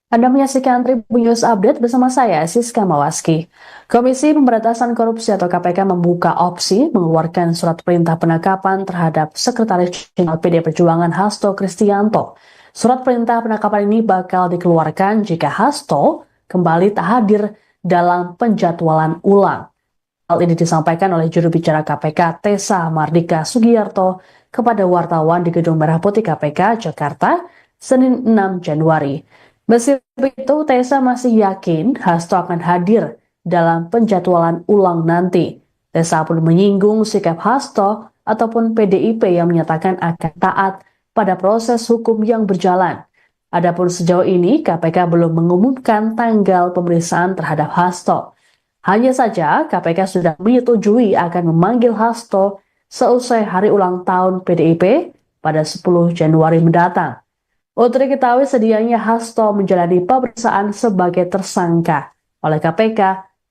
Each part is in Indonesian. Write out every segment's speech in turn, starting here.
Anda menyaksikan Tribun News Update bersama saya, Siska Mawaski. Komisi Pemberantasan Korupsi atau KPK membuka opsi mengeluarkan surat perintah penangkapan terhadap Sekretaris Jenderal PD Perjuangan Hasto Kristianto. Surat perintah penangkapan ini bakal dikeluarkan jika Hasto kembali tak hadir dalam penjadwalan ulang. Hal ini disampaikan oleh juru bicara KPK Tessa Mardika Sugiyarto kepada wartawan di Gedung Merah Putih KPK Jakarta, Senin 6 Januari. Meski begitu, Tessa masih yakin Hasto akan hadir dalam penjadwalan ulang nanti. Tessa pun menyinggung sikap Hasto ataupun PDIP yang menyatakan akan taat pada proses hukum yang berjalan. Adapun sejauh ini, KPK belum mengumumkan tanggal pemeriksaan terhadap Hasto. Hanya saja, KPK sudah menyetujui akan memanggil Hasto seusai hari ulang tahun PDIP pada 10 Januari mendatang. Untuk diketahui sedianya Hasto menjalani pemeriksaan sebagai tersangka oleh KPK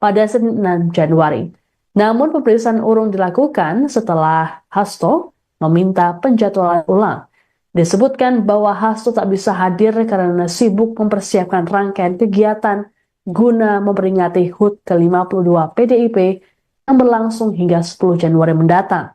pada Senin 6 Januari. Namun pemeriksaan urung dilakukan setelah Hasto meminta penjadwalan ulang. Disebutkan bahwa Hasto tak bisa hadir karena sibuk mempersiapkan rangkaian kegiatan guna memperingati HUT ke-52 PDIP yang berlangsung hingga 10 Januari mendatang.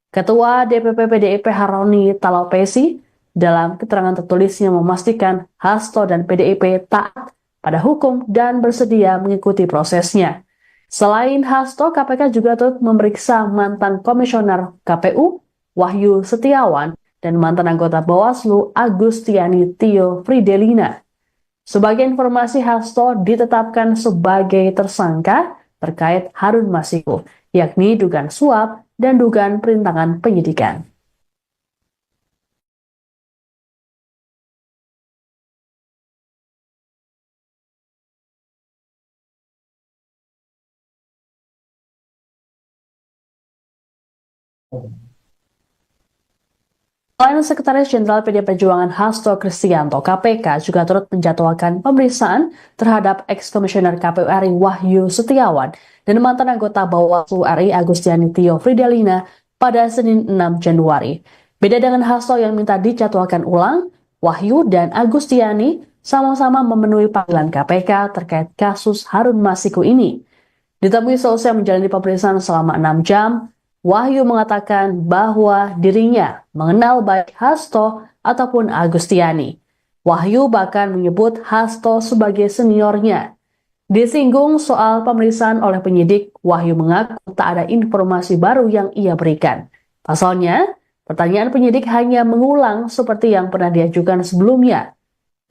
Ketua DPP PDIP Haroni Talapesi dalam keterangan tertulisnya memastikan Hasto dan PDIP taat pada hukum dan bersedia mengikuti prosesnya. Selain Hasto, KPK juga turut memeriksa mantan komisioner KPU Wahyu Setiawan dan mantan anggota Bawaslu Agustiani Tio Fridelina. Sebagai informasi, Hasto ditetapkan sebagai tersangka terkait Harun Masiku, yakni dugaan suap dan dugaan perintangan penyidikan. Selain Sekretaris Jenderal PD Perjuangan Hasto Kristianto, KPK juga turut menjadwalkan pemeriksaan terhadap ex-komisioner KPU RI Wahyu Setiawan dan mantan anggota Bawaslu RI Agustiani Tio Fridelina pada Senin 6 Januari. Beda dengan Hasto yang minta dijadwalkan ulang, Wahyu dan Agustiani sama-sama memenuhi panggilan KPK terkait kasus Harun Masiku ini. Ditemui selesai menjalani pemeriksaan selama 6 jam, Wahyu mengatakan bahwa dirinya mengenal baik Hasto ataupun Agustiani. Wahyu bahkan menyebut Hasto sebagai seniornya. Disinggung soal pemeriksaan oleh penyidik, Wahyu mengaku tak ada informasi baru yang ia berikan. Pasalnya, pertanyaan penyidik hanya mengulang seperti yang pernah diajukan sebelumnya.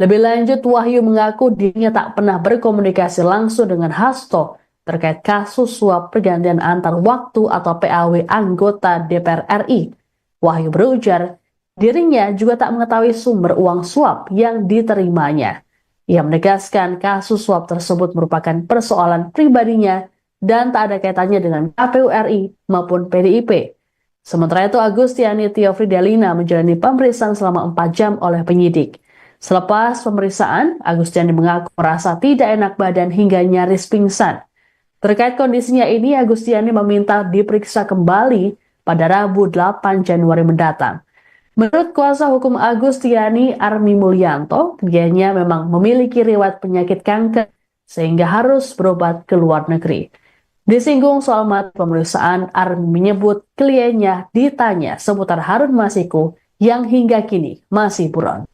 Lebih lanjut, Wahyu mengaku dirinya tak pernah berkomunikasi langsung dengan Hasto terkait kasus suap pergantian antar waktu atau PAW anggota DPR RI. Wahyu berujar, dirinya juga tak mengetahui sumber uang suap yang diterimanya. Ia menegaskan kasus suap tersebut merupakan persoalan pribadinya dan tak ada kaitannya dengan KPU RI maupun PDIP. Sementara itu, Agustiani Tio Fridelina menjalani pemeriksaan selama 4 jam oleh penyidik. Selepas pemeriksaan, Agustiani mengaku merasa tidak enak badan hingga nyaris pingsan. Terkait kondisinya ini, Agustiani meminta diperiksa kembali pada Rabu 8 Januari mendatang. Menurut kuasa hukum Agustiani, Armi Mulyanto, kliennya memang memiliki riwayat penyakit kanker sehingga harus berobat ke luar negeri. Disinggung soal materi pemeriksaan, Armi menyebut kliennya ditanya seputar Harun Masiku yang hingga kini masih buron.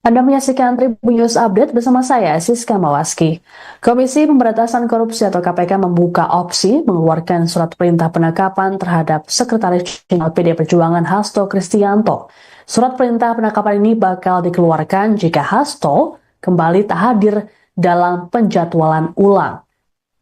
Anda menyaksikan Tribun News Update bersama saya, Siska Mawaski. Komisi Pemberantasan Korupsi atau KPK membuka opsi mengeluarkan surat perintah penangkapan terhadap Sekretaris Jenderal PD Perjuangan Hasto Kristianto. Surat perintah penangkapan ini bakal dikeluarkan jika Hasto kembali tak hadir dalam penjadwalan ulang.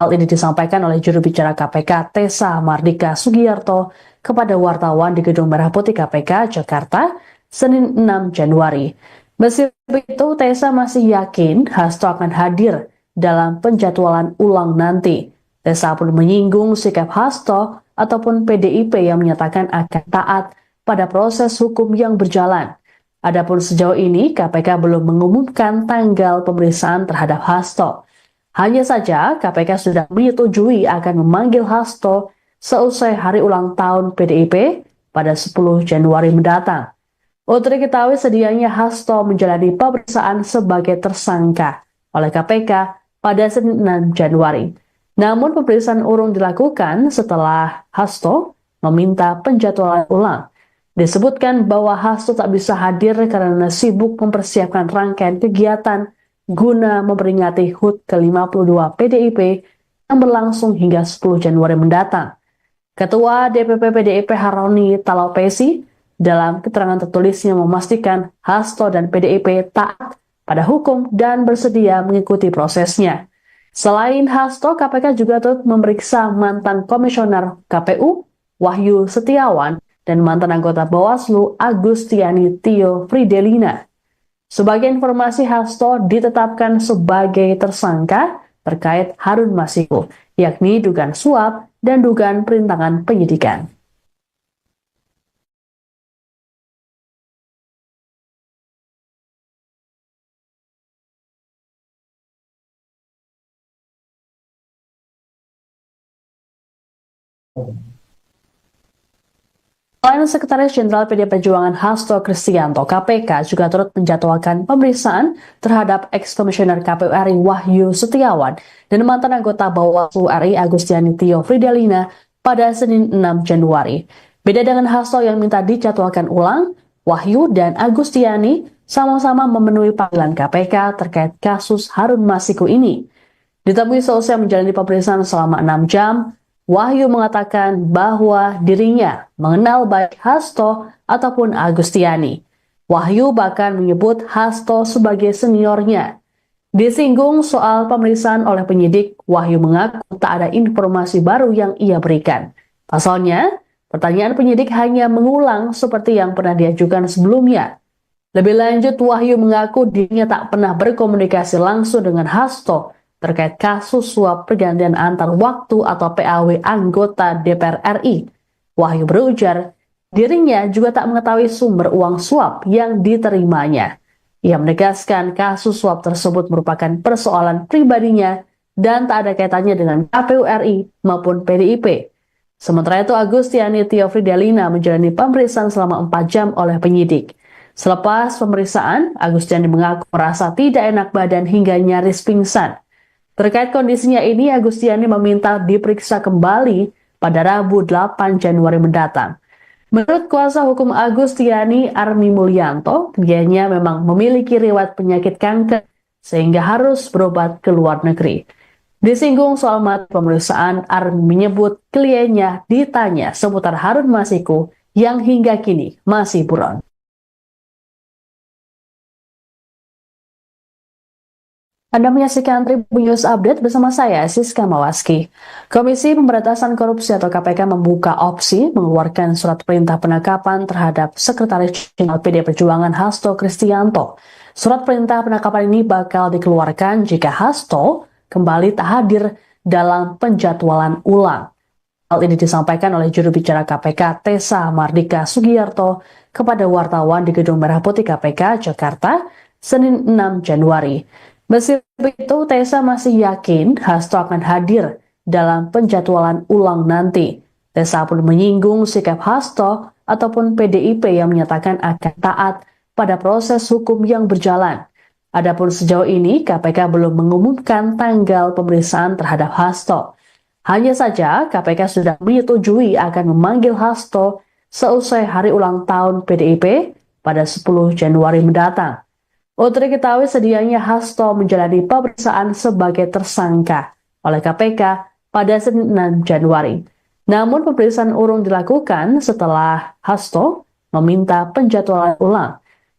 Hal ini disampaikan oleh juru bicara KPK Tessa Mardika Sugiyarto kepada wartawan di Gedung Merah Putih KPK, Jakarta, Senin 6 Januari. Meski begitu, Tessa masih yakin Hasto akan hadir dalam penjadwalan ulang nanti. Tessa pun menyinggung sikap Hasto ataupun PDIP yang menyatakan akan taat pada proses hukum yang berjalan. Adapun sejauh ini, KPK belum mengumumkan tanggal pemeriksaan terhadap Hasto. Hanya saja, KPK sudah menyetujui akan memanggil Hasto seusai hari ulang tahun PDIP pada 10 Januari mendatang. Untuk diketahui sedianya Hasto menjalani pemeriksaan sebagai tersangka oleh KPK pada Senin 6 Januari. Namun pemeriksaan urung dilakukan setelah Hasto meminta penjadwalan ulang. Disebutkan bahwa Hasto tak bisa hadir karena sibuk mempersiapkan rangkaian kegiatan guna memperingati HUT ke-52 PDIP yang berlangsung hingga 10 Januari mendatang. Ketua DPP PDIP Haroni Talapesi dalam keterangan tertulisnya memastikan Hasto dan PDIP taat pada hukum dan bersedia mengikuti prosesnya. Selain Hasto, KPK juga turut memeriksa mantan komisioner KPU Wahyu Setiawan dan mantan anggota Bawaslu Agustiani Tio Fridelina. Sebagai informasi, Hasto ditetapkan sebagai tersangka terkait Harun Masiku, yakni dugaan suap dan dugaan perintangan penyidikan. Selain Sekretaris Jenderal PD Perjuangan Hasto Kristianto, KPK juga turut menjadwalkan pemeriksaan terhadap ex-komisioner KPU RI Wahyu Setiawan dan mantan anggota Bawaslu RI Agustiani Tio Fridelina pada Senin 6 Januari. Beda dengan Hasto yang minta dijadwalkan ulang, Wahyu dan Agustiani sama-sama memenuhi panggilan KPK terkait kasus Harun Masiku ini. Ditemui seusai menjalani pemeriksaan selama 6 jam, Wahyu mengatakan bahwa dirinya mengenal baik Hasto ataupun Agustiani. Wahyu bahkan menyebut Hasto sebagai seniornya. Disinggung soal pemeriksaan oleh penyidik, Wahyu mengaku tak ada informasi baru yang ia berikan. Pasalnya, pertanyaan penyidik hanya mengulang seperti yang pernah diajukan sebelumnya. Lebih lanjut, Wahyu mengaku dirinya tak pernah berkomunikasi langsung dengan Hasto terkait kasus suap pergantian antar waktu atau PAW anggota DPR RI. Wahyu berujar, dirinya juga tak mengetahui sumber uang suap yang diterimanya. Ia menegaskan kasus suap tersebut merupakan persoalan pribadinya dan tak ada kaitannya dengan KPU RI maupun PDIP. Sementara itu, Agustiani Tio Fridelina menjalani pemeriksaan selama 4 jam oleh penyidik. Selepas pemeriksaan, Agustiani mengaku merasa tidak enak badan hingga nyaris pingsan. Terkait kondisinya ini, Agustiani meminta diperiksa kembali pada Rabu 8 Januari mendatang. Menurut kuasa hukum Agustiani, Armi Mulyanto, kliennya memang memiliki riwayat penyakit kanker sehingga harus berobat ke luar negeri. Disinggung soal materi pemeriksaan, Armi menyebut kliennya ditanya seputar Harun Masiku yang hingga kini masih buron. Anda menyaksikan Tribun News Update bersama saya, Siska Mawaski. Komisi Pemberantasan Korupsi atau KPK membuka opsi mengeluarkan surat perintah penangkapan terhadap Sekretaris Jenderal PD Perjuangan Hasto Kristianto. Surat perintah penangkapan ini bakal dikeluarkan jika Hasto kembali tak hadir dalam penjadwalan ulang. Hal ini disampaikan oleh juru bicara KPK Tessa Mardika Sugiyarto kepada wartawan di Gedung Merah Putih KPK, Jakarta, Senin 6 Januari. Meski begitu, Tessa masih yakin Hasto akan hadir dalam penjadwalan ulang nanti. Tessa pun menyinggung sikap Hasto ataupun PDIP yang menyatakan akan taat pada proses hukum yang berjalan. Adapun sejauh ini, KPK belum mengumumkan tanggal pemeriksaan terhadap Hasto. Hanya saja, KPK sudah menyetujui akan memanggil Hasto seusai hari ulang tahun PDIP pada 10 Januari mendatang. Untuk diketahui sedianya Hasto menjalani pemeriksaan sebagai tersangka oleh KPK pada Senin 6 Januari. Namun pemeriksaan urung dilakukan setelah Hasto meminta penjadwalan ulang.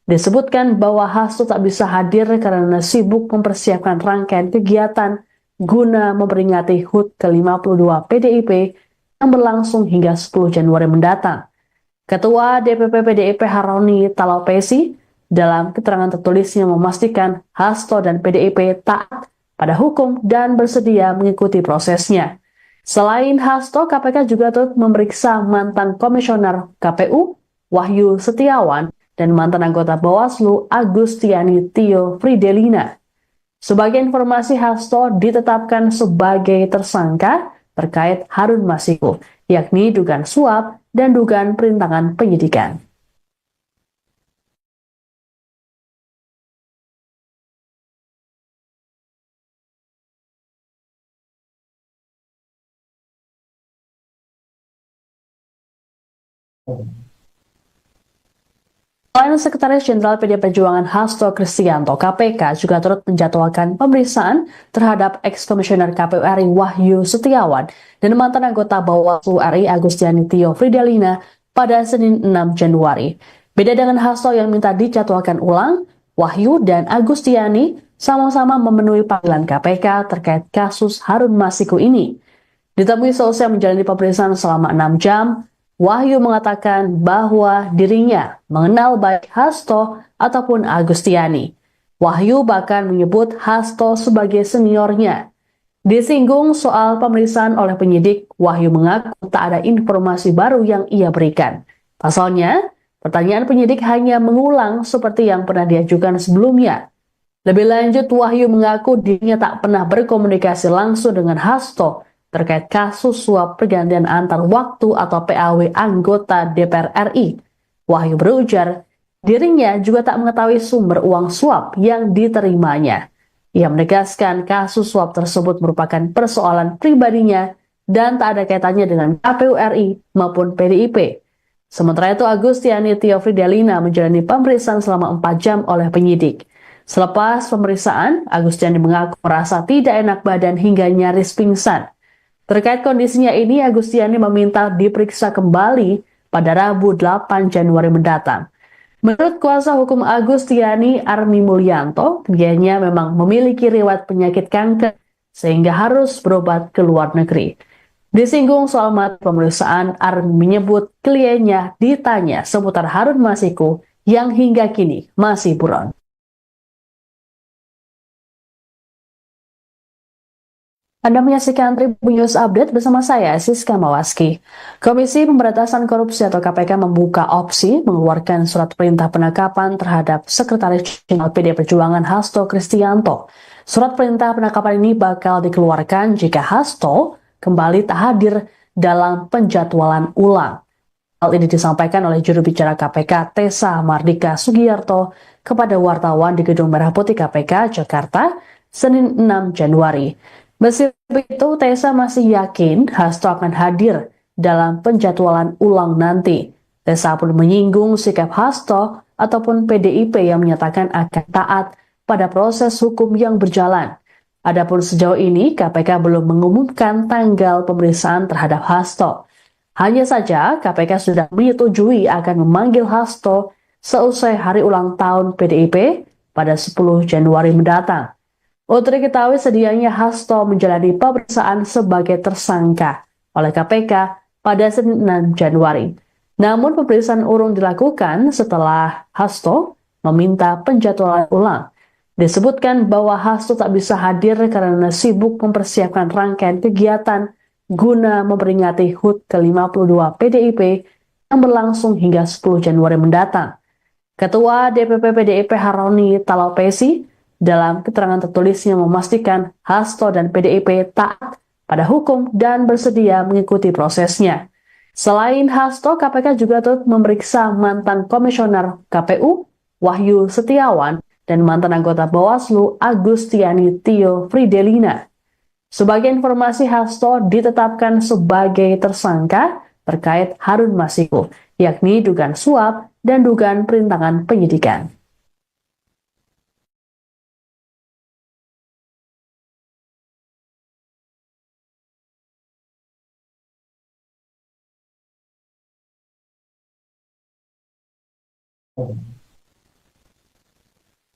Disebutkan bahwa Hasto tak bisa hadir karena sibuk mempersiapkan rangkaian kegiatan guna memperingati HUT ke-52 PDIP yang berlangsung hingga 10 Januari mendatang. Ketua DPP PDIP Haroni Talapesi dalam keterangan tertulisnya memastikan Hasto dan PDIP taat pada hukum dan bersedia mengikuti prosesnya. Selain Hasto, KPK juga turut memeriksa mantan komisioner KPU Wahyu Setiawan dan mantan anggota Bawaslu Agustiani Tio Fridelina. Sebagai informasi, Hasto ditetapkan sebagai tersangka terkait Harun Masiku, yakni dugaan suap dan dugaan perintangan penyidikan. Selain Sekretaris Jenderal PD Perjuangan Hasto Kristianto, KPK juga turut menjadwalkan pemeriksaan terhadap ex-komisioner KPU RI Wahyu Setiawan dan mantan anggota Bawaslu RI Agustiani Tio Fridelina pada Senin 6 Januari. Beda dengan Hasto yang minta dijadwalkan ulang, Wahyu dan Agustiani sama-sama memenuhi panggilan KPK terkait kasus Harun Masiku ini. Ditemui selesai menjalani pemeriksaan selama 6 jam, Wahyu mengatakan bahwa dirinya mengenal baik Hasto ataupun Agustiani. Wahyu bahkan menyebut Hasto sebagai seniornya. Disinggung soal pemeriksaan oleh penyidik, Wahyu mengaku tak ada informasi baru yang ia berikan. Pasalnya, pertanyaan penyidik hanya mengulang seperti yang pernah diajukan sebelumnya. Lebih lanjut, Wahyu mengaku dirinya tak pernah berkomunikasi langsung dengan Hasto terkait kasus suap pergantian antar waktu atau PAW anggota DPR RI. Wahyu berujar, dirinya juga tak mengetahui sumber uang suap yang diterimanya. Ia menegaskan kasus suap tersebut merupakan persoalan pribadinya dan tak ada kaitannya dengan KPU RI maupun PDIP. Sementara itu, Agustiani Tio Fridelina menjalani pemeriksaan selama 4 jam oleh penyidik. Selepas pemeriksaan, Agustiani mengaku merasa tidak enak badan hingga nyaris pingsan. Terkait kondisinya ini, Agustiani meminta diperiksa kembali pada Rabu 8 Januari mendatang. Menurut kuasa hukum Agustiani, Armi Mulyanto, kliennya memang memiliki riwayat penyakit kanker sehingga harus berobat ke luar negeri. Disinggung soal materi pemeriksaan, Armi menyebut kliennya ditanya seputar Harun Masiku yang hingga kini masih buron. Anda menyaksikan Tribun News Update bersama saya, Siska Mawaski. Komisi Pemberantasan Korupsi atau KPK membuka opsi mengeluarkan surat perintah penangkapan terhadap Sekretaris Jenderal PD Perjuangan Hasto Kristianto. Surat perintah penangkapan ini bakal dikeluarkan jika Hasto kembali tak hadir dalam penjadwalan ulang. Hal ini disampaikan oleh juru bicara KPK Tessa Mardika Sugiyarto kepada wartawan di Gedung Merah Putih KPK Jakarta, Senin 6 Januari. Meskipun itu, Tessa masih yakin Hasto akan hadir dalam penjadwalan ulang nanti. Tessa pun menyinggung sikap Hasto ataupun PDIP yang menyatakan akan taat pada proses hukum yang berjalan. Adapun sejauh ini, KPK belum mengumumkan tanggal pemeriksaan terhadap Hasto. Hanya saja, KPK sudah menyetujui akan memanggil Hasto seusai hari ulang tahun PDIP pada 10 Januari mendatang. Untuk diketahui sedianya Hasto menjalani pemeriksaan sebagai tersangka oleh KPK pada Senin 6 Januari. Namun pemeriksaan urung dilakukan setelah Hasto meminta penjadwalan ulang. Disebutkan bahwa Hasto tak bisa hadir karena sibuk mempersiapkan rangkaian kegiatan guna memperingati HUT ke-52 PDIP yang berlangsung hingga 10 Januari mendatang. Ketua DPP PDIP Haroni Talapesi dalam keterangan tertulisnya memastikan Hasto dan PDIP taat pada hukum dan bersedia mengikuti prosesnya. Selain Hasto, KPK juga turut memeriksa mantan komisioner KPU Wahyu Setiawan dan mantan anggota Bawaslu Agustiani Tio Fridelina. Sebagai informasi, Hasto ditetapkan sebagai tersangka terkait Harun Masiku, yakni dugaan suap dan dugaan perintangan penyidikan.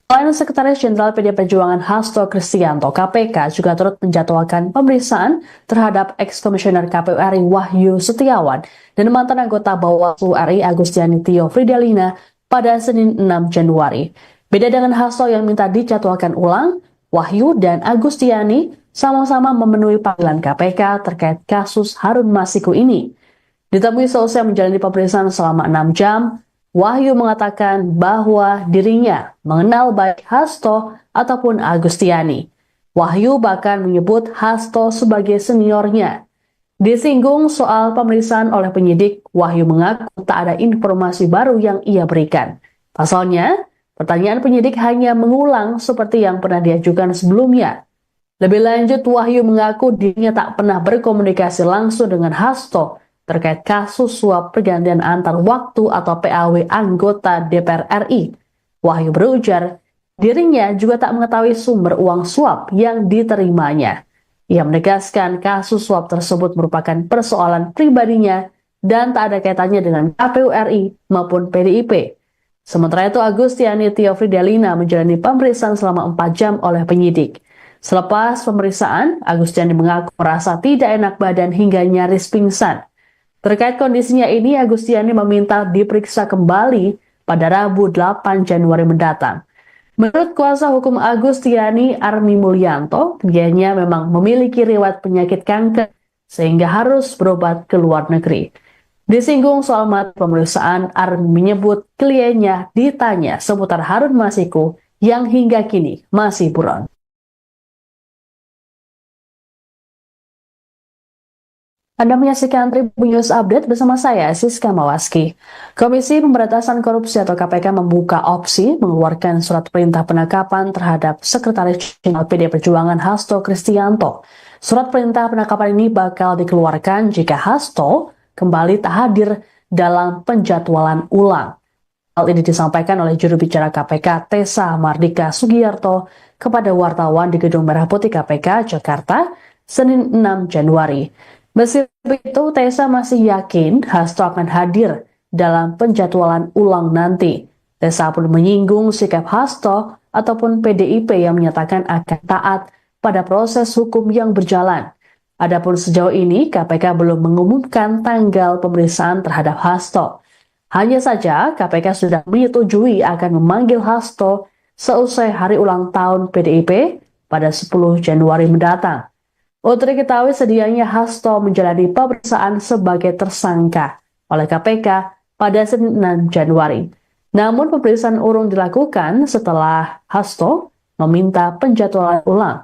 Selain Sekretaris Jenderal PD Perjuangan Hasto Kristianto, KPK juga turut menjadwalkan pemeriksaan terhadap ex-komisioner KPU RI Wahyu Setiawan dan mantan anggota Bawaslu RI Agustiani Tio Fridelina pada Senin 6 Januari. Beda dengan Hasto yang minta dijadwalkan ulang, Wahyu dan Agustiani sama-sama memenuhi panggilan KPK terkait kasus Harun Masiku ini. Ditemui selesai menjalani pemeriksaan selama 6 jam, Wahyu mengatakan bahwa dirinya mengenal baik Hasto ataupun Agustiani. Wahyu bahkan menyebut Hasto sebagai seniornya. Disinggung soal pemeriksaan oleh penyidik, Wahyu mengaku tak ada informasi baru yang ia berikan. Pasalnya, pertanyaan penyidik hanya mengulang seperti yang pernah diajukan sebelumnya. Lebih lanjut, Wahyu mengaku dirinya tak pernah berkomunikasi langsung dengan Hasto terkait kasus suap pergantian antar waktu atau PAW anggota DPR RI. Wahyu berujar, dirinya juga tak mengetahui sumber uang suap yang diterimanya. Ia menegaskan kasus suap tersebut merupakan persoalan pribadinya dan tak ada kaitannya dengan KPU RI maupun PDIP. Sementara itu, Agustiani Tio Fridelina menjalani pemeriksaan selama 4 jam oleh penyidik. Selepas pemeriksaan, Agustiani mengaku merasa tidak enak badan hingga nyaris pingsan. Terkait kondisinya ini, Agustiani meminta diperiksa kembali pada Rabu 8 Januari mendatang. Menurut kuasa hukum Agustiani, Armi Mulyanto, kliennya memang memiliki riwayat penyakit kanker sehingga harus berobat ke luar negeri. Disinggung soal materi pemeriksaan, Armi menyebut kliennya ditanya seputar Harun Masiku yang hingga kini masih buron. Anda menyaksikan Tribun News Update bersama saya, Siska Mawaski. Komisi Pemberantasan Korupsi atau KPK membuka opsi mengeluarkan surat perintah penangkapan terhadap Sekretaris Jenderal PD Perjuangan Hasto Kristianto. Surat perintah penangkapan ini bakal dikeluarkan jika Hasto kembali tak hadir dalam penjadwalan ulang. Hal ini disampaikan oleh juru bicara KPK Tessa Mardika Sugiyarto kepada wartawan di Gedung Merah Putih KPK, Jakarta, Senin 6 Januari. Meski begitu, Tessa masih yakin Hasto akan hadir dalam penjadwalan ulang nanti. Tessa pun menyinggung sikap Hasto ataupun PDIP yang menyatakan akan taat pada proses hukum yang berjalan. Adapun sejauh ini, KPK belum mengumumkan tanggal pemeriksaan terhadap Hasto. Hanya saja, KPK sudah menyetujui akan memanggil Hasto seusai hari ulang tahun PDIP pada 10 Januari mendatang. Untuk diketahui, sedianya Hasto menjalani pemeriksaan sebagai tersangka oleh KPK pada Senin 6 Januari. Namun pemeriksaan urung dilakukan setelah Hasto meminta penjadwalan ulang.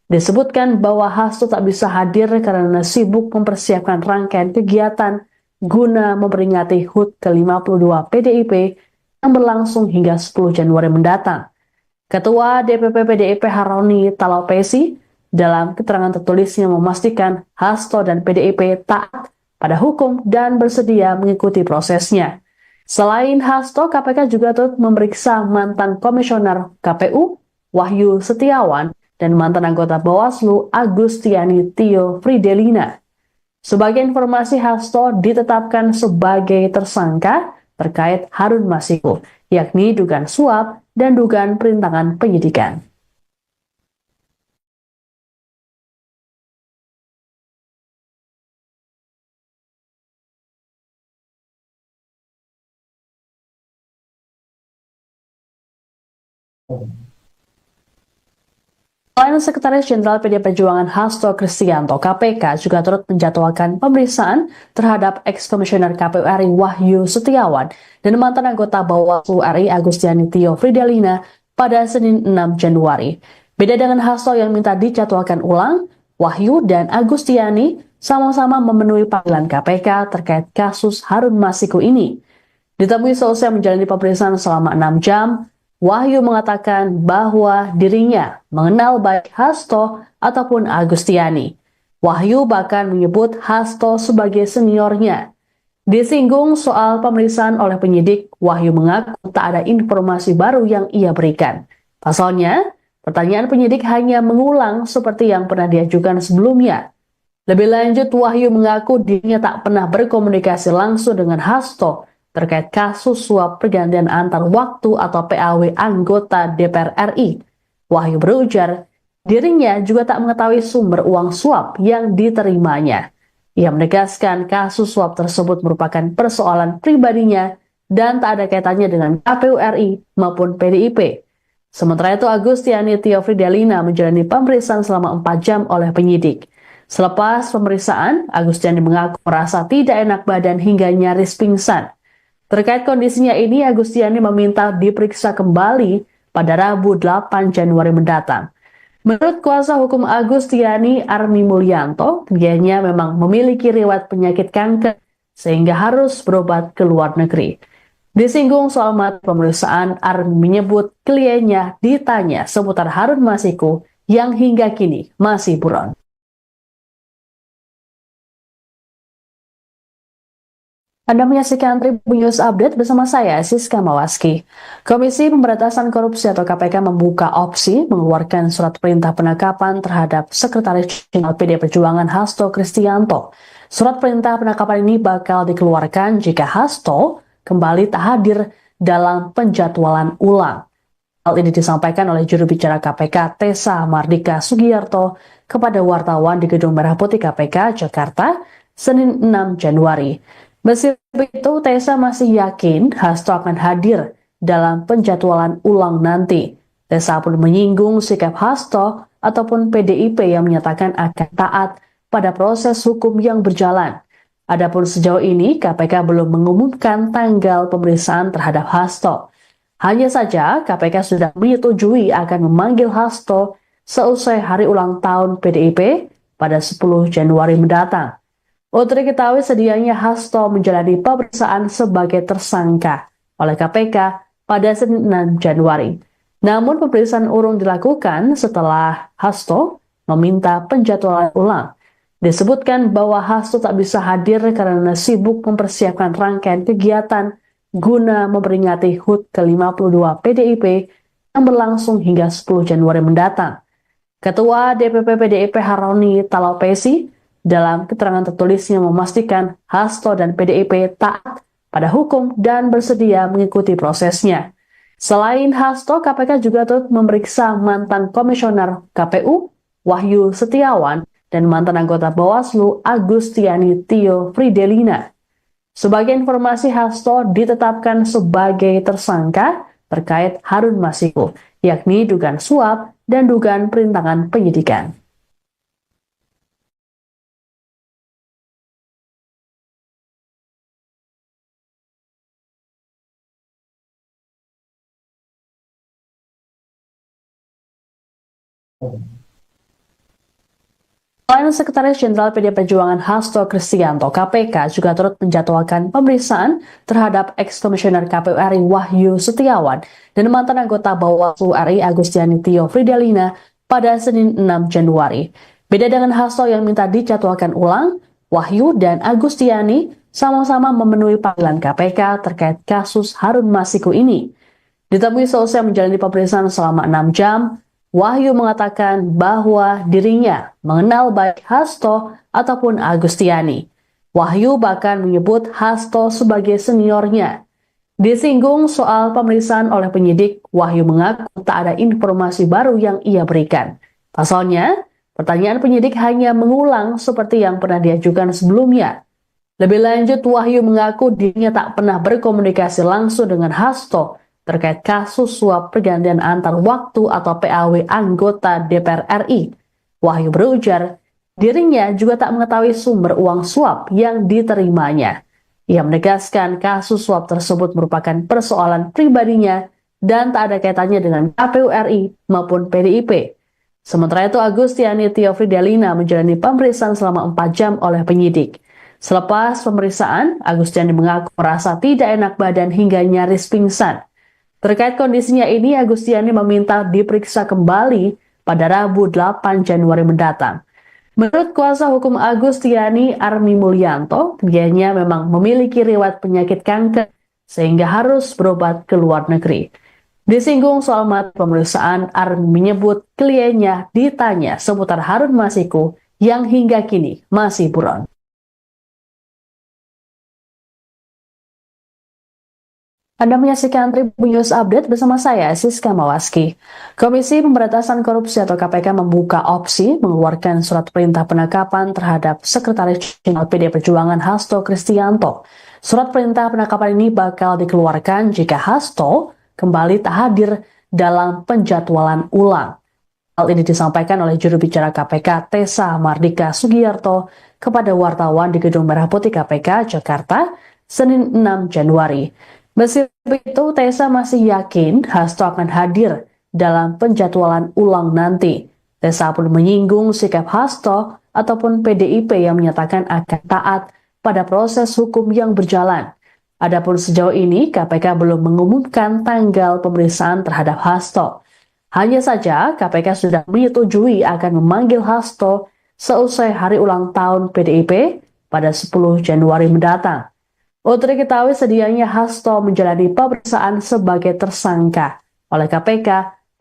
Disebutkan bahwa Hasto tak bisa hadir karena sibuk mempersiapkan rangkaian kegiatan guna memperingati HUT ke-52 PDIP yang berlangsung hingga 10 Januari mendatang. Ketua DPP PDIP Haroni Talapesi dalam keterangan tertulisnya memastikan Hasto dan PDIP taat pada hukum dan bersedia mengikuti prosesnya. Selain Hasto, KPK juga turut memeriksa mantan komisioner KPU Wahyu Setiawan dan mantan anggota Bawaslu Agustiani Tio Fridelina. Sebagai informasi, Hasto ditetapkan sebagai tersangka terkait Harun Masiku, yakni dugaan suap dan dugaan perintangan penyidikan. Selain Sekretaris Jenderal PD Perjuangan Hasto Kristianto, KPK juga turut menjadwalkan pemeriksaan terhadap ex-komisioner KPU RI Wahyu Setiawan dan mantan anggota Bawaslu RI Agustiani Tio Fridelina pada Senin 6 Januari. Beda dengan Hasto yang minta dijadwalkan ulang, Wahyu dan Agustiani sama-sama memenuhi panggilan KPK terkait kasus Harun Masiku ini. Ditemui selesai menjalani pemeriksaan selama 6 jam, Wahyu mengatakan bahwa dirinya mengenal baik Hasto ataupun Agustiani. Wahyu bahkan menyebut Hasto sebagai seniornya. Disinggung soal pemeriksaan oleh penyidik, Wahyu mengaku tak ada informasi baru yang ia berikan. Pasalnya, pertanyaan penyidik hanya mengulang seperti yang pernah diajukan sebelumnya. Lebih lanjut, Wahyu mengaku dirinya tak pernah berkomunikasi langsung dengan Hasto terkait kasus suap pergantian antar waktu atau PAW anggota DPR RI. Wahyu berujar, dirinya juga tak mengetahui sumber uang suap yang diterimanya. Ia menegaskan kasus suap tersebut merupakan persoalan pribadinya dan tak ada kaitannya dengan KPU RI maupun PDIP. Sementara itu, Agustiani Tio Fridelina menjalani pemeriksaan selama 4 jam oleh penyidik. Selepas pemeriksaan, Agustiani mengaku merasa tidak enak badan hingga nyaris pingsan. Terkait kondisinya ini, Agustiani meminta diperiksa kembali pada Rabu 8 Januari mendatang. Menurut kuasa hukum Agustiani, Armi Mulyanto, kliennya memang memiliki riwayat penyakit kanker sehingga harus berobat ke luar negeri. Disinggung soal materi pemeriksaan, Armi menyebut kliennya ditanya seputar Harun Masiku yang hingga kini masih buron. Anda menyaksikan Tribun News Update bersama saya, Siska Mawaski. Komisi Pemberantasan Korupsi atau KPK membuka opsi mengeluarkan surat perintah penangkapan terhadap Sekretaris Jenderal PD Perjuangan Hasto Kristianto. Surat perintah penangkapan ini bakal dikeluarkan jika Hasto kembali tak hadir dalam penjadwalan ulang. Hal ini disampaikan oleh juru bicara KPK Tessa Mardika Sugiyarto kepada wartawan di Gedung Merah Putih KPK Jakarta, Senin 6 Januari. Meskipun itu, Tessa masih yakin Hasto akan hadir dalam penjadwalan ulang nanti. Tessa pun menyinggung sikap Hasto ataupun PDIP yang menyatakan akan taat pada proses hukum yang berjalan. Adapun sejauh ini, KPK belum mengumumkan tanggal pemeriksaan terhadap Hasto. Hanya saja, KPK sudah menyetujui akan memanggil Hasto seusai hari ulang tahun PDIP pada 10 Januari mendatang. Untuk diketahui, sedianya Hasto menjalani pemeriksaan sebagai tersangka oleh KPK pada Senin 6 Januari. Namun pemeriksaan urung dilakukan setelah Hasto meminta penjadwalan ulang. Disebutkan bahwa Hasto tak bisa hadir karena sibuk mempersiapkan rangkaian kegiatan guna memperingati HUT ke-52 PDIP yang berlangsung hingga 10 Januari mendatang. Ketua DPP PDIP Haroni Talapesi dalam keterangan tertulisnya memastikan Hasto dan PDIP taat pada hukum dan bersedia mengikuti prosesnya. Selain Hasto, KPK juga turut memeriksa mantan komisioner KPU Wahyu Setiawan dan mantan anggota Bawaslu Agustiani Tio Fridelina. Sebagai informasi, Hasto ditetapkan sebagai tersangka terkait Harun Masiku, yakni dugaan suap dan dugaan perintangan penyidikan. Selain Sekretaris Jenderal PD Perjuangan Hasto Kristianto, KPK juga turut menjadwalkan pemeriksaan terhadap ex-komisioner KPU RI Wahyu Setiawan dan mantan anggota Bawaslu RI Agustiani Tio Fridelina pada Senin 6 Januari. Beda dengan Hasto yang minta dijadwalkan ulang, Wahyu dan Agustiani sama-sama memenuhi panggilan KPK terkait kasus Harun Masiku ini. Ditemui selesai menjalani pemeriksaan selama 6 jam, Wahyu mengatakan bahwa dirinya mengenal baik Hasto ataupun Agustiani. Wahyu bahkan menyebut Hasto sebagai seniornya. Disinggung soal pemeriksaan oleh penyidik, Wahyu mengaku tak ada informasi baru yang ia berikan. Pasalnya, pertanyaan penyidik hanya mengulang seperti yang pernah diajukan sebelumnya. Lebih lanjut, Wahyu mengaku dirinya tak pernah berkomunikasi langsung dengan Hasto terkait kasus suap pergantian antar waktu atau PAW anggota DPR RI. Wahyu berujar, dirinya juga tak mengetahui sumber uang suap yang diterimanya. Ia menegaskan kasus suap tersebut merupakan persoalan pribadinya dan tak ada kaitannya dengan KPU RI maupun PDIP. Sementara itu, Agustiani Tio Fridelina menjalani pemeriksaan selama 4 jam oleh penyidik. Selepas pemeriksaan, Agustiani mengaku merasa tidak enak badan hingga nyaris pingsan. Terkait kondisinya ini, Agustiani meminta diperiksa kembali pada Rabu 8 Januari mendatang. Menurut kuasa hukum Agustiani, Armi Mulyanto, kliennya memang memiliki riwayat penyakit kanker sehingga harus berobat ke luar negeri. Disinggung soal materi pemeriksaan, Armi menyebut kliennya ditanya seputar Harun Masiku yang hingga kini masih buron. Anda menyaksikan Tribun News Update bersama saya, Siska Mawaski. Komisi Pemberantasan Korupsi atau KPK membuka opsi mengeluarkan surat perintah penangkapan terhadap Sekretaris Jenderal PD Perjuangan Hasto Kristianto. Surat perintah penangkapan ini bakal dikeluarkan jika Hasto kembali tak hadir dalam penjadwalan ulang. Hal ini disampaikan oleh juru bicara KPK Tessa Mardika Sugiyarto kepada wartawan di Gedung Merah Putih KPK Jakarta, Senin 6 Januari. Meski begitu, Tessa masih yakin Hasto akan hadir dalam penjadwalan ulang nanti. Tessa pun menyinggung sikap Hasto ataupun PDIP yang menyatakan akan taat pada proses hukum yang berjalan. Adapun sejauh ini, KPK belum mengumumkan tanggal pemeriksaan terhadap Hasto. Hanya saja, KPK sudah menyetujui akan memanggil Hasto seusai hari ulang tahun PDIP pada 10 Januari mendatang. Untuk diketahui sedianya Hasto menjalani pemeriksaan sebagai tersangka oleh KPK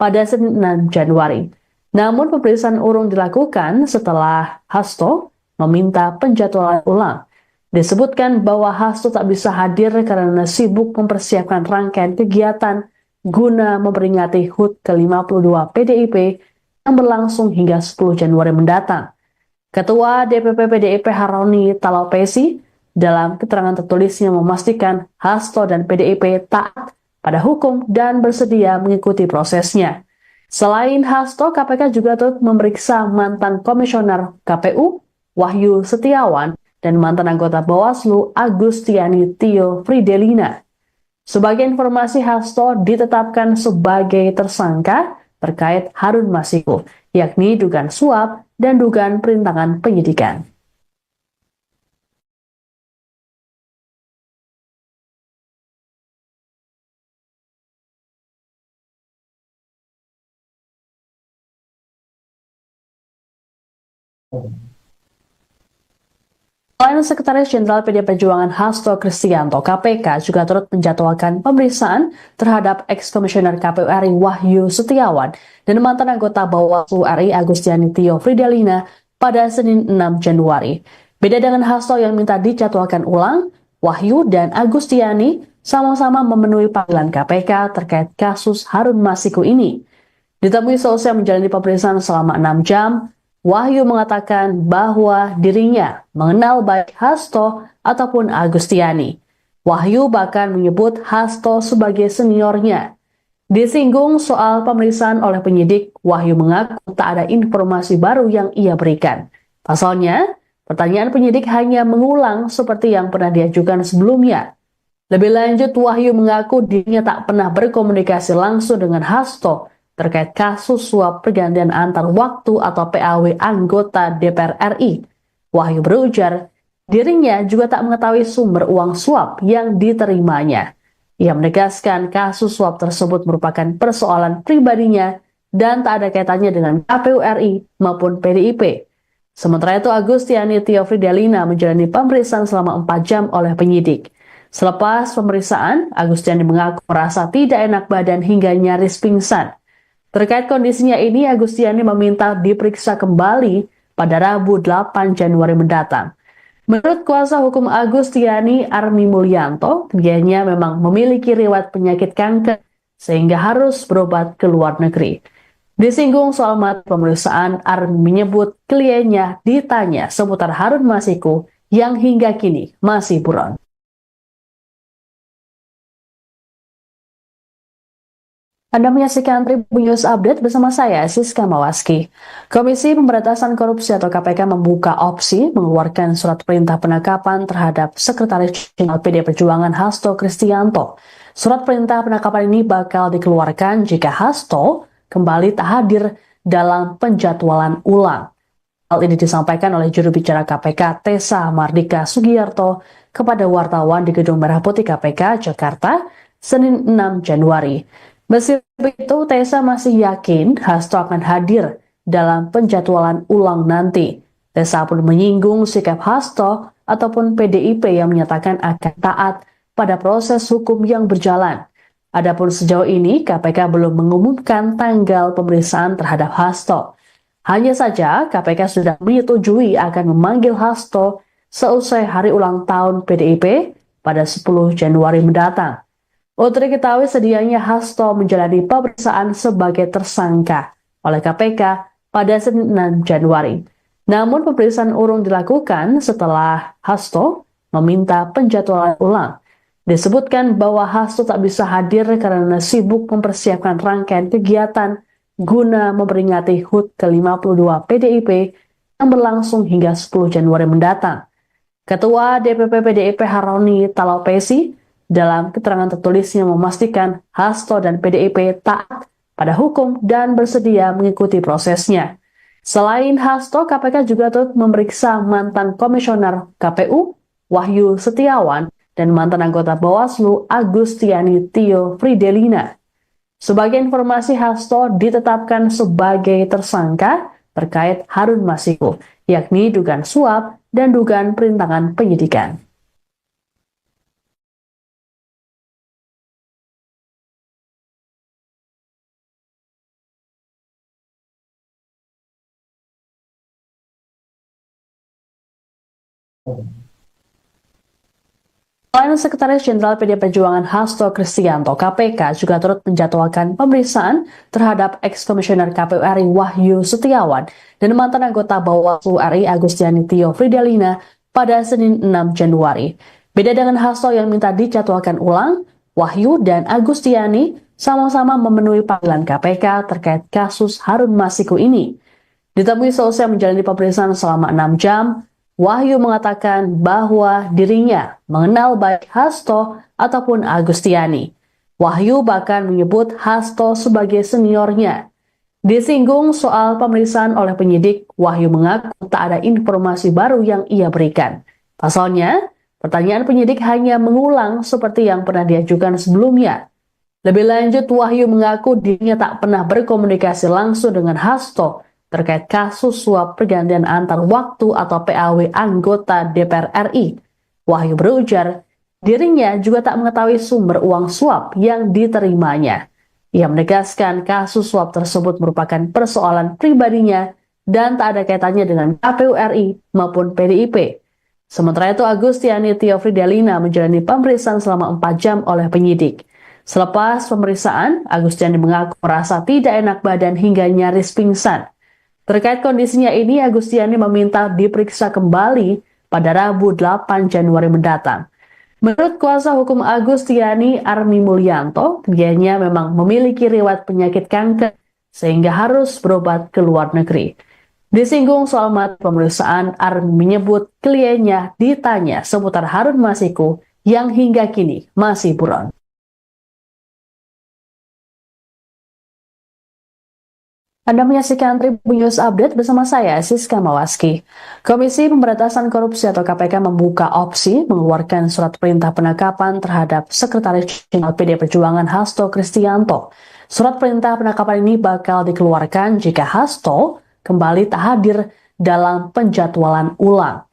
pada Senin 6 Januari. Namun pemeriksaan urung dilakukan setelah Hasto meminta penjadwalan ulang. Disebutkan bahwa Hasto tak bisa hadir karena sibuk mempersiapkan rangkaian kegiatan guna memperingati HUT ke-52 PDIP yang berlangsung hingga 10 Januari mendatang. Ketua DPP PDIP Haroni Talapesi dalam keterangan tertulisnya memastikan Hasto dan PDIP taat pada hukum dan bersedia mengikuti prosesnya. Selain Hasto, KPK juga turut memeriksa mantan komisioner KPU Wahyu Setiawan dan mantan anggota Bawaslu Agustiani Tio Fridelina. Sebagai informasi, Hasto ditetapkan sebagai tersangka terkait Harun Masiku, yakni dugaan suap dan dugaan perintangan penyidikan. Selain Sekretaris Jenderal PD Perjuangan Hasto Kristianto, KPK juga turut menjadwalkan pemeriksaan terhadap ex-komisioner KPU RI Wahyu Setiawan dan mantan anggota Bawaslu RI Agustiani Tio Fridelina pada Senin 6 Januari. Beda dengan Hasto yang minta dijadwalkan ulang, Wahyu dan Agustiani sama-sama memenuhi panggilan KPK terkait kasus Harun Masiku ini. Ditemui selesai menjalani pemeriksaan selama 6 jam, Wahyu mengatakan bahwa dirinya mengenal baik Hasto ataupun Agustiani. Wahyu bahkan menyebut Hasto sebagai seniornya. Disinggung soal pemeriksaan oleh penyidik, Wahyu mengaku tak ada informasi baru yang ia berikan. Pasalnya, pertanyaan penyidik hanya mengulang seperti yang pernah diajukan sebelumnya. Lebih lanjut, Wahyu mengaku dirinya tak pernah berkomunikasi langsung dengan Hasto terkait kasus suap pergantian antar waktu atau PAW anggota DPR RI. Wahyu berujar, dirinya juga tak mengetahui sumber uang suap yang diterimanya. Ia menegaskan kasus suap tersebut merupakan persoalan pribadinya dan tak ada kaitannya dengan KPU RI maupun PDIP. Sementara itu, Agustiani Tio Fridelina menjalani pemeriksaan selama 4 jam oleh penyidik. Selepas pemeriksaan, Agustiani mengaku merasa tidak enak badan hingga nyaris pingsan. Terkait kondisinya ini, Agustiani meminta diperiksa kembali pada Rabu 8 Januari mendatang. Menurut kuasa hukum Agustiani, Armi Mulyanto, kliennya memang memiliki riwayat penyakit kanker sehingga harus berobat ke luar negeri. Disinggung soal materi pemeriksaan, Armi menyebut kliennya ditanya seputar Harun Masiku yang hingga kini masih buron. Anda menyaksikan Tribun News Update bersama saya, Siska Mawaski. Komisi Pemberantasan Korupsi atau KPK membuka opsi mengeluarkan surat perintah penangkapan terhadap Sekretaris Jenderal PD Perjuangan Hasto Kristianto. Surat perintah penangkapan ini bakal dikeluarkan jika Hasto kembali tak hadir dalam penjadwalan ulang. Hal ini disampaikan oleh juru bicara KPK Tessa Mardika Sugiyarto kepada wartawan di Gedung Merah Putih KPK Jakarta, Senin 6 Januari. Meski begitu, Tessa masih yakin Hasto akan hadir dalam penjadwalan ulang nanti. Tessa pun menyinggung sikap Hasto ataupun PDIP yang menyatakan akan taat pada proses hukum yang berjalan. Adapun sejauh ini, KPK belum mengumumkan tanggal pemeriksaan terhadap Hasto. Hanya saja, KPK sudah menyetujui akan memanggil Hasto seusai hari ulang tahun PDIP pada 10 Januari mendatang. Untuk diketahui sedianya Hasto menjalani pemeriksaan sebagai tersangka oleh KPK pada Senin 6 Januari. Namun pemeriksaan urung dilakukan setelah Hasto meminta penjadwalan ulang. Disebutkan bahwa Hasto tak bisa hadir karena sibuk mempersiapkan rangkaian kegiatan guna memperingati HUT ke-52 PDIP yang berlangsung hingga 10 Januari mendatang. Ketua DPP PDIP Haroni Talapesi dalam keterangan tertulisnya memastikan Hasto dan PDIP taat pada hukum dan bersedia mengikuti prosesnya. Selain Hasto, KPK juga turut memeriksa mantan komisioner KPU Wahyu Setiawan dan mantan anggota Bawaslu Agustiani Tio Fridelina. Sebagai informasi, Hasto ditetapkan sebagai tersangka terkait Harun Masiku, yakni dugaan suap dan dugaan perintangan penyidikan. Selain Sekretaris Jenderal PDI Perjuangan Hasto Kristianto, KPK juga turut menjadwalkan pemeriksaan terhadap ex-komisioner KPU RI Wahyu Setiawan dan mantan anggota Bawaslu RI Agustiani Tio Fridelina pada Senin 6 Januari. Beda dengan Hasto yang minta dijadwalkan ulang, Wahyu dan Agustiani sama-sama memenuhi panggilan KPK terkait kasus Harun Masiku ini. Ditemui selesai menjalani pemeriksaan selama 6 jam, Wahyu mengatakan bahwa dirinya mengenal baik Hasto ataupun Agustiani. Wahyu bahkan menyebut Hasto sebagai seniornya. Disinggung soal pemeriksaan oleh penyidik, Wahyu mengaku tak ada informasi baru yang ia berikan. Pasalnya, pertanyaan penyidik hanya mengulang seperti yang pernah diajukan sebelumnya. Lebih lanjut, Wahyu mengaku dirinya tak pernah berkomunikasi langsung dengan Hasto terkait kasus suap pergantian antar waktu atau PAW anggota DPR RI. Wahyu berujar, dirinya juga tak mengetahui sumber uang suap yang diterimanya. Ia menegaskan kasus suap tersebut merupakan persoalan pribadinya dan tak ada kaitannya dengan KPU RI maupun PDIP. Sementara itu, Agustiani Tio Fridelina menjalani pemeriksaan selama 4 jam oleh penyidik. Selepas pemeriksaan, Agustiani mengaku merasa tidak enak badan hingga nyaris pingsan. Terkait kondisinya ini, Agustiani meminta diperiksa kembali pada Rabu 8 Januari mendatang. Menurut kuasa hukum Agustiani, Armi Mulyanto, kliennya memang memiliki riwayat penyakit kanker sehingga harus berobat ke luar negeri. Disinggung soal materi pemeriksaan, Armi menyebut kliennya ditanya seputar Harun Masiku yang hingga kini masih buron. Anda menyaksikan Tribun News Update bersama saya, Siska Mawaski. Komisi Pemberantasan Korupsi atau KPK membuka opsi mengeluarkan surat perintah penangkapan terhadap Sekretaris Jenderal PDI Perjuangan Hasto Kristianto. Surat perintah penangkapan ini bakal dikeluarkan jika Hasto kembali tak hadir dalam penjadwalan ulang.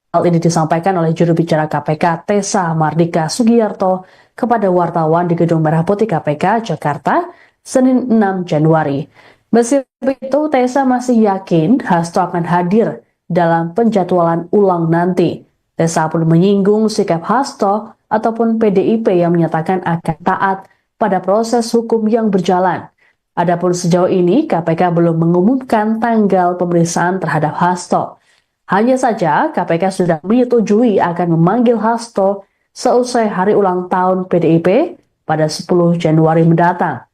Hal ini disampaikan oleh juru bicara KPK Tessa Mardika Sugiyarto kepada wartawan di Gedung Merah Putih KPK, Jakarta, Senin 6 Januari. Meskipun itu, Tessa masih yakin Hasto akan hadir dalam penjadwalan ulang nanti. Tessa pun menyinggung sikap Hasto ataupun PDIP yang menyatakan akan taat pada proses hukum yang berjalan. Adapun sejauh ini, KPK belum mengumumkan tanggal pemeriksaan terhadap Hasto. Hanya saja, KPK sudah menyetujui akan memanggil Hasto seusai hari ulang tahun PDIP pada 10 Januari mendatang.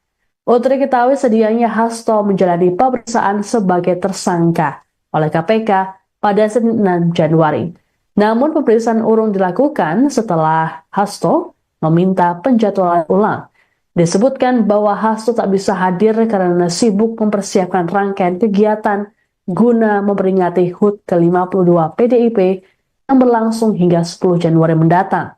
Untuk diketahui sedianya Hasto menjalani pemeriksaan sebagai tersangka oleh KPK pada Senin 6 Januari. Namun pemeriksaan urung dilakukan setelah Hasto meminta penjadwalan ulang. Disebutkan bahwa Hasto tak bisa hadir karena sibuk mempersiapkan rangkaian kegiatan guna memperingati HUT ke-52 PDIP yang berlangsung hingga 10 Januari mendatang.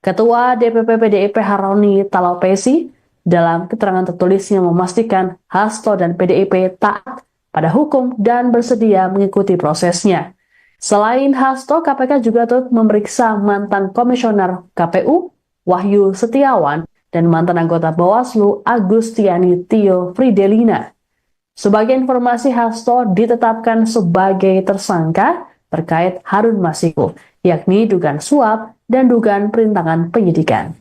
Ketua DPP PDIP Haroni Talapesi dalam keterangan tertulisnya memastikan Hasto dan PDIP taat pada hukum dan bersedia mengikuti prosesnya. Selain Hasto, KPK juga turut memeriksa mantan komisioner KPU Wahyu Setiawan dan mantan anggota Bawaslu Agustiani Tio Fridelina. Sebagai informasi, Hasto ditetapkan sebagai tersangka terkait Harun Masiku, yakni dugaan suap dan dugaan perintangan penyidikan.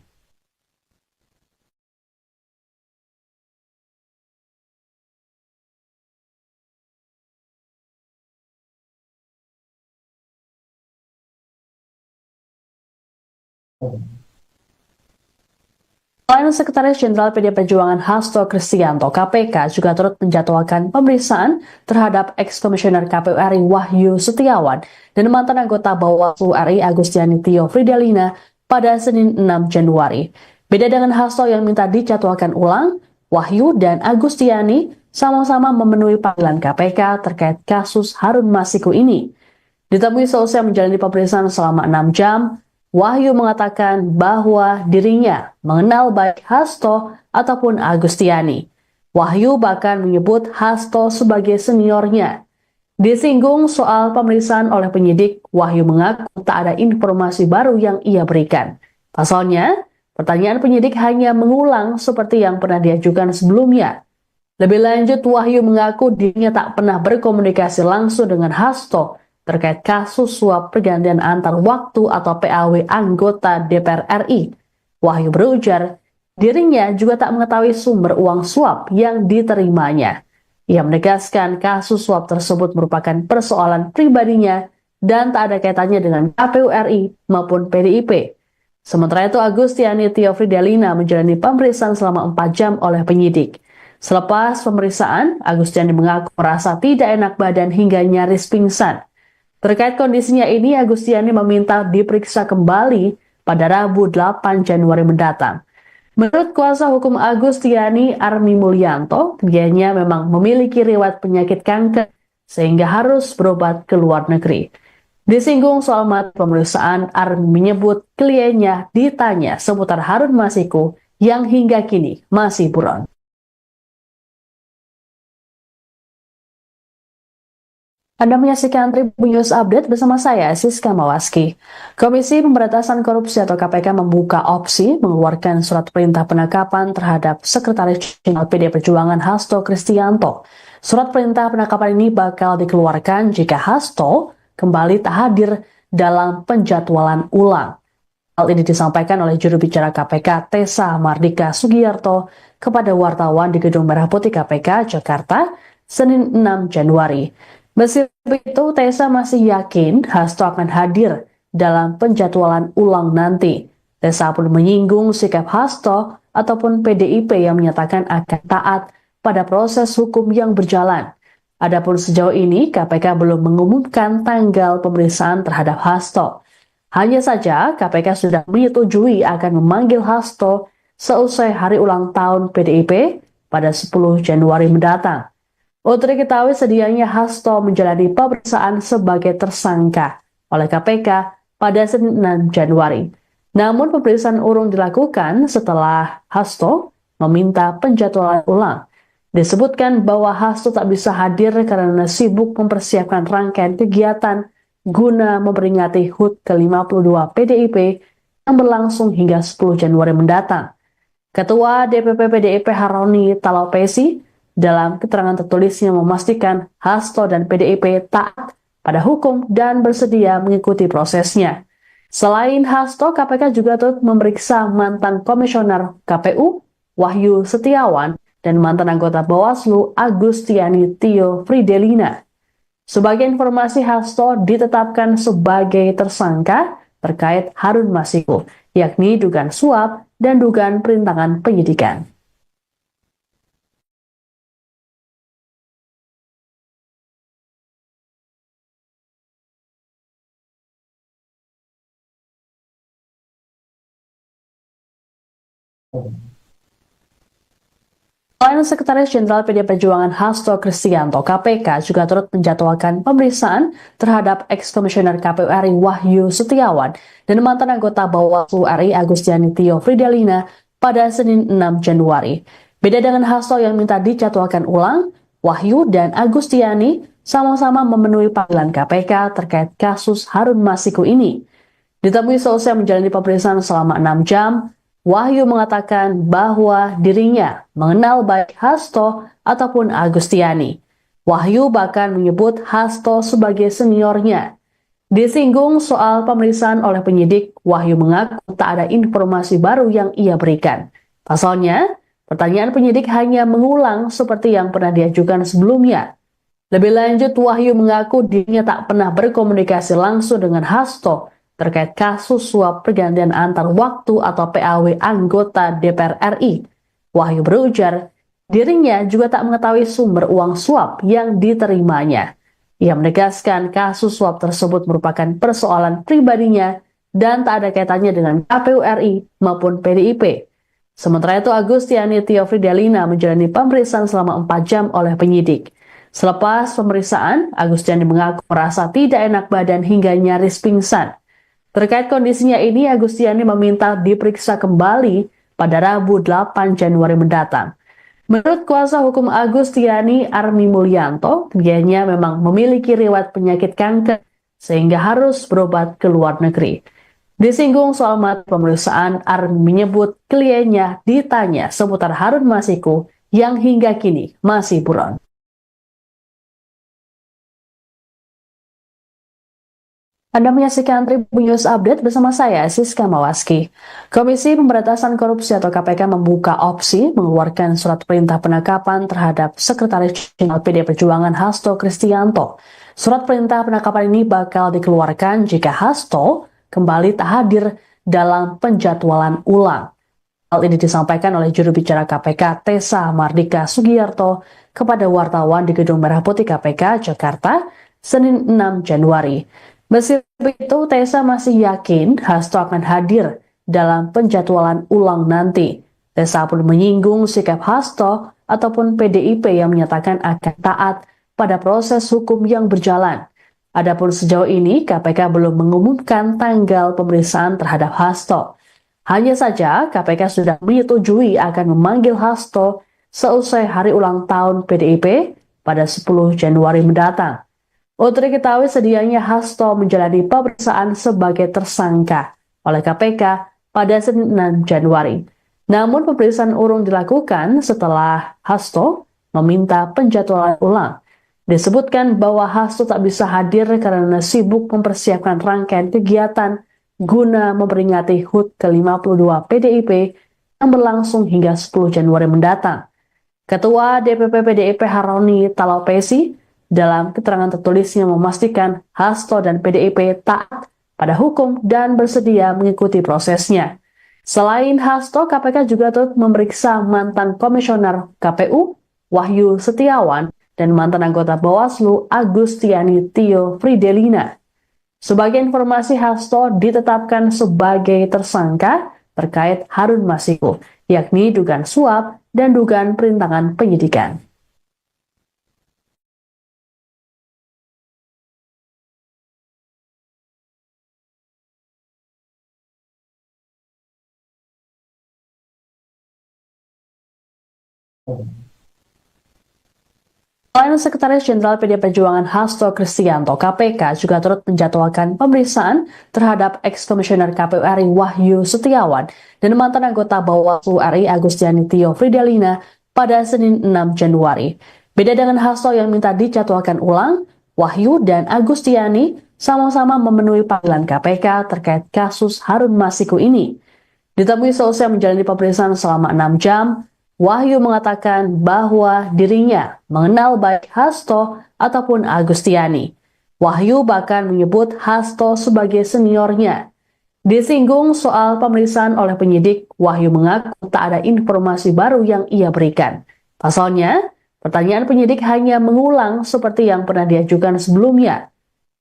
Selain Sekretaris Jenderal PD Perjuangan Hasto Kristianto, KPK juga turut menjadwalkan pemeriksaan terhadap ex-komisioner KPU RI Wahyu Setiawan dan mantan anggota Bawaslu RI Agustiani Tio Fridelina pada Senin 6 Januari. Beda dengan Hasto yang minta dijadwalkan ulang, Wahyu dan Agustiani sama-sama memenuhi panggilan KPK terkait kasus Harun Masiku ini. Ditemui selesai menjalani pemeriksaan selama 6 jam, Wahyu mengatakan bahwa dirinya mengenal baik Hasto ataupun Agustiani. Wahyu bahkan menyebut Hasto sebagai seniornya. Disinggung soal pemeriksaan oleh penyidik, Wahyu mengaku tak ada informasi baru yang ia berikan. Pasalnya, pertanyaan penyidik hanya mengulang seperti yang pernah diajukan sebelumnya. Lebih lanjut, Wahyu mengaku dirinya tak pernah berkomunikasi langsung dengan Hasto terkait kasus suap pergantian antar waktu atau PAW anggota DPR RI. Wahyu berujar, dirinya juga tak mengetahui sumber uang suap yang diterimanya. Ia menegaskan kasus suap tersebut merupakan persoalan pribadinya dan tak ada kaitannya dengan KPU RI maupun PDIP. Sementara itu, Agustiani Tio Fridelina menjalani pemeriksaan selama 4 jam oleh penyidik. Selepas pemeriksaan, Agustiani mengaku merasa tidak enak badan hingga nyaris pingsan. Terkait kondisinya ini, Agustiani meminta diperiksa kembali pada Rabu 8 Januari mendatang. Menurut kuasa hukum Agustiani, Armi Mulyanto, kliennya memang memiliki riwayat penyakit kanker sehingga harus berobat ke luar negeri. Disinggung soal materi pemeriksaan, Armi menyebut kliennya ditanya seputar Harun Masiku yang hingga kini masih buron. Anda menyaksikan Tribun News Update bersama saya, Siska Mawaski. Komisi Pemberantasan Korupsi atau KPK membuka opsi mengeluarkan surat perintah penangkapan terhadap Sekretaris Jenderal PD Perjuangan Hasto Kristianto. Surat perintah penangkapan ini bakal dikeluarkan jika Hasto kembali tak hadir dalam penjadwalan ulang. Hal ini disampaikan oleh juru bicara KPK Tessa Mardika Sugiyarto kepada wartawan di Gedung Merah Putih KPK, Jakarta, Senin 6 Januari. Meski begitu, Tessa masih yakin Hasto akan hadir dalam penjadwalan ulang nanti. Tessa pun menyinggung sikap Hasto ataupun PDIP yang menyatakan akan taat pada proses hukum yang berjalan. Adapun sejauh ini, KPK belum mengumumkan tanggal pemeriksaan terhadap Hasto. Hanya saja, KPK sudah menyetujui akan memanggil Hasto seusai hari ulang tahun PDIP pada 10 Januari mendatang. Untuk diketahui, sedianya Hasto menjalani pemeriksaan sebagai tersangka oleh KPK pada Senin 6 Januari. Namun pemeriksaan urung dilakukan setelah Hasto meminta penjadwalan ulang. Disebutkan bahwa Hasto tak bisa hadir karena sibuk mempersiapkan rangkaian kegiatan guna memperingati HUT ke-52 PDIP yang berlangsung hingga 10 Januari mendatang. Ketua DPP PDIP Haroni Talapesi dalam keterangan tertulisnya memastikan Hasto dan PDIP taat pada hukum dan bersedia mengikuti prosesnya. Selain Hasto, KPK juga turut memeriksa mantan komisioner KPU Wahyu Setiawan dan mantan anggota Bawaslu Agustiani Tio Fridelina. Sebagai informasi, Hasto ditetapkan sebagai tersangka terkait Harun Masiku, yakni dugaan suap dan dugaan perintangan penyidikan. Selain Sekretaris Jenderal PD Perjuangan Hasto Kristianto, KPK juga turut menjadwalkan pemeriksaan terhadap ex-komisioner KPU RI Wahyu Setiawan dan mantan anggota Bawaslu RI Agustiani Tio Fridelina pada Senin 6 Januari. Beda dengan Hasto yang minta dijadwalkan ulang, Wahyu dan Agustiani sama-sama memenuhi panggilan KPK terkait kasus Harun Masiku ini. Ditemui selesai menjalani pemeriksaan selama 6 jam, Wahyu mengatakan bahwa dirinya mengenal baik Hasto ataupun Agustiani. Wahyu bahkan menyebut Hasto sebagai seniornya. Disinggung soal pemeriksaan oleh penyidik, Wahyu mengaku tak ada informasi baru yang ia berikan. Pasalnya, pertanyaan penyidik hanya mengulang seperti yang pernah diajukan sebelumnya. Lebih lanjut, Wahyu mengaku dirinya tak pernah berkomunikasi langsung dengan Hasto terkait kasus suap pergantian antar waktu atau PAW anggota DPR RI. Wahyu berujar, dirinya juga tak mengetahui sumber uang suap yang diterimanya. Ia menegaskan kasus suap tersebut merupakan persoalan pribadinya dan tak ada kaitannya dengan KPU RI maupun PDIP. Sementara itu, Agustiani Tio Fridelina menjalani pemeriksaan selama 4 jam oleh penyidik. Selepas pemeriksaan, Agustiani mengaku merasa tidak enak badan hingga nyaris pingsan. Terkait kondisinya ini, Agustiani meminta diperiksa kembali pada Rabu 8 Januari mendatang. Menurut kuasa hukum Agustiani, Armi Mulyanto, dianya memang memiliki riwayat penyakit kanker sehingga harus berobat ke luar negeri. Disinggung soal materi pemeriksaan, Armi menyebut kliennya ditanya seputar Harun Masiku yang hingga kini masih buron. Anda menyaksikan Tribun News Update bersama saya, Siska Mawaski. Komisi Pemberantasan Korupsi atau KPK membuka opsi mengeluarkan surat perintah penangkapan terhadap Sekretaris Jenderal PD Perjuangan Hasto Kristianto. Surat perintah penangkapan ini bakal dikeluarkan jika Hasto kembali tak hadir dalam penjadwalan ulang. Hal ini disampaikan oleh juru bicara KPK Tessa Mardika Sugiyarto kepada wartawan di Gedung Merah Putih KPK Jakarta, Senin 6 Januari. Meski begitu, Tessa masih yakin Hasto akan hadir dalam penjadwalan ulang nanti. Tessa pun menyinggung sikap Hasto ataupun PDIP yang menyatakan akan taat pada proses hukum yang berjalan. Adapun sejauh ini, KPK belum mengumumkan tanggal pemeriksaan terhadap Hasto. Hanya saja, KPK sudah menyetujui akan memanggil Hasto seusai hari ulang tahun PDIP pada 10 Januari mendatang. Untuk diketahui sedianya Hasto menjalani pemeriksaan sebagai tersangka oleh KPK pada Senin 6 Januari. Namun pemeriksaan urung dilakukan setelah Hasto meminta penjadwalan ulang. Disebutkan bahwa Hasto tak bisa hadir karena sibuk mempersiapkan rangkaian kegiatan guna memperingati HUT ke-52 PDIP yang berlangsung hingga 10 Januari mendatang. Ketua DPP PDIP Haroni Talapesi dalam keterangan tertulisnya memastikan Hasto dan PDIP taat pada hukum dan bersedia mengikuti prosesnya. Selain Hasto, KPK juga turut memeriksa mantan komisioner KPU Wahyu Setiawan dan mantan anggota Bawaslu Agustiani Tio Fridelina. Sebagai informasi, Hasto ditetapkan sebagai tersangka terkait Harun Masiku, yakni dugaan suap dan dugaan perintangan penyidikan. Selain Sekretaris Jenderal PD Perjuangan Hasto Kristianto, KPK juga turut menjadwalkan pemeriksaan terhadap ex-komisioner KPU RI Wahyu Setiawan dan mantan anggota Bawaslu RI Agustiani Tio Fridelina pada Senin 6 Januari. Beda dengan Hasto yang minta dijadwalkan ulang, Wahyu dan Agustiani sama-sama memenuhi panggilan KPK terkait kasus Harun Masiku ini. Ditemui selesai menjalani pemeriksaan selama 6 jam, Wahyu mengatakan bahwa dirinya mengenal baik Hasto ataupun Agustiani. Wahyu bahkan menyebut Hasto sebagai seniornya. Disinggung soal pemeriksaan oleh penyidik, Wahyu mengaku tak ada informasi baru yang ia berikan. Pasalnya, pertanyaan penyidik hanya mengulang seperti yang pernah diajukan sebelumnya.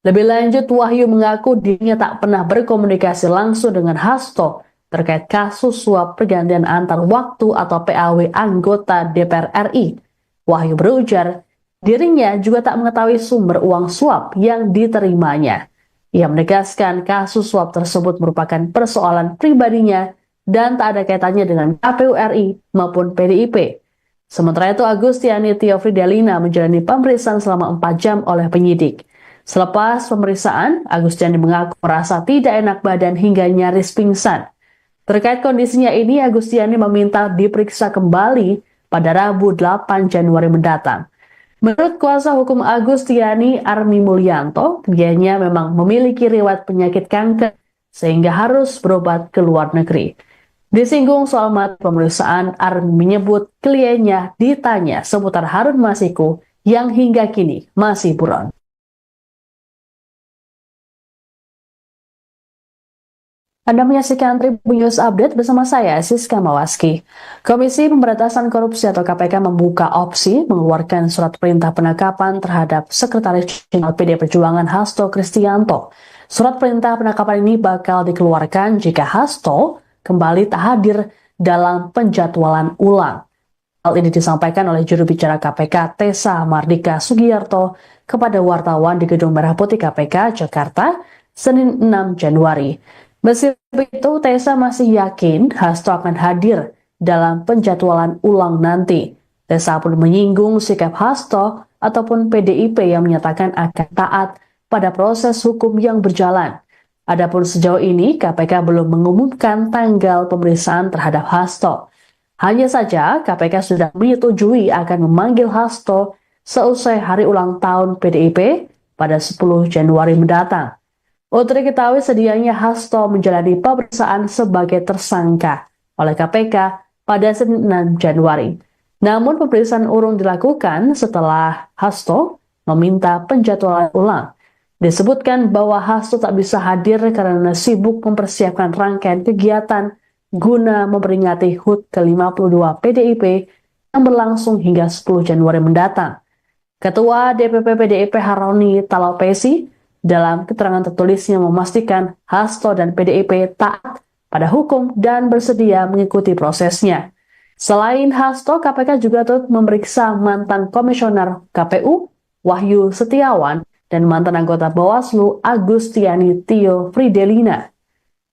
Lebih lanjut, Wahyu mengaku dirinya tak pernah berkomunikasi langsung dengan Hasto terkait kasus suap pergantian antar waktu atau PAW anggota DPR RI. Wahyu berujar, dirinya juga tak mengetahui sumber uang suap yang diterimanya. Ia menegaskan kasus suap tersebut merupakan persoalan pribadinya dan tak ada kaitannya dengan KPU RI maupun PDIP. Sementara itu, Agustiani Tio Fridelina menjalani pemeriksaan selama 4 jam oleh penyidik. Selepas pemeriksaan, Agustiani mengaku merasa tidak enak badan hingga nyaris pingsan. Terkait kondisinya ini, Agustiani meminta diperiksa kembali pada Rabu 8 Januari mendatang. Menurut kuasa hukum Agustiani, Armi Mulyanto, dianya memang memiliki riwayat penyakit kanker sehingga harus berobat ke luar negeri. Disinggung soal materi pemeriksaan, Armi menyebut kliennya ditanya seputar Harun Masiku yang hingga kini masih buron. Anda menyaksikan Tribun News Update bersama saya, Siska Mawaski. Komisi Pemberantasan Korupsi atau KPK membuka opsi mengeluarkan surat perintah penangkapan terhadap Sekretaris Jenderal PD Perjuangan Hasto Kristianto. Surat perintah penangkapan ini bakal dikeluarkan jika Hasto kembali tak hadir dalam penjadwalan ulang. Hal ini disampaikan oleh juru bicara KPK Tessa Mardika Sugiyarto kepada wartawan di Gedung Merah Putih KPK, Jakarta, Senin 6 Januari. Meski begitu, Tessa masih yakin Hasto akan hadir dalam penjadwalan ulang nanti. Tessa pun menyinggung sikap Hasto ataupun PDIP yang menyatakan akan taat pada proses hukum yang berjalan. Adapun sejauh ini, KPK belum mengumumkan tanggal pemeriksaan terhadap Hasto. Hanya saja, KPK sudah menyetujui akan memanggil Hasto seusai hari ulang tahun PDIP pada 10 Januari mendatang. Untuk diketahui sedianya Hasto menjalani pemeriksaan sebagai tersangka oleh KPK pada Senin 6 Januari. Namun pemeriksaan urung dilakukan setelah Hasto meminta penjadwalan ulang. Disebutkan bahwa Hasto tak bisa hadir karena sibuk mempersiapkan rangkaian kegiatan guna memperingati HUT ke-52 PDIP yang berlangsung hingga 10 Januari mendatang. Ketua DPP PDIP Haroni Talapesi dalam keterangan tertulisnya memastikan Hasto dan PDIP taat pada hukum dan bersedia mengikuti prosesnya. Selain Hasto, KPK juga turut memeriksa mantan komisioner KPU Wahyu Setiawan dan mantan anggota Bawaslu Agustiani Tio Fridelina.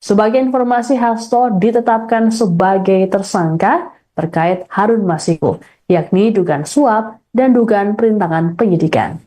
Sebagai informasi, Hasto ditetapkan sebagai tersangka terkait Harun Masiku, yakni dugaan suap dan dugaan perintangan penyidikan.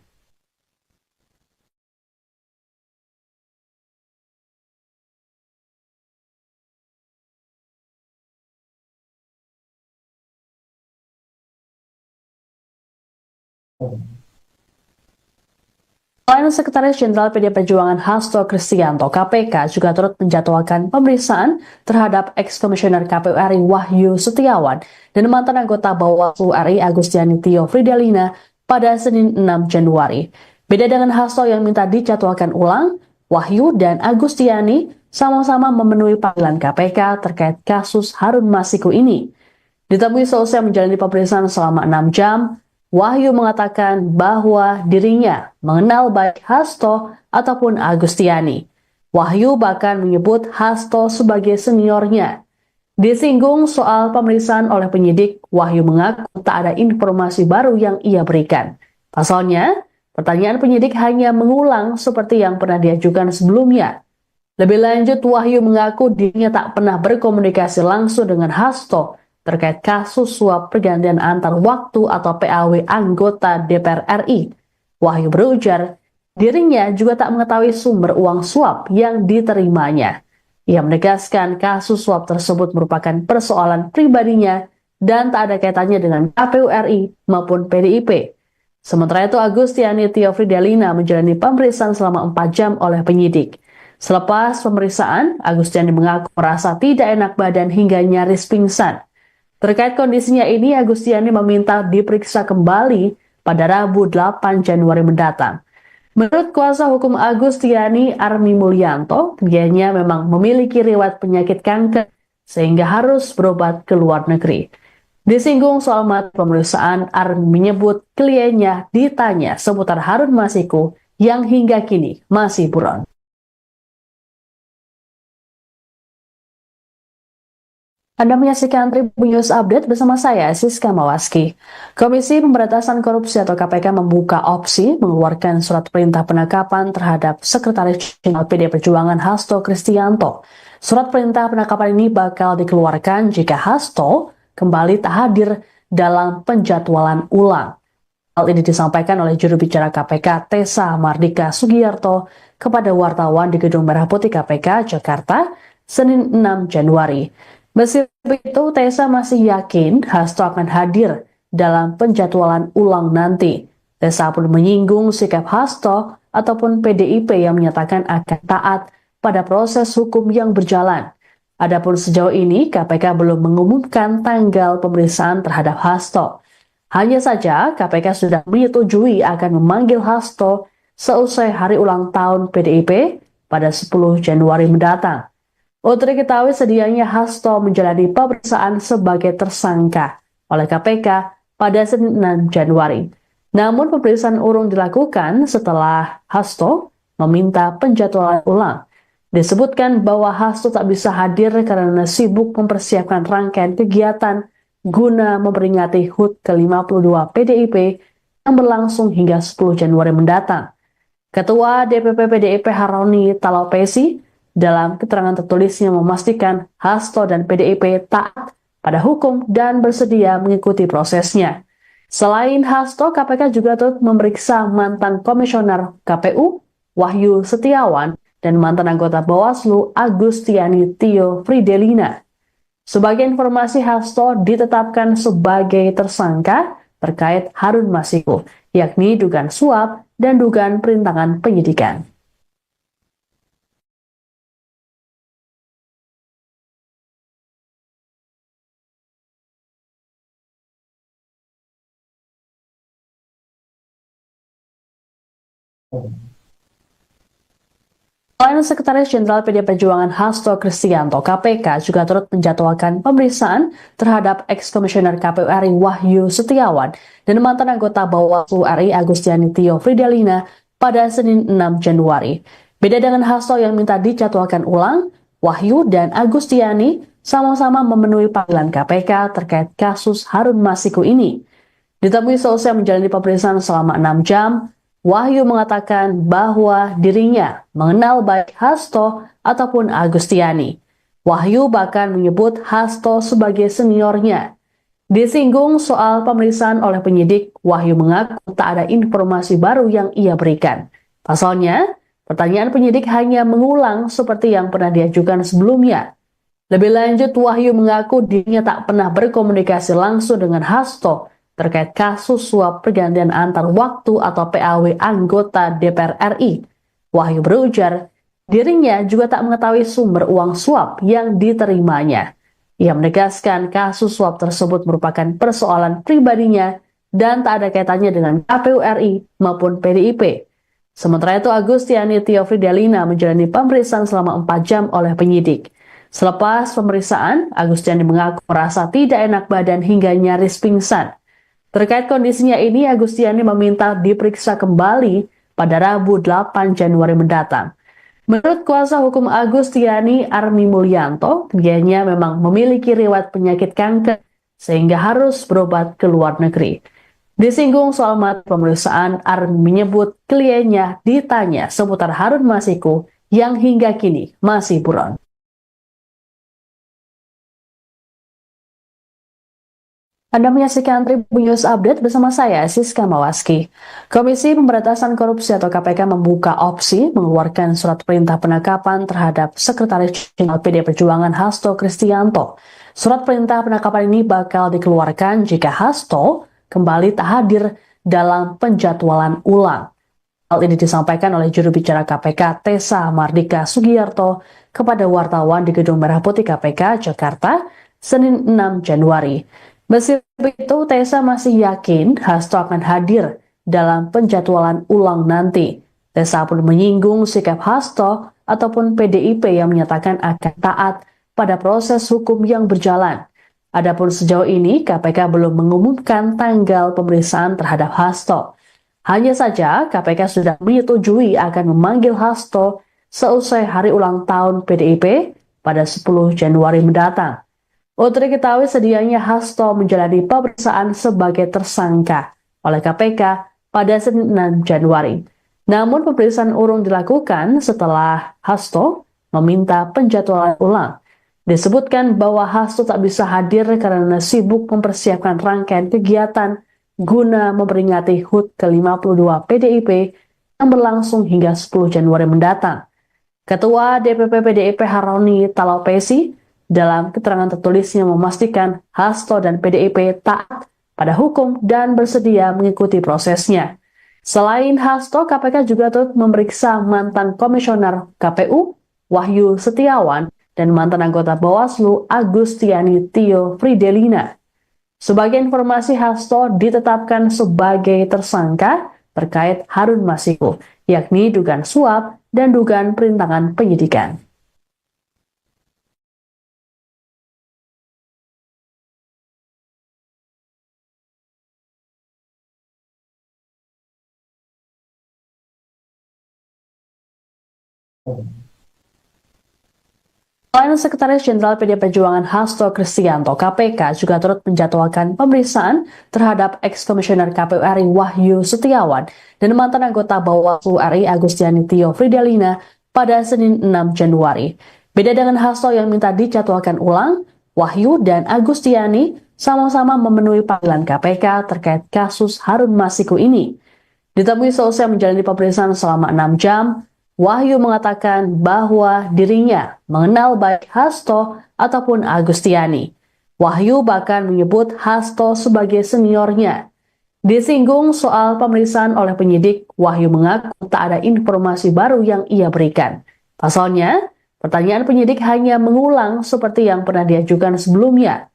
Selain Sekretaris Jenderal PD Perjuangan Hasto Kristianto, KPK juga turut menjadwalkan pemeriksaan terhadap ex-komisioner KPU RI Wahyu Setiawan dan mantan anggota Bawaslu RI Agustiani Tio Fridelina pada Senin 6 Januari. Beda dengan Hasto yang minta dijadwalkan ulang, Wahyu dan Agustiani sama-sama memenuhi panggilan KPK terkait kasus Harun Masiku ini. Ditemui selesai menjalani pemeriksaan selama 6 jam, Wahyu mengatakan bahwa dirinya mengenal baik Hasto ataupun Agustiani. Wahyu bahkan menyebut Hasto sebagai seniornya. Disinggung soal pemeriksaan oleh penyidik, Wahyu mengaku tak ada informasi baru yang ia berikan. Pasalnya, pertanyaan penyidik hanya mengulang seperti yang pernah diajukan sebelumnya. Lebih lanjut, Wahyu mengaku dirinya tak pernah berkomunikasi langsung dengan Hasto terkait kasus suap pergantian antar waktu atau PAW anggota DPR RI. Wahyu berujar, dirinya juga tak mengetahui sumber uang suap yang diterimanya. Ia menegaskan kasus suap tersebut merupakan persoalan pribadinya dan tak ada kaitannya dengan KPU RI maupun PDIP. Sementara itu, Agustiani Tio Fridelina menjalani pemeriksaan selama 4 jam oleh penyidik. Selepas pemeriksaan, Agustiani mengaku merasa tidak enak badan hingga nyaris pingsan. Terkait kondisinya ini, Agustiani meminta diperiksa kembali pada Rabu 8 Januari mendatang. Menurut kuasa hukum Agustiani, Armi Mulyanto, kliennya memang memiliki riwayat penyakit kanker sehingga harus berobat ke luar negeri. Disinggung soal materi pemeriksaan, Armi menyebut kliennya ditanya seputar Harun Masiku yang hingga kini masih buron. Anda menyaksikan Tribun News Update bersama saya, Siska Mawaski. Komisi Pemberantasan Korupsi atau KPK membuka opsi mengeluarkan surat perintah penangkapan terhadap Sekretaris Jenderal PD Perjuangan Hasto Kristianto. Surat perintah penangkapan ini bakal dikeluarkan jika Hasto kembali tak hadir dalam penjadwalan ulang. Hal ini disampaikan oleh juru bicara KPK Tessa Mardika Sugiyarto kepada wartawan di Gedung Merah Putih KPK, Jakarta, Senin 6 Januari. Meski begitu, Tessa masih yakin Hasto akan hadir dalam penjadwalan ulang nanti. Tessa pun menyinggung sikap Hasto ataupun PDIP yang menyatakan akan taat pada proses hukum yang berjalan. Adapun sejauh ini, KPK belum mengumumkan tanggal pemeriksaan terhadap Hasto. Hanya saja, KPK sudah menyetujui akan memanggil Hasto seusai hari ulang tahun PDIP pada 10 Januari mendatang. Untuk diketahui sedianya Hasto menjalani pemeriksaan sebagai tersangka oleh KPK pada Senin 6 Januari. Namun pemeriksaan urung dilakukan setelah Hasto meminta penjadwalan ulang. Disebutkan bahwa Hasto tak bisa hadir karena sibuk mempersiapkan rangkaian kegiatan guna memperingati HUT ke-52 PDIP yang berlangsung hingga 10 Januari mendatang. Ketua DPP PDIP Haroni Talapesi dalam keterangan tertulisnya memastikan Hasto dan PDIP taat pada hukum dan bersedia mengikuti prosesnya. Selain Hasto, KPK juga turut memeriksa mantan komisioner KPU Wahyu Setiawan dan mantan anggota Bawaslu Agustiani Tio Fridelina. Sebagai informasi, Hasto ditetapkan sebagai tersangka terkait Harun Masiku, yakni dugaan suap dan dugaan perintangan penyidikan. Selain Sekretaris Jenderal PD Perjuangan Hasto Kristianto, KPK juga turut menjadwalkan pemeriksaan terhadap ex-komisioner KPU RI Wahyu Setiawan dan mantan anggota Bawaslu RI Agustiani Tio Fridelina pada Senin 6 Januari. Beda dengan Hasto yang minta dijadwalkan ulang, Wahyu dan Agustiani sama-sama memenuhi panggilan KPK terkait kasus Harun Masiku ini. Ditemui selesai menjalani pemeriksaan selama 6 jam, Wahyu mengatakan bahwa dirinya mengenal baik Hasto ataupun Agustiani. Wahyu bahkan menyebut Hasto sebagai seniornya. Disinggung soal pemeriksaan oleh penyidik, Wahyu mengaku tak ada informasi baru yang ia berikan. Pasalnya, pertanyaan penyidik hanya mengulang seperti yang pernah diajukan sebelumnya. Lebih lanjut, Wahyu mengaku dirinya tak pernah berkomunikasi langsung dengan Hasto terkait kasus suap pergantian antar waktu atau PAW anggota DPR RI. Wahyu berujar, dirinya juga tak mengetahui sumber uang suap yang diterimanya. Ia menegaskan kasus suap tersebut merupakan persoalan pribadinya dan tak ada kaitannya dengan KPU RI maupun PDIP. Sementara itu, Agustiani Tio Fridelina menjalani pemeriksaan selama 4 jam oleh penyidik. Selepas pemeriksaan, Agustiani mengaku merasa tidak enak badan hingga nyaris pingsan. Terkait kondisinya ini, Agustiani meminta diperiksa kembali pada Rabu 8 Januari mendatang. Menurut kuasa hukum Agustiani, Armi Mulyanto, kliennya memang memiliki riwayat penyakit kanker sehingga harus berobat ke luar negeri. Disinggung soal materi pemeriksaan, Armi menyebut kliennya ditanya seputar Harun Masiku yang hingga kini masih buron. Anda menyaksikan Tribun News Update bersama saya, Siska Mawaski. Komisi Pemberantasan Korupsi atau KPK membuka opsi mengeluarkan surat perintah penangkapan terhadap Sekretaris Jenderal PD Perjuangan Hasto Kristianto. Surat perintah penangkapan ini bakal dikeluarkan jika Hasto kembali tak hadir dalam penjadwalan ulang. Hal ini disampaikan oleh juru bicara KPK Tessa Mardika Sugiyarto kepada wartawan di Gedung Merah Putih KPK, Jakarta, Senin 6 Januari. Meski begitu, Tessa masih yakin Hasto akan hadir dalam penjadwalan ulang nanti. Tessa pun menyinggung sikap Hasto ataupun PDIP yang menyatakan akan taat pada proses hukum yang berjalan. Adapun sejauh ini, KPK belum mengumumkan tanggal pemeriksaan terhadap Hasto. Hanya saja, KPK sudah menyetujui akan memanggil Hasto seusai hari ulang tahun PDIP pada 10 Januari mendatang. Untuk diketahui sedianya Hasto menjalani pemeriksaan sebagai tersangka oleh KPK pada Senin 6 Januari. Namun pemeriksaan urung dilakukan setelah Hasto meminta penjadwalan ulang. Disebutkan bahwa Hasto tak bisa hadir karena sibuk mempersiapkan rangkaian kegiatan guna memperingati HUT ke-52 PDIP yang berlangsung hingga 10 Januari mendatang. Ketua DPP PDIP Haroni Talapesi dalam keterangan tertulisnya memastikan Hasto dan PDIP taat pada hukum dan bersedia mengikuti prosesnya. Selain Hasto, KPK juga turut memeriksa mantan komisioner KPU Wahyu Setiawan dan mantan anggota Bawaslu Agustiani Tio Fridelina. Sebagai informasi, Hasto ditetapkan sebagai tersangka terkait Harun Masiku, yakni dugaan suap dan dugaan perintangan penyidikan. Selain Sekretaris Jenderal PD Perjuangan Hasto Kristianto, KPK juga turut menjadwalkan pemeriksaan terhadap ex-komisioner KPU RI Wahyu Setiawan dan mantan anggota Bawaslu RI Agustiani Tio Fridelina pada Senin 6 Januari. Beda dengan Hasto yang minta dijadwalkan ulang, Wahyu dan Agustiani sama-sama memenuhi panggilan KPK terkait kasus Harun Masiku ini. Ditemui selesai menjalani pemeriksaan selama 6 jam, Wahyu mengatakan bahwa dirinya mengenal baik Hasto ataupun Agustiani. Wahyu bahkan menyebut Hasto sebagai seniornya. Disinggung soal pemeriksaan oleh penyidik, Wahyu mengaku tak ada informasi baru yang ia berikan. Pasalnya, pertanyaan penyidik hanya mengulang seperti yang pernah diajukan sebelumnya.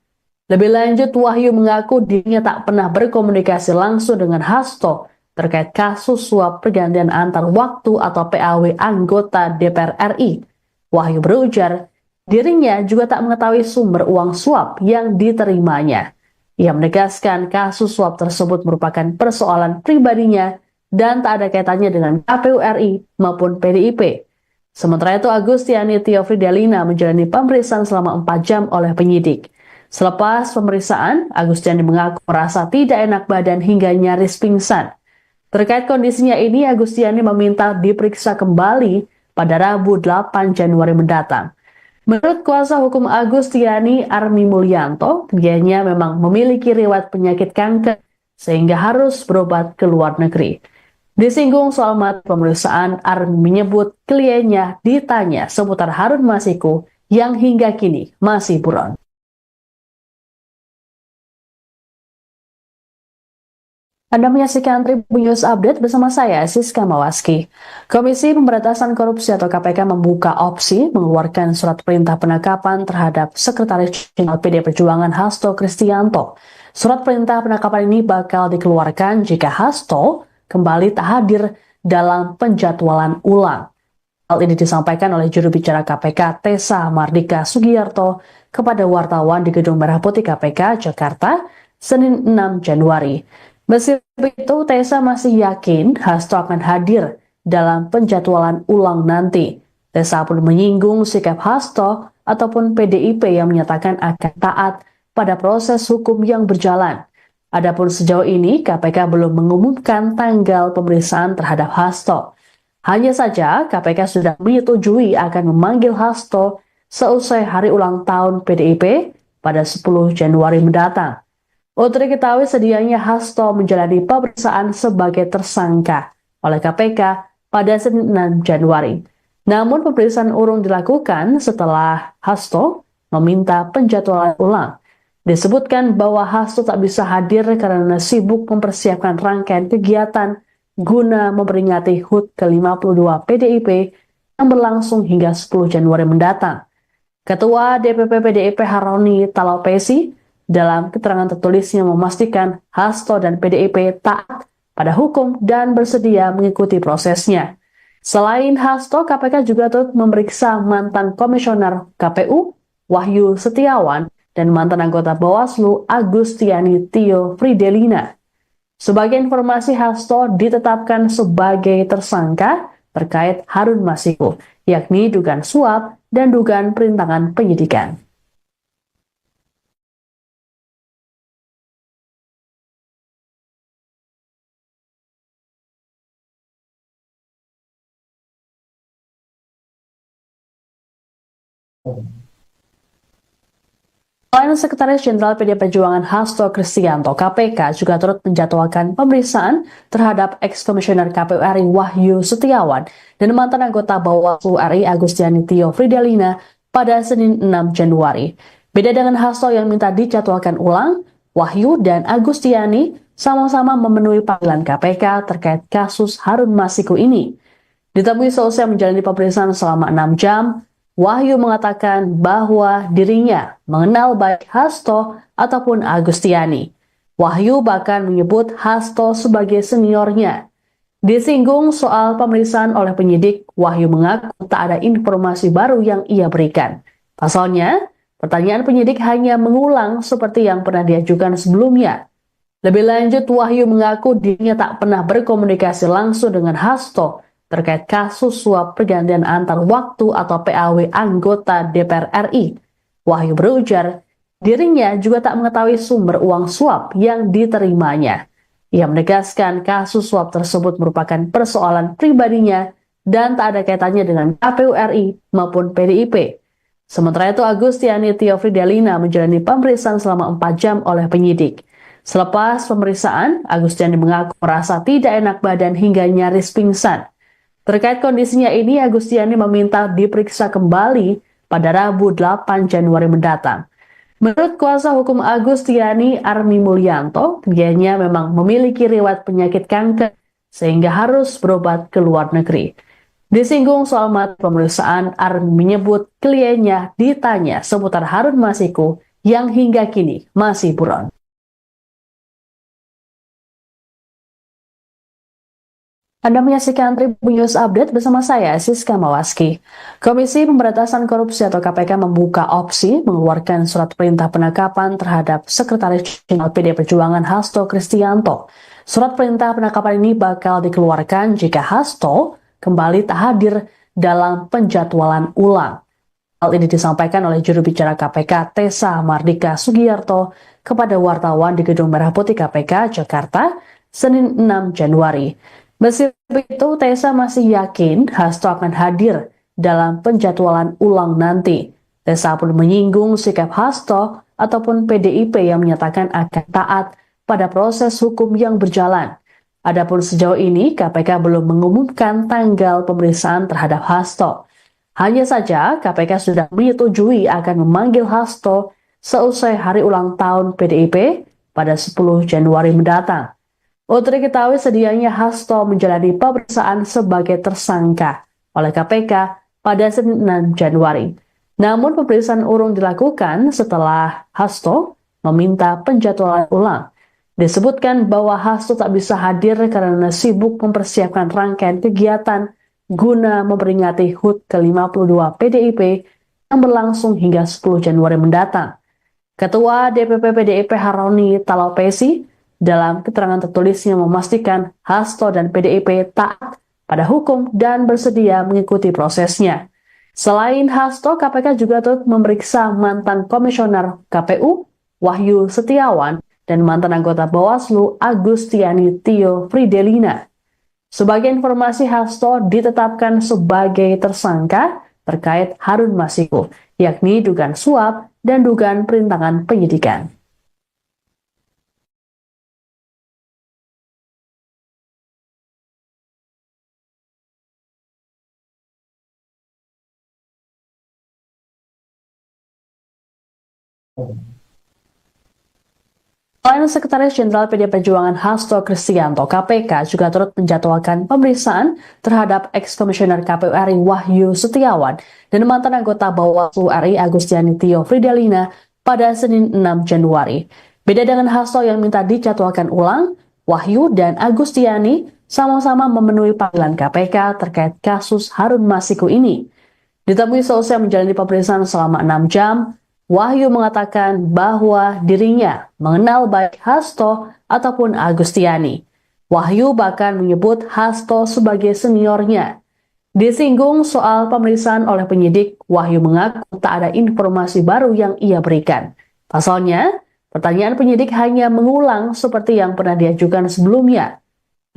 Lebih lanjut, Wahyu mengaku dirinya tak pernah berkomunikasi langsung dengan Hasto terkait kasus suap pergantian antar waktu atau PAW anggota DPR RI. Wahyu berujar, dirinya juga tak mengetahui sumber uang suap yang diterimanya. Ia menegaskan kasus suap tersebut merupakan persoalan pribadinya dan tak ada kaitannya dengan KPU RI maupun PDIP. Sementara itu, Agustiani Tio Fridelina menjalani pemeriksaan selama 4 jam oleh penyidik. Selepas pemeriksaan, Agustiani mengaku merasa tidak enak badan hingga nyaris pingsan. Terkait kondisinya ini, Agustiani meminta diperiksa kembali pada Rabu 8 Januari mendatang. Menurut kuasa hukum Agustiani, Armi Mulyanto, kliennya memang memiliki riwayat penyakit kanker sehingga harus berobat ke luar negeri. Disinggung soal materi pemeriksaan, Armi menyebut kliennya ditanya seputar Harun Masiku yang hingga kini masih buron. Anda menyaksikan Tribun News Update bersama saya, Siska Mawaski. Komisi Pemberantasan Korupsi atau KPK membuka opsi mengeluarkan surat perintah penangkapan terhadap Sekretaris Jenderal PD Perjuangan Hasto Kristianto. Surat perintah penangkapan ini bakal dikeluarkan jika Hasto kembali tak hadir dalam penjadwalan ulang. Hal ini disampaikan oleh juru bicara KPK Tessa Mardika Sugiyarto kepada wartawan di Gedung Merah Putih KPK, Jakarta, Senin 6 Januari. Meskipun itu, Tessa masih yakin Hasto akan hadir dalam penjadwalan ulang nanti. Tessa pun menyinggung sikap Hasto ataupun PDIP yang menyatakan akan taat pada proses hukum yang berjalan. Adapun sejauh ini, KPK belum mengumumkan tanggal pemeriksaan terhadap Hasto. Hanya saja, KPK sudah menyetujui akan memanggil Hasto seusai hari ulang tahun PDIP pada 10 Januari mendatang. Untuk diketahui, sedianya Hasto menjalani pemeriksaan sebagai tersangka oleh KPK pada Senin 6 Januari. Namun pemeriksaan urung dilakukan setelah Hasto meminta penjadwalan ulang. Disebutkan bahwa Hasto tak bisa hadir karena sibuk mempersiapkan rangkaian kegiatan guna memperingati HUT ke-52 PDIP yang berlangsung hingga 10 Januari mendatang. Ketua DPP PDIP Haroni Talapesi dalam keterangan tertulisnya memastikan Hasto dan PDIP taat pada hukum dan bersedia mengikuti prosesnya. Selain Hasto, KPK juga turut memeriksa mantan komisioner KPU Wahyu Setiawan dan mantan anggota Bawaslu Agustiani Tio Fridelina. Sebagai informasi, Hasto ditetapkan sebagai tersangka terkait Harun Masiku, yakni dugaan suap dan dugaan perintangan penyidikan. Selain Sekretaris Jenderal PD Perjuangan Hasto Kristianto, KPK juga turut menjadwalkan pemeriksaan terhadap ex-komisioner KPU RI Wahyu Setiawan dan mantan anggota Bawaslu RI Agustiani Tio Fridelina pada Senin 6 Januari. Beda dengan Hasto yang minta dijadwalkan ulang, Wahyu dan Agustiani sama-sama memenuhi panggilan KPK terkait kasus Harun Masiku ini. Ditemui selesai menjalani pemeriksaan selama 6 jam, Wahyu mengatakan bahwa dirinya mengenal baik Hasto ataupun Agustiani. Wahyu bahkan menyebut Hasto sebagai seniornya. Disinggung soal pemeriksaan oleh penyidik, Wahyu mengaku tak ada informasi baru yang ia berikan. Pasalnya, pertanyaan penyidik hanya mengulang seperti yang pernah diajukan sebelumnya. Lebih lanjut, Wahyu mengaku dirinya tak pernah berkomunikasi langsung dengan Hasto terkait kasus suap pergantian antar waktu atau PAW anggota DPR RI. Wahyu berujar, dirinya juga tak mengetahui sumber uang suap yang diterimanya. Ia menegaskan kasus suap tersebut merupakan persoalan pribadinya dan tak ada kaitannya dengan KPU RI maupun PDIP. Sementara itu, Agustiani Tio Fridelina menjalani pemeriksaan selama 4 jam oleh penyidik. Selepas pemeriksaan, Agustiani mengaku merasa tidak enak badan hingga nyaris pingsan. Terkait kondisinya ini, Agustiani meminta diperiksa kembali pada Rabu 8 Januari mendatang. Menurut kuasa hukum Agustiani, Armi Mulyanto, kliennya memang memiliki riwayat penyakit kanker sehingga harus berobat ke luar negeri. Disinggung soal materi pemeriksaan, Armi menyebut kliennya ditanya seputar Harun Masiku yang hingga kini masih buron. Anda menyaksikan Tribun News Update bersama saya, Siska Mawaski. Komisi Pemberantasan Korupsi atau KPK membuka opsi mengeluarkan surat perintah penangkapan terhadap Sekretaris Jenderal PD Perjuangan Hasto Kristianto. Surat perintah penangkapan ini bakal dikeluarkan jika Hasto kembali tak hadir dalam penjadwalan ulang. Hal ini disampaikan oleh juru bicara KPK Tessa Mardika Sugiyarto kepada wartawan di Gedung Merah Putih KPK Jakarta, Senin 6 Januari. Meski begitu, Tessa masih yakin Hasto akan hadir dalam penjadwalan ulang nanti. Tessa pun menyinggung sikap Hasto ataupun PDIP yang menyatakan akan taat pada proses hukum yang berjalan. Adapun sejauh ini, KPK belum mengumumkan tanggal pemeriksaan terhadap Hasto. Hanya saja, KPK sudah menyetujui akan memanggil Hasto seusai hari ulang tahun PDIP pada 10 Januari mendatang. Untuk diketahui, sedianya Hasto menjalani pemeriksaan sebagai tersangka oleh KPK pada Senin 6 Januari. Namun pemeriksaan urung dilakukan setelah Hasto meminta penjadwalan ulang. Disebutkan bahwa Hasto tak bisa hadir karena sibuk mempersiapkan rangkaian kegiatan guna memperingati HUT ke-52 PDIP yang berlangsung hingga 10 Januari mendatang. Ketua DPP PDIP Haroni Talapesi dalam keterangan tertulisnya memastikan Hasto dan PDIP taat pada hukum dan bersedia mengikuti prosesnya. Selain Hasto, KPK juga turut memeriksa mantan komisioner KPU Wahyu Setiawan dan mantan anggota Bawaslu Agustiani Tio Fridelina. Sebagai informasi, Hasto ditetapkan sebagai tersangka terkait Harun Masiku, yakni dugaan suap dan dugaan perintangan penyidikan. Selain Sekretaris Jenderal PD Perjuangan Hasto Kristianto, KPK juga turut menjadwalkan pemeriksaan terhadap ex-komisioner KPU RI Wahyu Setiawan dan mantan anggota Bawaslu RI Agustiani Tio Fridelina pada Senin 6 Januari. Beda dengan Hasto yang minta dijadwalkan ulang, Wahyu dan Agustiani sama-sama memenuhi panggilan KPK terkait kasus Harun Masiku ini. Ditemui selesai menjalani pemeriksaan selama 6 jam, Wahyu mengatakan bahwa dirinya mengenal baik Hasto ataupun Agustiani. Wahyu bahkan menyebut Hasto sebagai seniornya. Disinggung soal pemeriksaan oleh penyidik, Wahyu mengaku tak ada informasi baru yang ia berikan. Pasalnya, pertanyaan penyidik hanya mengulang seperti yang pernah diajukan sebelumnya.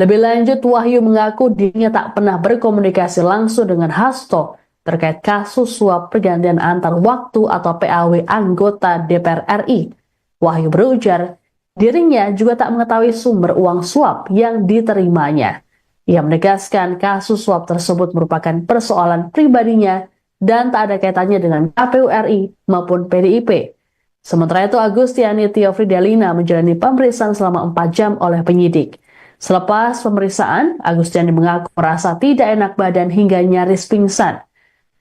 Lebih lanjut, Wahyu mengaku dirinya tak pernah berkomunikasi langsung dengan Hasto terkait kasus suap pergantian antar waktu atau PAW anggota DPR RI. Wahyu berujar, dirinya juga tak mengetahui sumber uang suap yang diterimanya. Ia menegaskan kasus suap tersebut merupakan persoalan pribadinya dan tak ada kaitannya dengan KPU RI maupun PDIP. Sementara itu, Agustiani Tio Fridelina menjalani pemeriksaan selama 4 jam oleh penyidik. Selepas pemeriksaan, Agustiani mengaku merasa tidak enak badan hingga nyaris pingsan.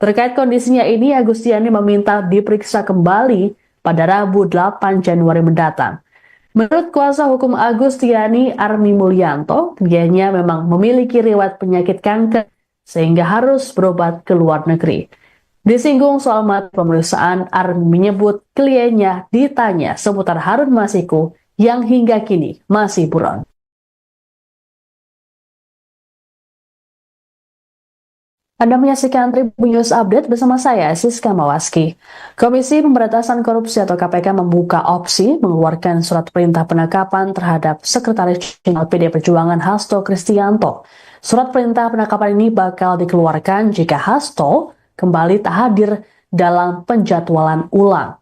Terkait kondisinya ini, Agustiani meminta diperiksa kembali pada Rabu 8 Januari mendatang. Menurut kuasa hukum Agustiani, Armi Mulyanto, kliennya memang memiliki riwayat penyakit kanker sehingga harus berobat ke luar negeri. Disinggung soal materi pemeriksaan, Armi menyebut kliennya ditanya seputar Harun Masiku yang hingga kini masih buron. Anda menyaksikan Tribun News Update bersama saya, Siska Mawaski. Komisi Pemberantasan Korupsi atau KPK membuka opsi mengeluarkan surat perintah penangkapan terhadap Sekretaris Jenderal PD Perjuangan Hasto Kristianto. Surat perintah penangkapan ini bakal dikeluarkan jika Hasto kembali tak hadir dalam penjadwalan ulang.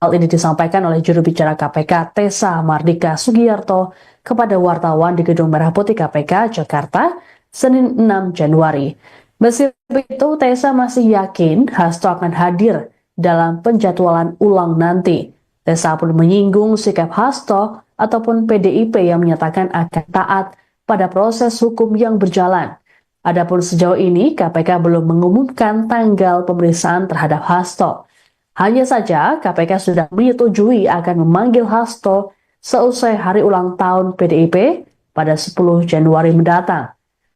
Hal ini disampaikan oleh juru bicara KPK Tessa Mardika Sugiyarto kepada wartawan di Gedung Merah Putih KPK Jakarta, Senin 6 Januari. Meski begitu, Tessa masih yakin Hasto akan hadir dalam penjadwalan ulang nanti. Tessa pun menyinggung sikap Hasto ataupun PDIP yang menyatakan akan taat pada proses hukum yang berjalan. Adapun sejauh ini, KPK belum mengumumkan tanggal pemeriksaan terhadap Hasto. Hanya saja, KPK sudah menyetujui akan memanggil Hasto seusai hari ulang tahun PDIP pada 10 Januari mendatang.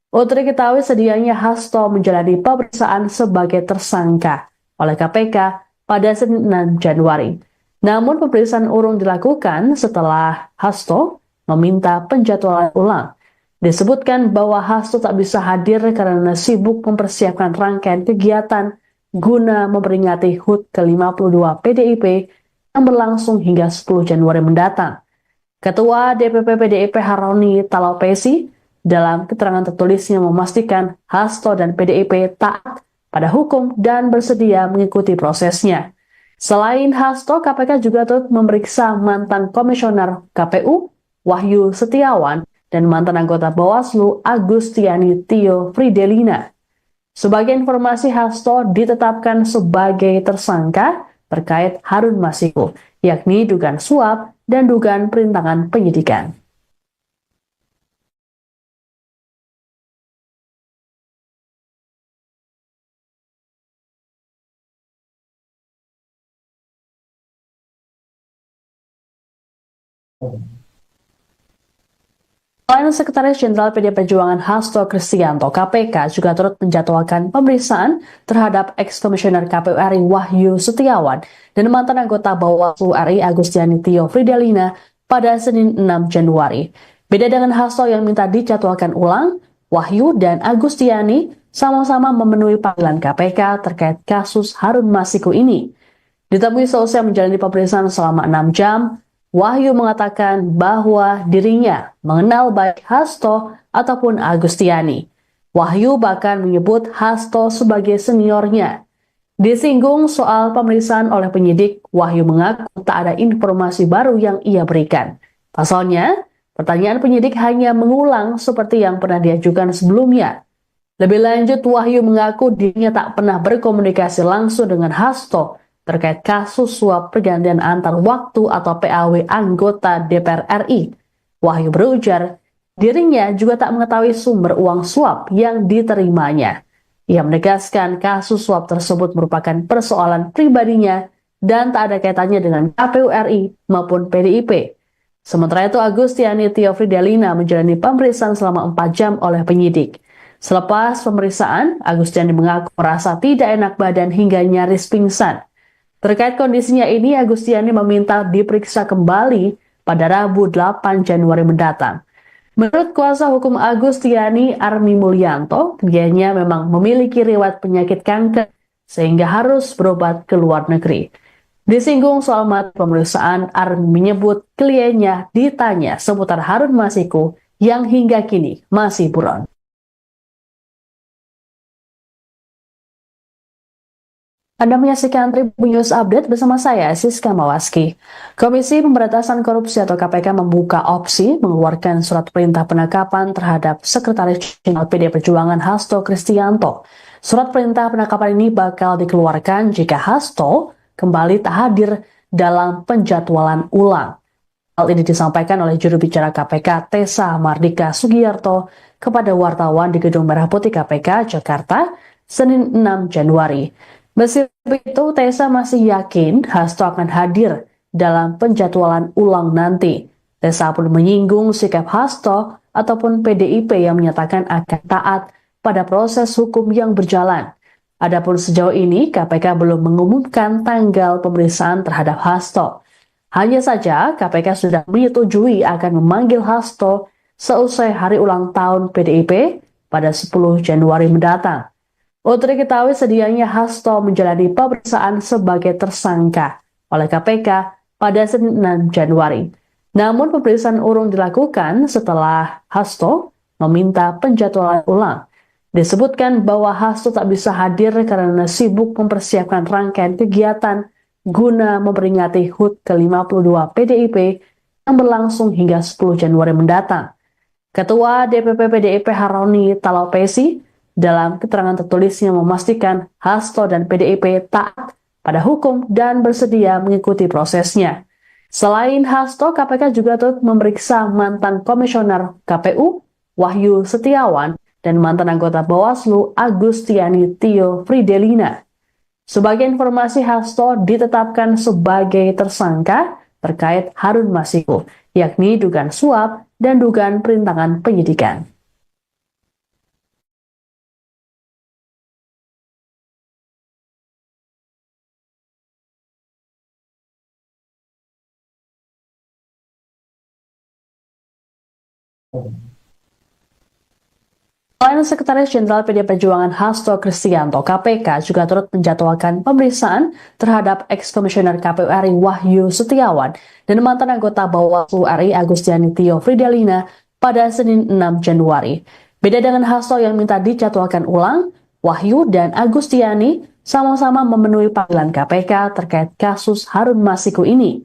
Untuk diketahui sedianya Hasto menjalani pemeriksaan sebagai tersangka oleh KPK pada Senin 6 Januari. Namun pemeriksaan urung dilakukan setelah Hasto meminta penjadwalan ulang. Disebutkan bahwa Hasto tak bisa hadir karena sibuk mempersiapkan rangkaian kegiatan guna memperingati HUT ke-52 PDIP yang berlangsung hingga 10 Januari mendatang. Ketua DPP PDIP Haroni Talapesi dalam keterangan tertulisnya memastikan Hasto dan PDIP taat pada hukum dan bersedia mengikuti prosesnya. Selain Hasto, KPK juga turut memeriksa mantan komisioner KPU Wahyu Setiawan dan mantan anggota Bawaslu Agustiani Tio Fridelina. Sebagai informasi, Hasto ditetapkan sebagai tersangka terkait Harun Masiku, yakni dugaan suap dan dugaan perintangan penyidikan. Selain Sekretaris Jenderal PD Perjuangan Hasto Kristianto, KPK juga turut menjadwalkan pemeriksaan terhadap ex-komisioner KPU RI Wahyu Setiawan dan mantan anggota Bawaslu RI Agustiani Tio Fridelina pada Senin 6 Januari. Beda dengan Hasto yang minta dijadwalkan ulang, Wahyu dan Agustiani sama-sama memenuhi panggilan KPK terkait kasus Harun Masiku ini. Ditemui seusai menjalani pemeriksaan selama 6 jam, Wahyu mengatakan bahwa dirinya mengenal baik Hasto ataupun Agustiani. Wahyu bahkan menyebut Hasto sebagai seniornya. Disinggung soal pemeriksaan oleh penyidik, Wahyu mengaku tak ada informasi baru yang ia berikan. Pasalnya, pertanyaan penyidik hanya mengulang seperti yang pernah diajukan sebelumnya. Lebih lanjut, Wahyu mengaku dirinya tak pernah berkomunikasi langsung dengan Hasto terkait kasus suap pergantian antar waktu atau PAW anggota DPR RI. Wahyu berujar, dirinya juga tak mengetahui sumber uang suap yang diterimanya. Ia menegaskan kasus suap tersebut merupakan persoalan pribadinya dan tak ada kaitannya dengan KPU RI maupun PDIP. Sementara itu, Agustiani Tio Fridelina menjalani pemeriksaan selama 4 jam oleh penyidik. Selepas pemeriksaan, Agustiani mengaku merasa tidak enak badan hingga nyaris pingsan. Terkait kondisinya ini, Agustiani meminta diperiksa kembali pada Rabu 8 Januari mendatang. Menurut kuasa hukum Agustiani, Armi Mulyanto, kliennya memang memiliki riwayat penyakit kanker sehingga harus berobat ke luar negeri. Disinggung soal materi pemeriksaan, Armi menyebut kliennya ditanya seputar Harun Masiku yang hingga kini masih buron. Anda menyaksikan Tribun News Update bersama saya, Siska Mawaski. Komisi Pemberantasan Korupsi atau KPK membuka opsi mengeluarkan surat perintah penangkapan terhadap Sekretaris Jenderal PD Perjuangan Hasto Kristianto. Surat perintah penangkapan ini bakal dikeluarkan jika Hasto kembali tak hadir dalam penjadwalan ulang. Hal ini disampaikan oleh juru bicara KPK Tessa Mardika Sugiyarto kepada wartawan di Gedung Merah Putih KPK Jakarta, Senin 6 Januari. Meski begitu, Tessa masih yakin Hasto akan hadir dalam penjadwalan ulang nanti. Tessa pun menyinggung sikap Hasto ataupun PDIP yang menyatakan akan taat pada proses hukum yang berjalan. Adapun sejauh ini, KPK belum mengumumkan tanggal pemeriksaan terhadap Hasto. Hanya saja, KPK sudah menyetujui akan memanggil Hasto seusai hari ulang tahun PDIP pada 10 Januari mendatang. Untuk diketahui sedianya Hasto menjalani pemeriksaan sebagai tersangka oleh KPK pada Senin 6 Januari. Namun pemeriksaan urung dilakukan setelah Hasto meminta penjadwalan ulang. Disebutkan bahwa Hasto tak bisa hadir karena sibuk mempersiapkan rangkaian kegiatan guna memperingati HUT ke-52 PDIP yang berlangsung hingga 10 Januari mendatang. Ketua DPP PDIP Haroni Talapesi dalam keterangan tertulisnya memastikan Hasto dan PDIP taat pada hukum dan bersedia mengikuti prosesnya. Selain Hasto, KPK juga turut memeriksa mantan komisioner KPU Wahyu Setiawan dan mantan anggota Bawaslu Agustiani Tio Fridelina. Sebagai informasi, Hasto ditetapkan sebagai tersangka terkait Harun Masiku, yakni dugaan suap dan dugaan perintangan penyidikan. Selain Sekretaris Jenderal PD Perjuangan Hasto Kristianto, KPK juga turut menjadwalkan pemeriksaan terhadap ex-komisioner KPU RI Wahyu Setiawan dan mantan anggota Bawaslu RI Agustiani Tio Fridelina pada Senin 6 Januari. Beda dengan Hasto yang minta dijadwalkan ulang, Wahyu dan Agustiani sama-sama memenuhi panggilan KPK terkait kasus Harun Masiku ini.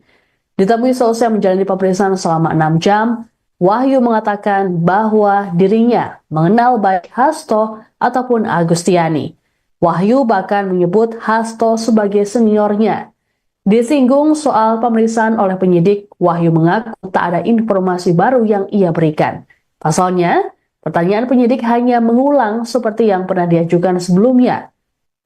Ditemui selesai menjalani pemeriksaan selama 6 jam, Wahyu mengatakan bahwa dirinya mengenal baik Hasto ataupun Agustiani. Wahyu bahkan menyebut Hasto sebagai seniornya. Disinggung soal pemeriksaan oleh penyidik, Wahyu mengaku tak ada informasi baru yang ia berikan. Pasalnya, pertanyaan penyidik hanya mengulang seperti yang pernah diajukan sebelumnya.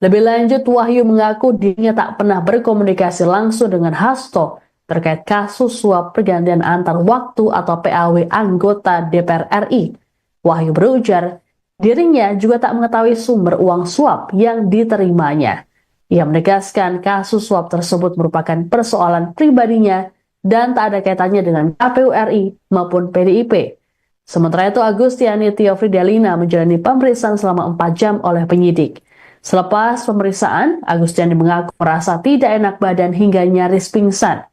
Lebih lanjut, Wahyu mengaku dirinya tak pernah berkomunikasi langsung dengan Hasto terkait kasus suap pergantian antar waktu atau PAW anggota DPR RI. Wahyu berujar, dirinya juga tak mengetahui sumber uang suap yang diterimanya. Ia menegaskan kasus suap tersebut merupakan persoalan pribadinya dan tak ada kaitannya dengan KPU RI maupun PDIP. Sementara itu, Agustiani Tio Fridelina menjalani pemeriksaan selama 4 jam oleh penyidik. Selepas pemeriksaan, Agustiani mengaku merasa tidak enak badan hingga nyaris pingsan.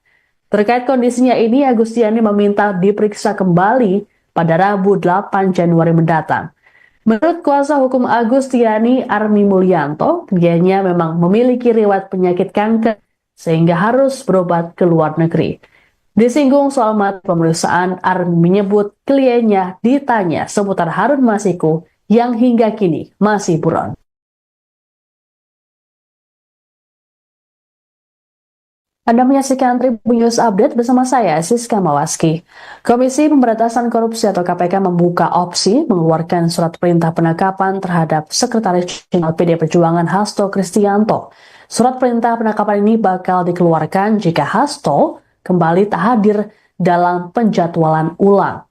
Terkait kondisinya ini, Agustiani meminta diperiksa kembali pada Rabu 8 Januari mendatang. Menurut kuasa hukum Agustiani, Armi Mulyanto, kliennya memang memiliki riwayat penyakit kanker sehingga harus berobat ke luar negeri. Disinggung soal materi pemeriksaan, Armi menyebut kliennya ditanya seputar Harun Masiku yang hingga kini masih buron. Anda menyaksikan Tribun News Update bersama saya, Siska Mawaski. Komisi Pemberantasan Korupsi atau KPK membuka opsi mengeluarkan surat perintah penangkapan terhadap Sekretaris Jenderal PD Perjuangan Hasto Kristianto. Surat perintah penangkapan ini bakal dikeluarkan jika Hasto kembali tak hadir dalam penjadwalan ulang.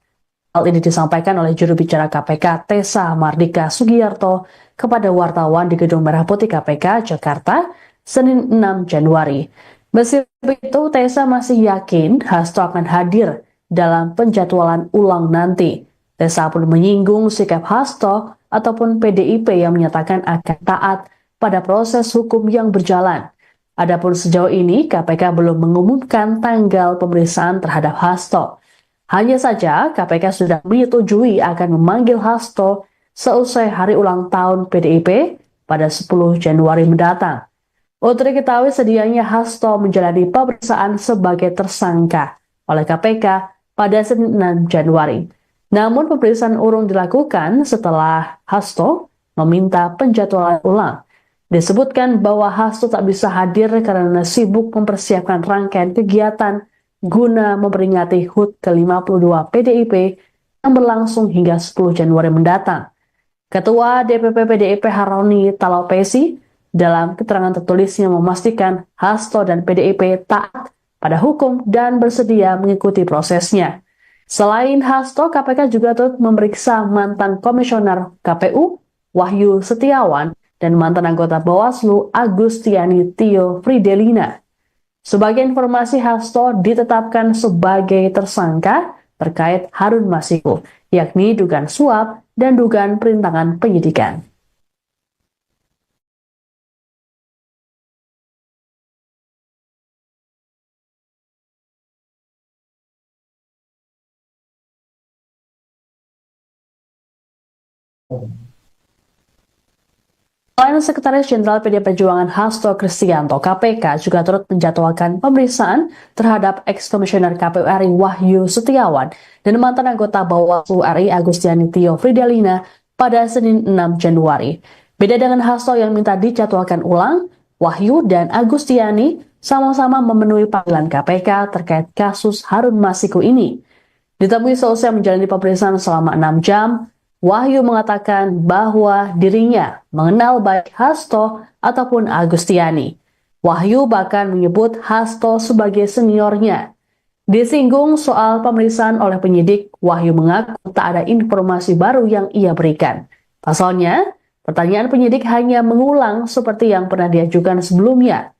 Hal ini disampaikan oleh juru bicara KPK Tessa Mardika Sugiyarto kepada wartawan di Gedung Merah Putih KPK, Jakarta, Senin 6 Januari. Meskipun itu, Tessa masih yakin Hasto akan hadir dalam penjadwalan ulang nanti. Tessa pun menyinggung sikap Hasto ataupun PDIP yang menyatakan akan taat pada proses hukum yang berjalan. Adapun sejauh ini, KPK belum mengumumkan tanggal pemeriksaan terhadap Hasto. Hanya saja, KPK sudah menyetujui akan memanggil Hasto seusai hari ulang tahun PDIP pada 10 Januari mendatang. Untuk diketahui sedianya Hasto menjalani pemeriksaan sebagai tersangka oleh KPK pada Senin 6 Januari. Namun pemeriksaan urung dilakukan setelah Hasto meminta penjadwalan ulang. Disebutkan bahwa Hasto tak bisa hadir karena sibuk mempersiapkan rangkaian kegiatan guna memperingati HUT ke-52 PDIP yang berlangsung hingga 10 Januari mendatang. Ketua DPP PDIP Haroni Talapesi dalam keterangan tertulisnya memastikan Hasto dan PDIP taat pada hukum dan bersedia mengikuti prosesnya. Selain Hasto, KPK juga turut memeriksa mantan komisioner KPU Wahyu Setiawan dan mantan anggota Bawaslu Agustiani Tio Fridelina. Sebagai informasi, Hasto ditetapkan sebagai tersangka terkait Harun Masiku, yakni dugaan suap dan dugaan perintangan penyidikan. Selain Sekretaris Jenderal PD Perjuangan Hasto Kristianto, KPK juga turut menjadwalkan pemeriksaan terhadap ex-komisioner KPU RI Wahyu Setiawan dan mantan anggota Bawaslu RI Agustiani Tio Fridelina pada Senin 6 Januari. Beda dengan Hasto yang minta dijadwalkan ulang, Wahyu dan Agustiani sama-sama memenuhi panggilan KPK terkait kasus Harun Masiku ini. Ditemui selesai menjalani pemeriksaan selama 6 jam, Wahyu mengatakan bahwa dirinya mengenal baik Hasto ataupun Agustiani. Wahyu bahkan menyebut Hasto sebagai seniornya. Disinggung soal pemeriksaan oleh penyidik, Wahyu mengaku tak ada informasi baru yang ia berikan. Pasalnya, pertanyaan penyidik hanya mengulang seperti yang pernah diajukan sebelumnya.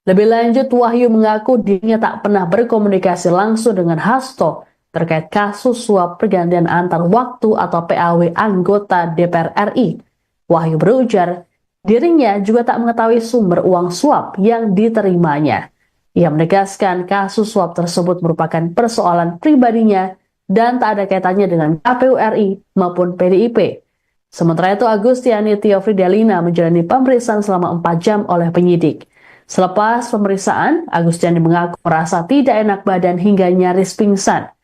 Lebih lanjut, Wahyu mengaku dirinya tak pernah berkomunikasi langsung dengan Hasto terkait kasus suap pergantian antar waktu atau PAW anggota DPR RI. Wahyu berujar, dirinya juga tak mengetahui sumber uang suap yang diterimanya. Ia menegaskan kasus suap tersebut merupakan persoalan pribadinya dan tak ada kaitannya dengan KPU RI maupun PDIP. Sementara itu, Agustiani Tio Fridelina menjalani pemeriksaan selama 4 jam oleh penyidik. Selepas pemeriksaan, Agustiani mengaku merasa tidak enak badan hingga nyaris pingsan.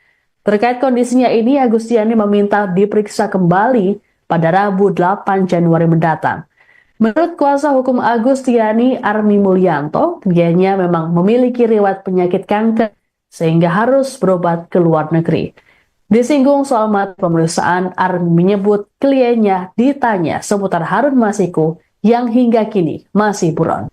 Terkait kondisinya ini, Agustiani meminta diperiksa kembali pada Rabu 8 Januari mendatang. Menurut kuasa hukum Agustiani, Armi Mulyanto, kliennya memang memiliki riwayat penyakit kanker sehingga harus berobat ke luar negeri. Disinggung soal materi pemeriksaan, Armi menyebut kliennya ditanya seputar Harun Masiku yang hingga kini masih buron.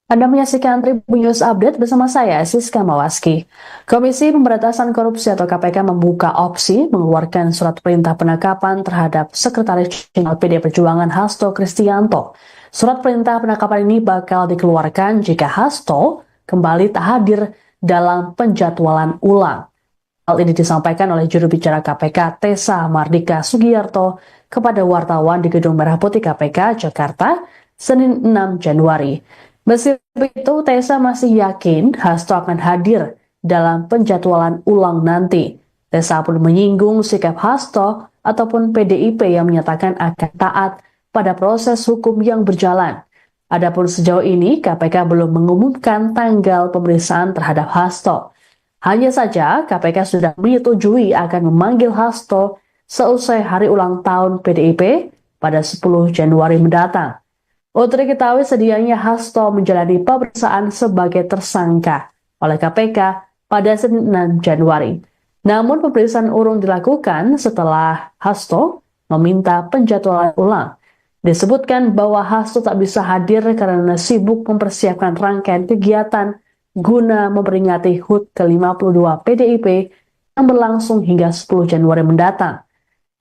Anda menyaksikan Tribun News Update bersama saya, Siska Mawaski. Komisi Pemberantasan Korupsi atau KPK membuka opsi mengeluarkan surat perintah penangkapan terhadap Sekretaris Jenderal PD Perjuangan Hasto Kristianto. Surat perintah penangkapan ini bakal dikeluarkan jika Hasto kembali tak hadir dalam penjadwalan ulang. Hal ini disampaikan oleh juru bicara KPK Tessa Mardika Sugiyarto kepada wartawan di Gedung Merah Putih KPK, Jakarta, Senin 6 Januari. Meskipun itu, Tessa masih yakin Hasto akan hadir dalam penjadwalan ulang nanti. Tessa pun menyinggung sikap Hasto ataupun PDIP yang menyatakan akan taat pada proses hukum yang berjalan. Adapun sejauh ini, KPK belum mengumumkan tanggal pemeriksaan terhadap Hasto. Hanya saja, KPK sudah menyetujui akan memanggil Hasto seusai hari ulang tahun PDIP pada 10 Januari mendatang. Untuk diketahui, sedianya Hasto menjalani pemeriksaan sebagai tersangka oleh KPK pada Senin 6 Januari. Namun pemeriksaan urung dilakukan setelah Hasto meminta penjadwalan ulang. Disebutkan bahwa Hasto tak bisa hadir karena sibuk mempersiapkan rangkaian kegiatan guna memperingati HUT ke-52 PDIP yang berlangsung hingga 10 Januari mendatang.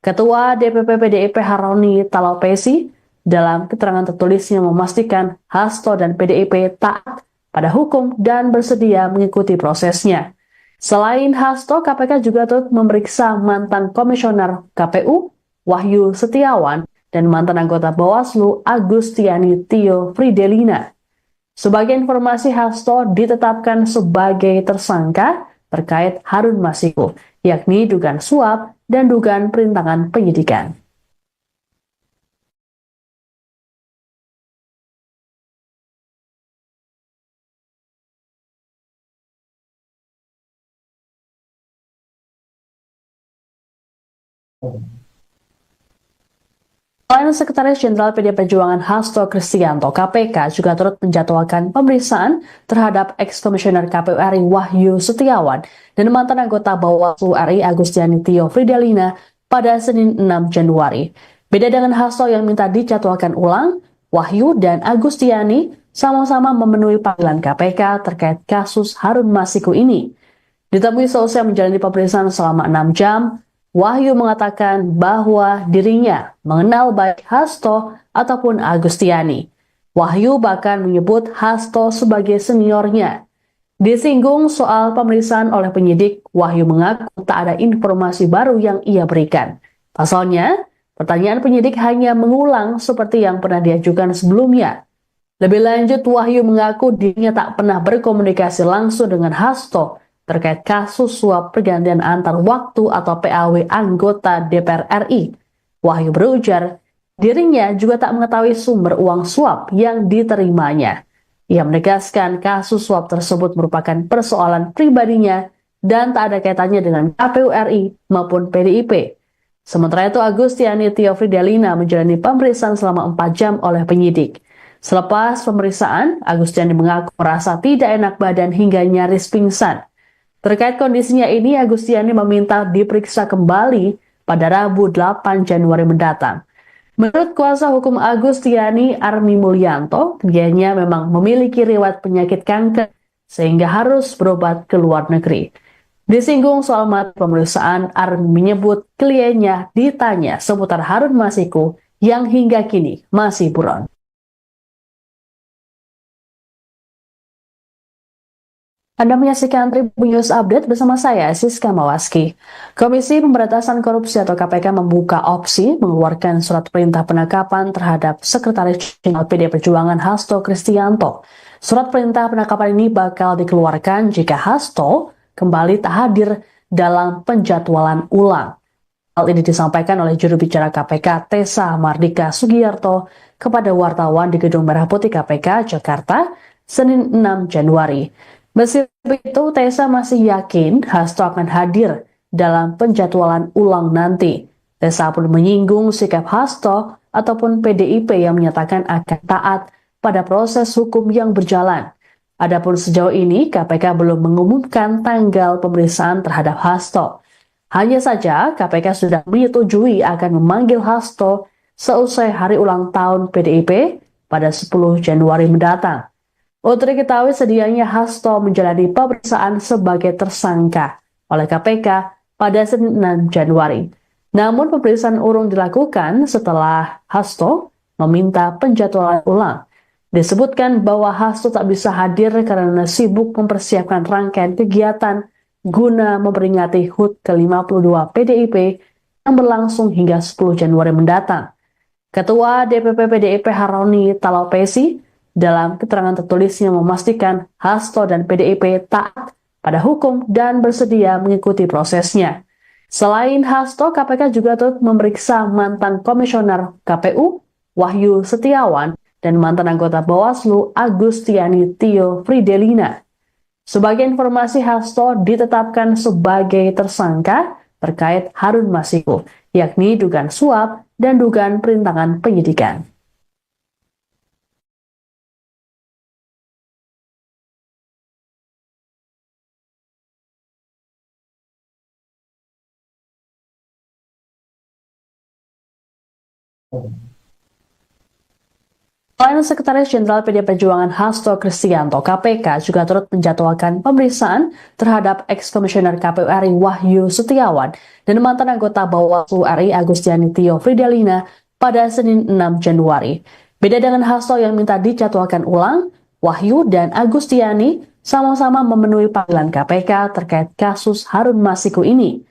Ketua DPP PDIP Haroni Talopesi dalam keterangan tertulisnya memastikan Hasto dan PDIP taat pada hukum dan bersedia mengikuti prosesnya. Selain Hasto, KPK juga turut memeriksa mantan komisioner KPU Wahyu Setiawan dan mantan anggota Bawaslu Agustiani Tio Fridelina. Sebagai informasi, Hasto ditetapkan sebagai tersangka terkait Harun Masiku, yakni dugaan suap dan dugaan perintangan penyidikan. Selain Sekretaris Jenderal PD Perjuangan Hasto Kristianto, KPK juga turut menjadwalkan pemeriksaan terhadap ex-komisioner KPU RI Wahyu Setiawan dan mantan anggota Bawaslu RI Agustiani Tio Fridelina pada Senin 6 Januari. Beda dengan Hasto yang minta dijadwalkan ulang, Wahyu dan Agustiani sama-sama memenuhi panggilan KPK terkait kasus Harun Masiku ini. Ditemui selesai menjalani pemeriksaan selama 6 jam, Wahyu mengatakan bahwa dirinya mengenal baik Hasto ataupun Agustiani. Wahyu bahkan menyebut Hasto sebagai seniornya. Disinggung soal pemeriksaan oleh penyidik, Wahyu mengaku tak ada informasi baru yang ia berikan. Pasalnya, pertanyaan penyidik hanya mengulang seperti yang pernah diajukan sebelumnya. Lebih lanjut, Wahyu mengaku dirinya tak pernah berkomunikasi langsung dengan Hasto terkait kasus suap pergantian antar waktu atau PAW anggota DPR RI. Wahyu berujar, dirinya juga tak mengetahui sumber uang suap yang diterimanya. Ia menegaskan kasus suap tersebut merupakan persoalan pribadinya dan tak ada kaitannya dengan KPU RI maupun PDIP. Sementara itu, Agustiani Tio Fridelina menjalani pemeriksaan selama 4 jam oleh penyidik. Selepas pemeriksaan, Agustiani mengaku merasa tidak enak badan hingga nyaris pingsan. Terkait kondisinya ini, Agustiani meminta diperiksa kembali pada Rabu 8 Januari mendatang. Menurut kuasa hukum Agustiani, Armi Mulyanto, dianya memang memiliki riwayat penyakit kanker sehingga harus berobat ke luar negeri. Disinggung soal materi pemeriksaan, Armi menyebut kliennya ditanya seputar Harun Masiku yang hingga kini masih buron. Anda menyaksikan Tribun News Update bersama saya, Siska Mawaski. Komisi Pemberantasan Korupsi atau KPK membuka opsi mengeluarkan surat perintah penangkapan terhadap Sekretaris Jenderal PD Perjuangan Hasto Kristianto. Surat perintah penangkapan ini bakal dikeluarkan jika Hasto kembali tak hadir dalam penjadwalan ulang. Hal ini disampaikan oleh juru bicara KPK Tessa Mardika Sugiyarto kepada wartawan di Gedung Merah Putih KPK, Jakarta, Senin 6 Januari. Meskipun itu, Tessa masih yakin Hasto akan hadir dalam penjadwalan ulang nanti. Tessa pun menyinggung sikap Hasto ataupun PDIP yang menyatakan akan taat pada proses hukum yang berjalan. Adapun sejauh ini, KPK belum mengumumkan tanggal pemeriksaan terhadap Hasto. Hanya saja, KPK sudah menyetujui akan memanggil Hasto seusai hari ulang tahun PDIP pada 10 Januari mendatang. Untuk diketahui sedianya Hasto menjalani pemeriksaan sebagai tersangka oleh KPK pada Senin 6 Januari. Namun pemeriksaan urung dilakukan setelah Hasto meminta penjadwalan ulang. Disebutkan bahwa Hasto tak bisa hadir karena sibuk mempersiapkan rangkaian kegiatan guna memperingati HUT ke-52 PDIP yang berlangsung hingga 10 Januari mendatang. Ketua DPP PDIP Haroni Talopesi dalam keterangan tertulisnya memastikan Hasto dan PDIP taat pada hukum dan bersedia mengikuti prosesnya. Selain Hasto, KPK juga turut memeriksa mantan komisioner KPU Wahyu Setiawan dan mantan anggota Bawaslu Agustiani Tio Fridelina. Sebagai informasi, Hasto ditetapkan sebagai tersangka terkait Harun Masiku, yakni dugaan suap dan dugaan perintangan penyidikan. Selain Sekretaris Jenderal PD Perjuangan Hasto Kristianto, KPK juga turut menjadwalkan pemeriksaan terhadap ex-komisioner KPU RI Wahyu Setiawan dan mantan anggota Bawaslu RI Agustiani Tio Fridelina pada Senin 6 Januari. Beda dengan Hasto yang minta dijadwalkan ulang, Wahyu dan Agustiani sama-sama memenuhi panggilan KPK terkait kasus Harun Masiku ini.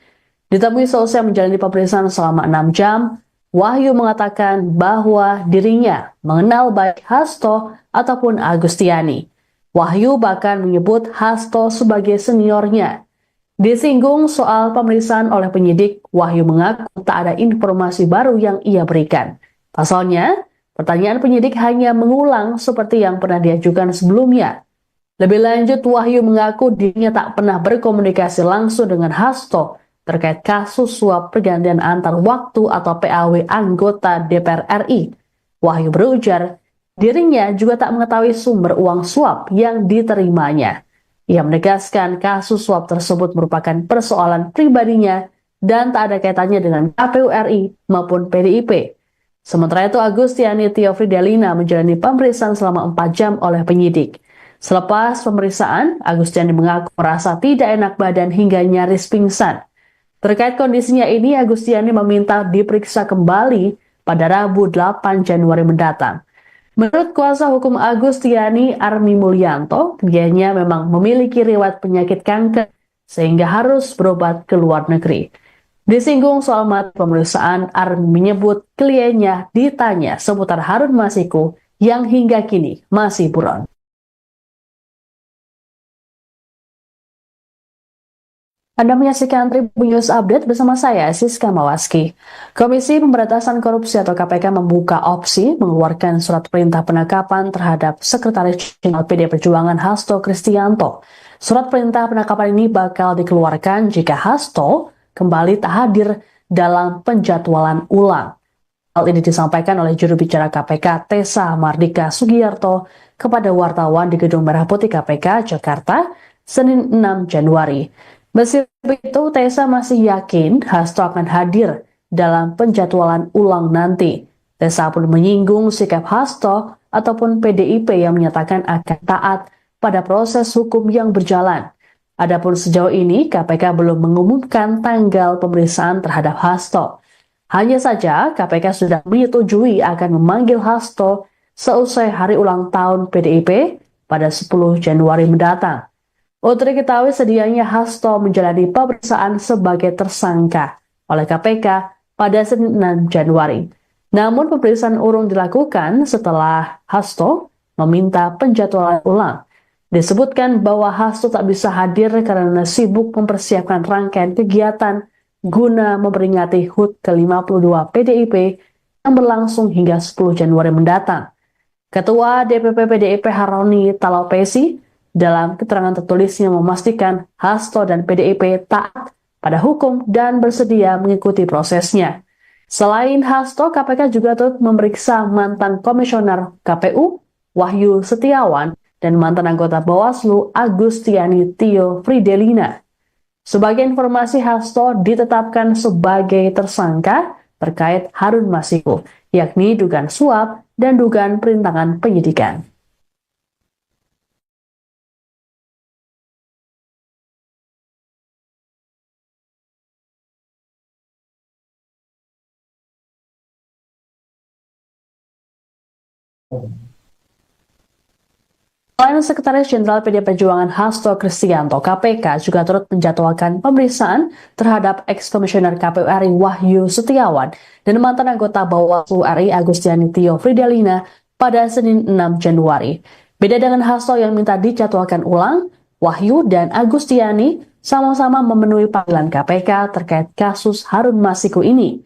Ditemui selesai menjalani pemeriksaan selama 6 jam, Wahyu mengatakan bahwa dirinya mengenal baik Hasto ataupun Agustiani. Wahyu bahkan menyebut Hasto sebagai seniornya. Disinggung soal pemeriksaan oleh penyidik, Wahyu mengaku tak ada informasi baru yang ia berikan. Pasalnya, pertanyaan penyidik hanya mengulang seperti yang pernah diajukan sebelumnya. Lebih lanjut, Wahyu mengaku dirinya tak pernah berkomunikasi langsung dengan Hasto terkait kasus suap pergantian antar waktu atau PAW anggota DPR RI. Wahyu berujar, dirinya juga tak mengetahui sumber uang suap yang diterimanya. Ia menegaskan kasus suap tersebut merupakan persoalan pribadinya dan tak ada kaitannya dengan KPU RI maupun PDIP. Sementara itu, Agustiani Tio Fridelina menjalani pemeriksaan selama 4 jam oleh penyidik. Selepas pemeriksaan, Agustiani mengaku merasa tidak enak badan hingga nyaris pingsan. Terkait kondisinya ini, Agustiani meminta diperiksa kembali pada Rabu 8 Januari mendatang. Menurut kuasa hukum Agustiani, Armi Mulyanto, dianya memang memiliki riwayat penyakit kanker sehingga harus berobat ke luar negeri. Disinggung soal materi pemeriksaan, Armi menyebut kliennya ditanya seputar Harun Masiku yang hingga kini masih buron. Anda menyaksikan Tribun News Update bersama saya, Siska Mawaski. Komisi Pemberantasan Korupsi atau KPK membuka opsi mengeluarkan surat perintah penangkapan terhadap Sekretaris Jenderal PD Perjuangan Hasto Kristianto. Surat perintah penangkapan ini bakal dikeluarkan jika Hasto kembali tak hadir dalam penjadwalan ulang. Hal ini disampaikan oleh juru bicara KPK Tessa Mardika Sugiyarto kepada wartawan di Gedung Merah Putih KPK, Jakarta, Senin 6 Januari. Meskipun itu, Tessa masih yakin Hasto akan hadir dalam penjadwalan ulang nanti. Tessa pun menyinggung sikap Hasto ataupun PDIP yang menyatakan akan taat pada proses hukum yang berjalan. Adapun sejauh ini, KPK belum mengumumkan tanggal pemeriksaan terhadap Hasto. Hanya saja, KPK sudah menyetujui akan memanggil Hasto seusai hari ulang tahun PDIP pada 10 Januari mendatang. Untuk diketahui sedianya Hasto menjalani pemeriksaan sebagai tersangka oleh KPK pada Senin 6 Januari. Namun pemeriksaan urung dilakukan setelah Hasto meminta penjadwalan ulang. Disebutkan bahwa Hasto tak bisa hadir karena sibuk mempersiapkan rangkaian kegiatan guna memperingati HUT ke-52 PDIP yang berlangsung hingga 10 Januari mendatang. Ketua DPP PDIP Haroni Talopesi dalam keterangan tertulisnya memastikan Hasto dan PDIP taat pada hukum dan bersedia mengikuti prosesnya. Selain Hasto, KPK juga turut memeriksa mantan komisioner KPU Wahyu Setiawan dan mantan anggota Bawaslu Agustiani Tio Fridelina. Sebagai informasi, Hasto ditetapkan sebagai tersangka terkait Harun Masiku, yakni dugaan suap dan dugaan perintangan penyidikan. Selain Sekretaris Jenderal PD Perjuangan Hasto Kristianto, KPK juga turut menjadwalkan pemeriksaan terhadap ex-komisioner KPU RI Wahyu Setiawan dan mantan anggota Bawaslu RI Agustiani Tio Fridelina pada Senin 6 Januari. Beda dengan Hasto yang minta dijadwalkan ulang, Wahyu dan Agustiani sama-sama memenuhi panggilan KPK terkait kasus Harun Masiku ini.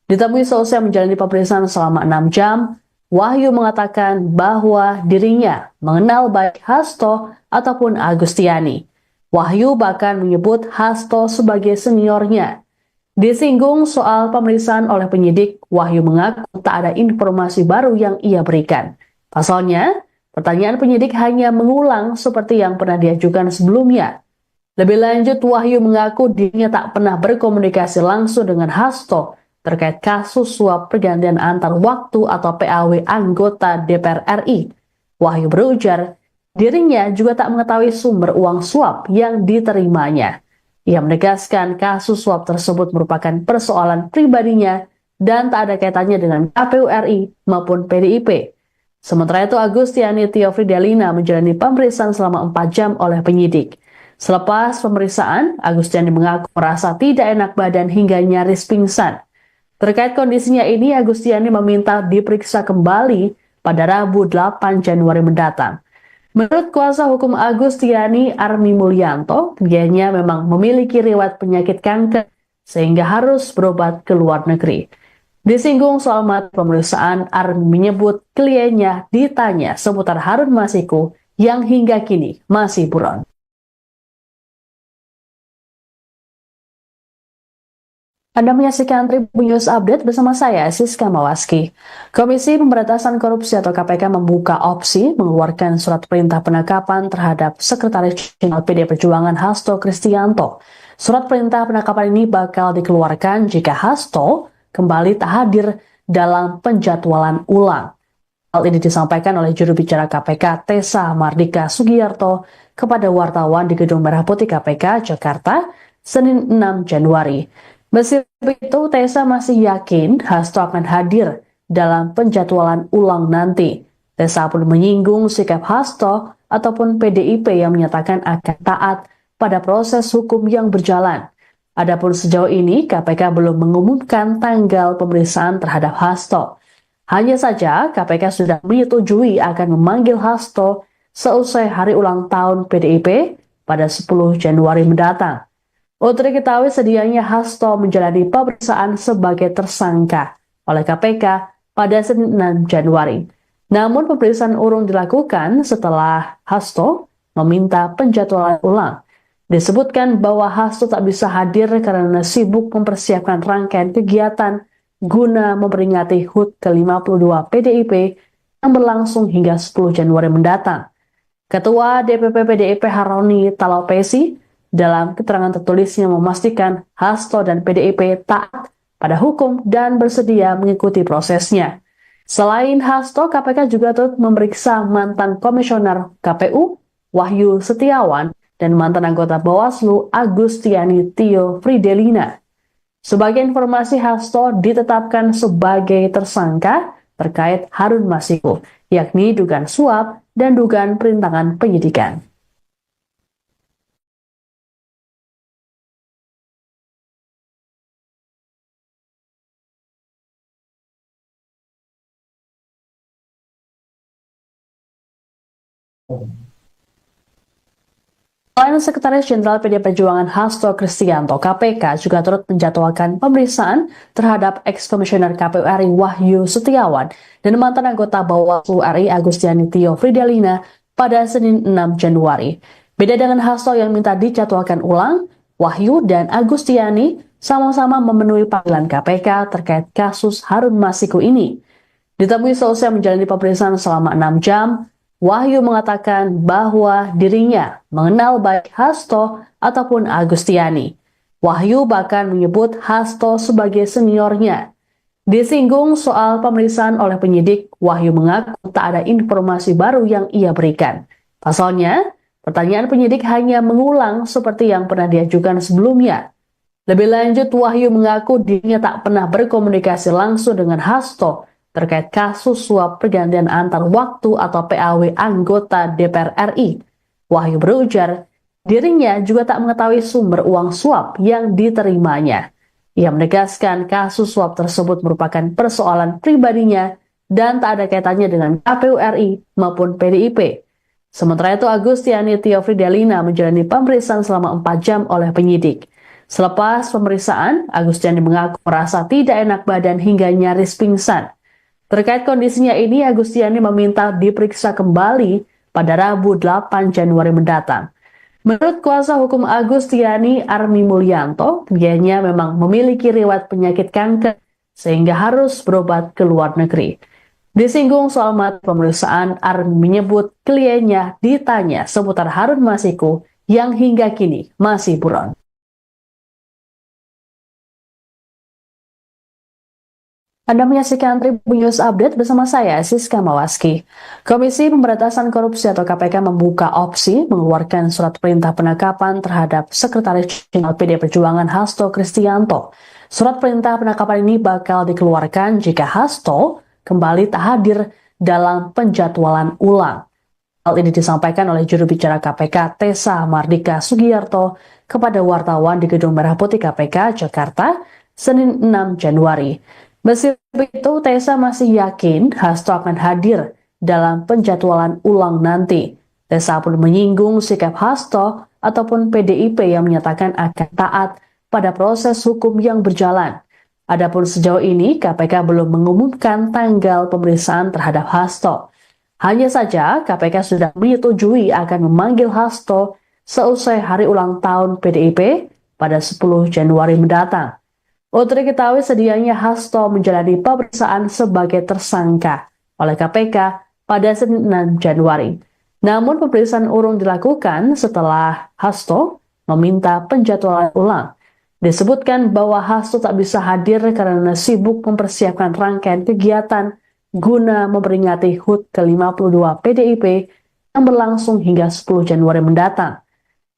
Ditemui seusai menjalani pemeriksaan selama 6 jam, Wahyu mengatakan bahwa dirinya mengenal baik Hasto ataupun Agustiani. Wahyu bahkan menyebut Hasto sebagai seniornya. Disinggung soal pemeriksaan oleh penyidik, Wahyu mengaku tak ada informasi baru yang ia berikan. Pasalnya, pertanyaan penyidik hanya mengulang seperti yang pernah diajukan sebelumnya. Lebih lanjut, Wahyu mengaku dirinya tak pernah berkomunikasi langsung dengan Hasto terkait kasus suap pergantian antar waktu atau PAW anggota DPR RI. Wahyu berujar, dirinya juga tak mengetahui sumber uang suap yang diterimanya. Ia menegaskan kasus suap tersebut merupakan persoalan pribadinya dan tak ada kaitannya dengan KPU RI maupun PDIP. Sementara itu, Agustiani Tio Fridelina menjalani pemeriksaan selama 4 jam oleh penyidik. Selepas pemeriksaan, Agustiani mengaku merasa tidak enak badan hingga nyaris pingsan. Terkait kondisinya ini, Agustiani meminta diperiksa kembali pada Rabu 8 Januari mendatang. Menurut kuasa hukum Agustiani, Armi Mulyanto, kliennya memang memiliki riwayat penyakit kanker sehingga harus berobat ke luar negeri. Disinggung soal materi pemeriksaan, Armi menyebut kliennya ditanya seputar Harun Masiku yang hingga kini masih buron. Anda menyaksikan Tribun News Update bersama saya, Siska Mawaski. Komisi Pemberantasan Korupsi atau KPK membuka opsi mengeluarkan surat perintah penangkapan terhadap Sekretaris Jenderal PD Perjuangan Hasto Kristianto. Surat perintah penangkapan ini bakal dikeluarkan jika Hasto kembali tak hadir dalam penjadwalan ulang. Hal ini disampaikan oleh juru bicara KPK Tessa Mardika Sugiyarto kepada wartawan di Gedung Merah Putih KPK, Jakarta, Senin 6 Januari. Meskipun itu, Tessa masih yakin Hasto akan hadir dalam penjadwalan ulang nanti. Tessa pun menyinggung sikap Hasto ataupun PDIP yang menyatakan akan taat pada proses hukum yang berjalan. Adapun sejauh ini, KPK belum mengumumkan tanggal pemeriksaan terhadap Hasto. Hanya saja, KPK sudah menyetujui akan memanggil Hasto seusai hari ulang tahun PDIP pada 10 Januari mendatang. Untuk diketahui sedianya Hasto menjalani pemeriksaan sebagai tersangka oleh KPK pada Senin 6 Januari. Namun pemeriksaan urung dilakukan setelah Hasto meminta penjadwalan ulang. Disebutkan bahwa Hasto tak bisa hadir karena sibuk mempersiapkan rangkaian kegiatan guna memperingati HUT ke-52 PDIP yang berlangsung hingga 10 Januari mendatang. Ketua DPP PDIP Haroni Talapesi dalam keterangan tertulisnya memastikan Hasto dan PDIP taat pada hukum dan bersedia mengikuti prosesnya. Selain Hasto, KPK juga turut memeriksa mantan komisioner KPU Wahyu Setiawan dan mantan anggota Bawaslu Agustiani Tio Fridelina. Sebagai informasi, Hasto ditetapkan sebagai tersangka terkait Harun Masiku, yakni dugaan suap dan dugaan perintangan penyidikan. Selain Sekretaris Jenderal PD Perjuangan Hasto Kristianto, KPK juga turut menjadwalkan pemeriksaan terhadap ex-komisioner KPU RI Wahyu Setiawan dan mantan anggota Bawaslu RI Agustiani Tio Fridelina pada Senin 6 Januari. Beda dengan Hasto yang minta dijadwalkan ulang, Wahyu dan Agustiani sama-sama memenuhi panggilan KPK terkait kasus Harun Masiku ini. Ditemui selesai menjalani pemeriksaan selama 6 jam, Wahyu mengatakan bahwa dirinya mengenal baik Hasto ataupun Agustiani. Wahyu bahkan menyebut Hasto sebagai seniornya. Disinggung soal pemeriksaan oleh penyidik, Wahyu mengaku tak ada informasi baru yang ia berikan. Pasalnya, pertanyaan penyidik hanya mengulang seperti yang pernah diajukan sebelumnya. Lebih lanjut, Wahyu mengaku dirinya tak pernah berkomunikasi langsung dengan Hasto terkait kasus suap pergantian antar waktu atau PAW anggota DPR RI. Wahyu berujar, dirinya juga tak mengetahui sumber uang suap yang diterimanya. Ia menegaskan kasus suap tersebut merupakan persoalan pribadinya dan tak ada kaitannya dengan KPU RI maupun PDIP. Sementara itu, Agustiani Tio Fridelina menjalani pemeriksaan selama 4 jam oleh penyidik. Selepas pemeriksaan, Agustiani mengaku merasa tidak enak badan hingga nyaris pingsan. Terkait kondisinya ini, Agustiani meminta diperiksa kembali pada Rabu 8 Januari mendatang. Menurut kuasa hukum Agustiani, Armi Mulyanto, kliennya memang memiliki riwayat penyakit kanker sehingga harus berobat ke luar negeri. Disinggung soal materi pemeriksaan, Armi menyebut kliennya ditanya seputar Harun Masiku yang hingga kini masih buron. Anda menyaksikan Tribun News Update bersama saya, Siska Mawaski. Komisi Pemberantasan Korupsi atau KPK membuka opsi mengeluarkan surat perintah penangkapan terhadap Sekretaris Jenderal PD Perjuangan Hasto Kristianto. Surat perintah penangkapan ini bakal dikeluarkan jika Hasto kembali tak hadir dalam penjadwalan ulang. Hal ini disampaikan oleh juru bicara KPK Tessa Mardika Sugiyarto kepada wartawan di Gedung Merah Putih KPK Jakarta, Senin 6 Januari. Meskipun itu, Tessa masih yakin Hasto akan hadir dalam penjadwalan ulang nanti. Tessa pun menyinggung sikap Hasto ataupun PDIP yang menyatakan akan taat pada proses hukum yang berjalan. Adapun sejauh ini, KPK belum mengumumkan tanggal pemeriksaan terhadap Hasto. Hanya saja, KPK sudah menyetujui akan memanggil Hasto seusai hari ulang tahun PDIP pada 10 Januari mendatang. Untuk diketahui sedianya Hasto menjalani pemeriksaan sebagai tersangka oleh KPK pada Senin 6 Januari. Namun pemeriksaan urung dilakukan setelah Hasto meminta penjadwalan ulang. Disebutkan bahwa Hasto tak bisa hadir karena sibuk mempersiapkan rangkaian kegiatan guna memperingati HUT ke-52 PDIP yang berlangsung hingga 10 Januari mendatang.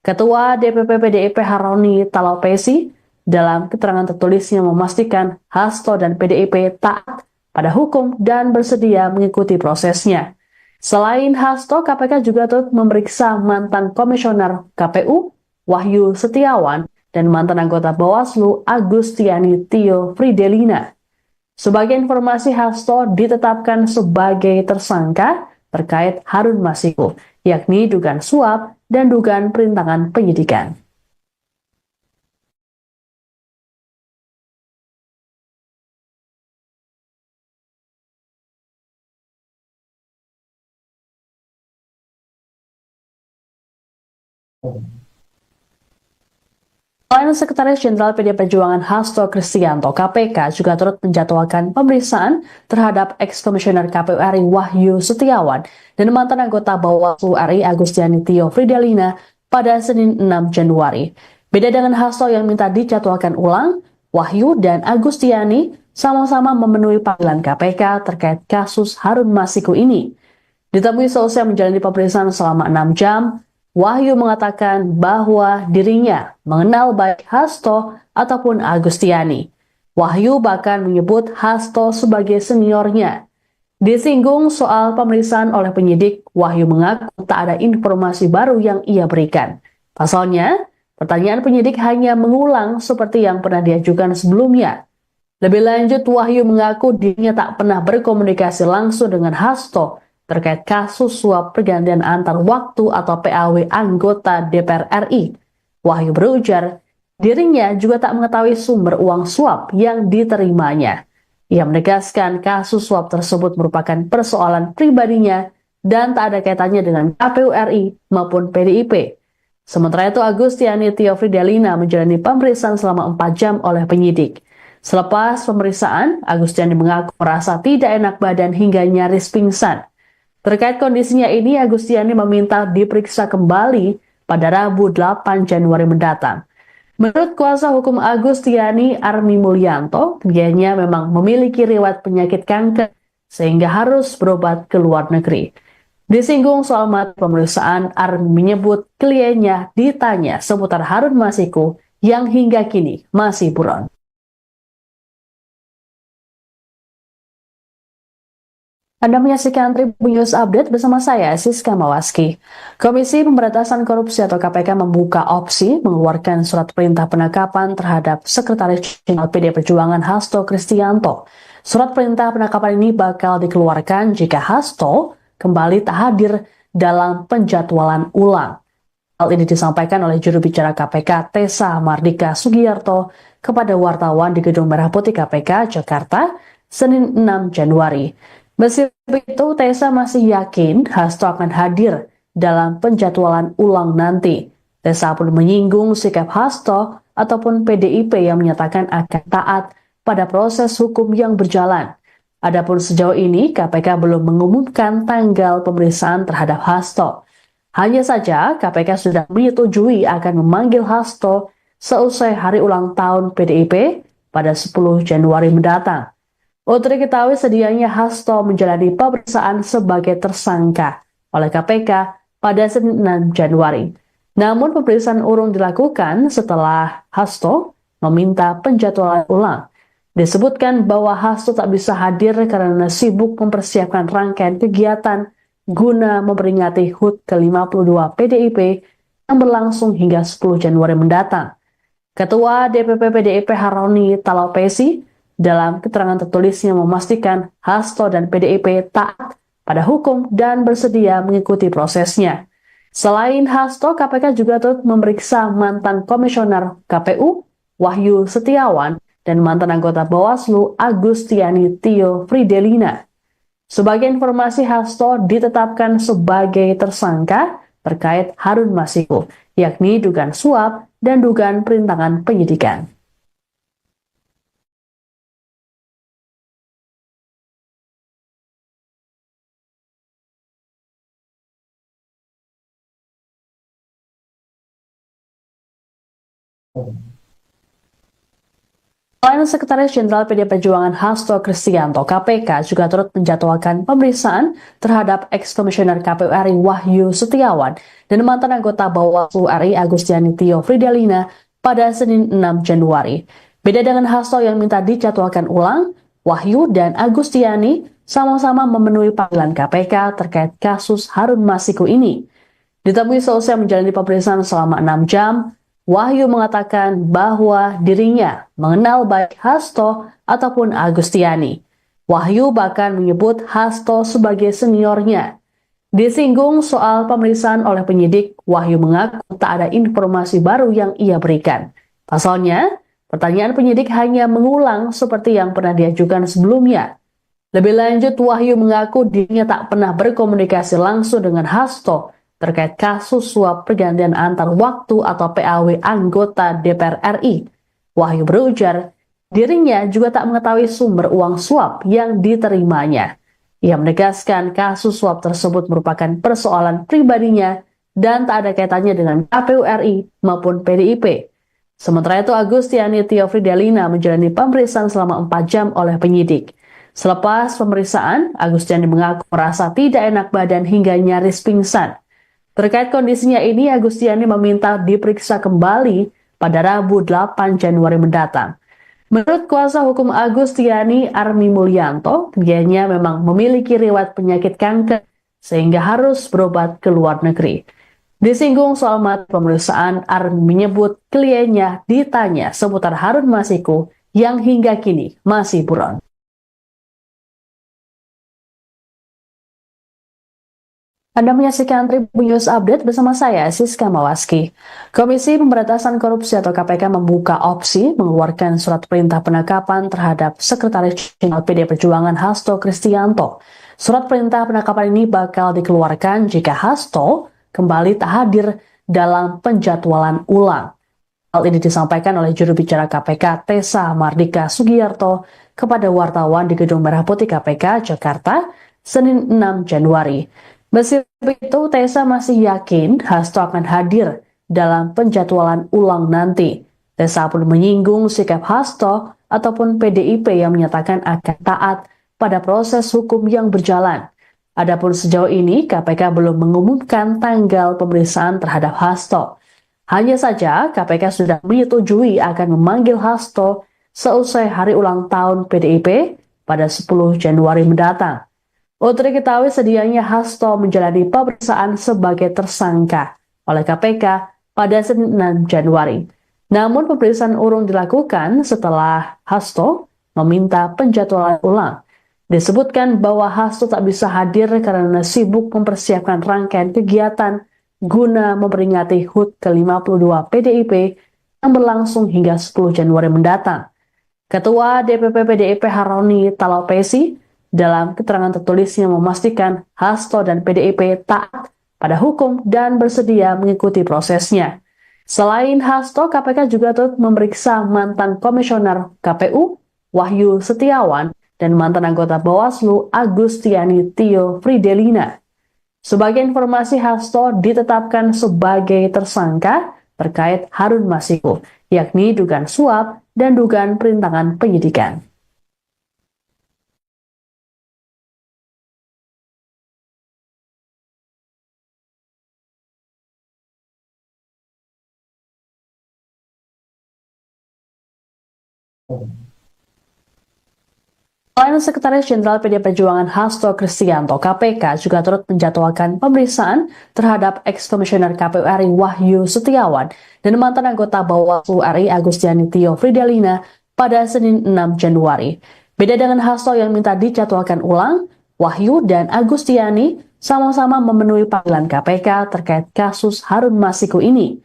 Ketua DPP PDIP Haroni Talapesi dalam keterangan tertulisnya memastikan Hasto dan PDIP taat pada hukum dan bersedia mengikuti prosesnya. Selain Hasto, KPK juga turut memeriksa mantan komisioner KPU Wahyu Setiawan dan mantan anggota Bawaslu Agustiani Tio Fridelina. Sebagai informasi, Hasto ditetapkan sebagai tersangka terkait Harun Masiku, yakni dugaan suap dan dugaan perintangan penyidikan. Selain Sekretaris Jenderal PD Perjuangan Hasto Kristianto, KPK juga turut menjadwalkan pemeriksaan terhadap ex-komisioner KPU RI Wahyu Setiawan dan mantan anggota Bawaslu RI Agustiani Tio Fridelina pada Senin 6 Januari. Beda dengan Hasto yang minta dijadwalkan ulang, Wahyu dan Agustiani sama-sama memenuhi panggilan KPK terkait kasus Harun Masiku ini. Ditemui selesai menjalani pemeriksaan selama 6 jam, Wahyu mengatakan bahwa dirinya mengenal baik Hasto ataupun Agustiani. Wahyu bahkan menyebut Hasto sebagai seniornya. Disinggung soal pemeriksaan oleh penyidik, Wahyu mengaku tak ada informasi baru yang ia berikan. Pasalnya, pertanyaan penyidik hanya mengulang seperti yang pernah diajukan sebelumnya. Lebih lanjut, Wahyu mengaku dirinya tak pernah berkomunikasi langsung dengan Hasto terkait kasus suap pergantian antar waktu atau PAW anggota DPR RI. Wahyu berujar, dirinya juga tak mengetahui sumber uang suap yang diterimanya. Ia menegaskan kasus suap tersebut merupakan persoalan pribadinya dan tak ada kaitannya dengan KPU RI maupun PDIP. Sementara itu, Agustiani Tio Fridelina menjalani pemeriksaan selama 4 jam oleh penyidik. Selepas pemeriksaan, Agustiani mengaku merasa tidak enak badan hingga nyaris pingsan. Terkait kondisinya ini, Agustiani meminta diperiksa kembali pada Rabu 8 Januari mendatang. Menurut kuasa hukum Agustiani, Armi Mulyanto, kliennya memang memiliki riwayat penyakit kanker sehingga harus berobat ke luar negeri. Disinggung soal materi pemeriksaan, Armi menyebut kliennya ditanya seputar Harun Masiku yang hingga kini masih buron. Anda menyaksikan Tribun News Update bersama saya, Siska Mawaski. Komisi Pemberantasan Korupsi atau KPK membuka opsi mengeluarkan surat perintah penangkapan terhadap Sekretaris Jenderal PD Perjuangan Hasto Kristianto. Surat perintah penangkapan ini bakal dikeluarkan jika Hasto kembali tak hadir dalam penjadwalan ulang. Hal ini disampaikan oleh juru bicara KPK Tessa Mardika Sugiyarto kepada wartawan di Gedung Merah Putih KPK, Jakarta, Senin 6 Januari. Meski begitu, Tessa masih yakin Hasto akan hadir dalam penjadwalan ulang nanti. Tessa pun menyinggung sikap Hasto ataupun PDIP yang menyatakan akan taat pada proses hukum yang berjalan. Adapun sejauh ini, KPK belum mengumumkan tanggal pemeriksaan terhadap Hasto. Hanya saja, KPK sudah menyetujui akan memanggil Hasto seusai hari ulang tahun PDIP pada 10 Januari mendatang. Untuk diketahui, sedianya Hasto menjalani pemeriksaan sebagai tersangka oleh KPK pada Senin 6 Januari. Namun pemeriksaan urung dilakukan setelah Hasto meminta penjadwalan ulang. Disebutkan bahwa Hasto tak bisa hadir karena sibuk mempersiapkan rangkaian kegiatan guna memperingati HUT ke-52 PDIP yang berlangsung hingga 10 Januari mendatang. Ketua DPP PDIP Haroni Talapesi dalam keterangan tertulisnya memastikan Hasto dan PDIP taat pada hukum dan bersedia mengikuti prosesnya. Selain Hasto, KPK juga turut memeriksa mantan komisioner KPU Wahyu Setiawan dan mantan anggota Bawaslu Agustiani Tio Fridelina. Sebagai informasi, Hasto ditetapkan sebagai tersangka terkait Harun Masiku, yakni dugaan suap dan dugaan perintangan penyidikan. Selain Sekretaris Jenderal PD Perjuangan Hasto Kristianto, KPK juga turut menjadwalkan pemeriksaan terhadap ex-komisioner KPU RI Wahyu Setiawan dan mantan anggota Bawaslu RI Agustiani Tio Fridelina pada Senin 6 Januari. Beda dengan Hasto yang minta dijadwalkan ulang, Wahyu dan Agustiani sama-sama memenuhi panggilan KPK terkait kasus Harun Masiku ini. Ditemui selesai menjalani pemeriksaan selama 6 jam, Wahyu mengatakan bahwa dirinya mengenal baik Hasto ataupun Agustiani. Wahyu bahkan menyebut Hasto sebagai seniornya. Disinggung soal pemeriksaan oleh penyidik, Wahyu mengaku tak ada informasi baru yang ia berikan. Pasalnya, pertanyaan penyidik hanya mengulang seperti yang pernah diajukan sebelumnya. Lebih lanjut, Wahyu mengaku dirinya tak pernah berkomunikasi langsung dengan Hasto terkait kasus suap pergantian antar waktu atau PAW anggota DPR RI. Wahyu berujar, dirinya juga tak mengetahui sumber uang suap yang diterimanya. Ia menegaskan kasus suap tersebut merupakan persoalan pribadinya dan tak ada kaitannya dengan KPU RI maupun PDIP. Sementara itu, Agustiani Tio Fridelina menjalani pemeriksaan selama 4 jam oleh penyidik. Selepas pemeriksaan, Agustiani mengaku merasa tidak enak badan hingga nyaris pingsan. Terkait kondisinya ini, Agustiani meminta diperiksa kembali pada Rabu 8 Januari mendatang. Menurut kuasa hukum Agustiani, Armi Mulyanto, dianya memang memiliki riwayat penyakit kanker sehingga harus berobat ke luar negeri. Disinggung soal materi pemeriksaan, Armi menyebut kliennya ditanya seputar Harun Masiku yang hingga kini masih buron. Anda menyaksikan Tribun News Update bersama saya, Siska Mawaski. Komisi Pemberantasan Korupsi atau KPK membuka opsi mengeluarkan surat perintah penangkapan terhadap Sekretaris Jenderal PD Perjuangan Hasto Kristianto. Surat perintah penangkapan ini bakal dikeluarkan jika Hasto kembali tak hadir dalam penjadwalan ulang. Hal ini disampaikan oleh juru bicara KPK Tessa Mardika Sugiyarto kepada wartawan di Gedung Merah Putih KPK Jakarta, Senin 6 Januari. Meski begitu, Tessa masih yakin Hasto akan hadir dalam penjadwalan ulang nanti. Tessa pun menyinggung sikap Hasto ataupun PDIP yang menyatakan akan taat pada proses hukum yang berjalan. Adapun sejauh ini, KPK belum mengumumkan tanggal pemeriksaan terhadap Hasto. Hanya saja, KPK sudah menyetujui akan memanggil Hasto seusai hari ulang tahun PDIP pada 10 Januari mendatang. Untuk diketahui sedianya Hasto menjalani pemeriksaan sebagai tersangka oleh KPK pada Senin 6 Januari. Namun pemeriksaan urung dilakukan setelah Hasto meminta penjadwalan ulang. Disebutkan bahwa Hasto tak bisa hadir karena sibuk mempersiapkan rangkaian kegiatan guna memperingati HUT ke-52 PDIP yang berlangsung hingga 10 Januari mendatang. Ketua DPP PDIP Haroni Talapesi dalam keterangan tertulisnya memastikan Hasto dan PDIP taat pada hukum dan bersedia mengikuti prosesnya. Selain Hasto, KPK juga turut memeriksa mantan komisioner KPU Wahyu Setiawan dan mantan anggota Bawaslu Agustiani Tio Fridelina. Sebagai informasi, Hasto ditetapkan sebagai tersangka terkait Harun Masiku, yakni dugaan suap dan dugaan perintangan penyidikan. Selain Sekretaris Jenderal PD Perjuangan Hasto Kristianto, KPK juga turut menjadwalkan pemeriksaan terhadap ex-komisioner KPU RI Wahyu Setiawan dan mantan anggota Bawaslu RI Agustiani Tio Fridelina pada Senin 6 Januari. Beda dengan Hasto yang minta dijadwalkan ulang, Wahyu dan Agustiani sama-sama memenuhi panggilan KPK terkait kasus Harun Masiku ini.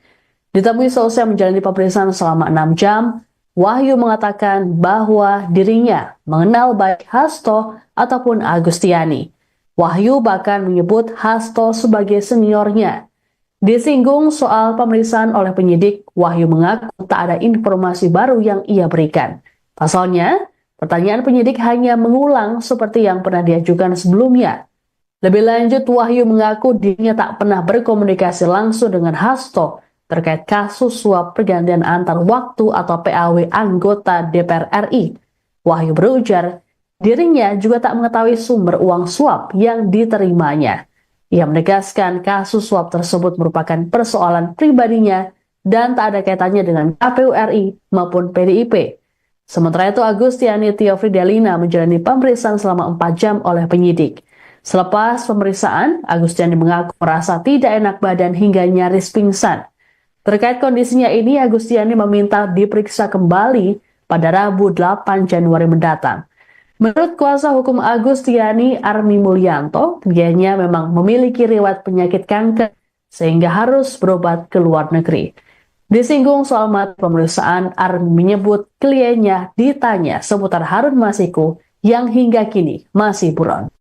Ditemui seusai menjalani pemeriksaan selama 6 jam, Wahyu mengatakan bahwa dirinya mengenal baik Hasto ataupun Agustiani. Wahyu bahkan menyebut Hasto sebagai seniornya. Disinggung soal pemeriksaan oleh penyidik, Wahyu mengaku tak ada informasi baru yang ia berikan. Pasalnya, pertanyaan penyidik hanya mengulang seperti yang pernah diajukan sebelumnya. Lebih lanjut, Wahyu mengaku dirinya tak pernah berkomunikasi langsung dengan Hasto terkait kasus suap pergantian antar waktu atau PAW anggota DPR RI. Wahyu berujar, dirinya juga tak mengetahui sumber uang suap yang diterimanya. Ia menegaskan kasus suap tersebut merupakan persoalan pribadinya dan tak ada kaitannya dengan KPU RI maupun PDIP. Sementara itu, Agustiani Tio Fridelina menjalani pemeriksaan selama 4 jam oleh penyidik. Selepas pemeriksaan, Agustiani mengaku merasa tidak enak badan hingga nyaris pingsan. Terkait kondisinya ini, Agustiani meminta diperiksa kembali pada Rabu 8 Januari mendatang. Menurut kuasa hukum Agustiani, Armi Mulyanto, dianya memang memiliki riwayat penyakit kanker sehingga harus berobat ke luar negeri. Disinggung soal materi pemeriksaan, Armi menyebut kliennya ditanya seputar Harun Masiku yang hingga kini masih buron.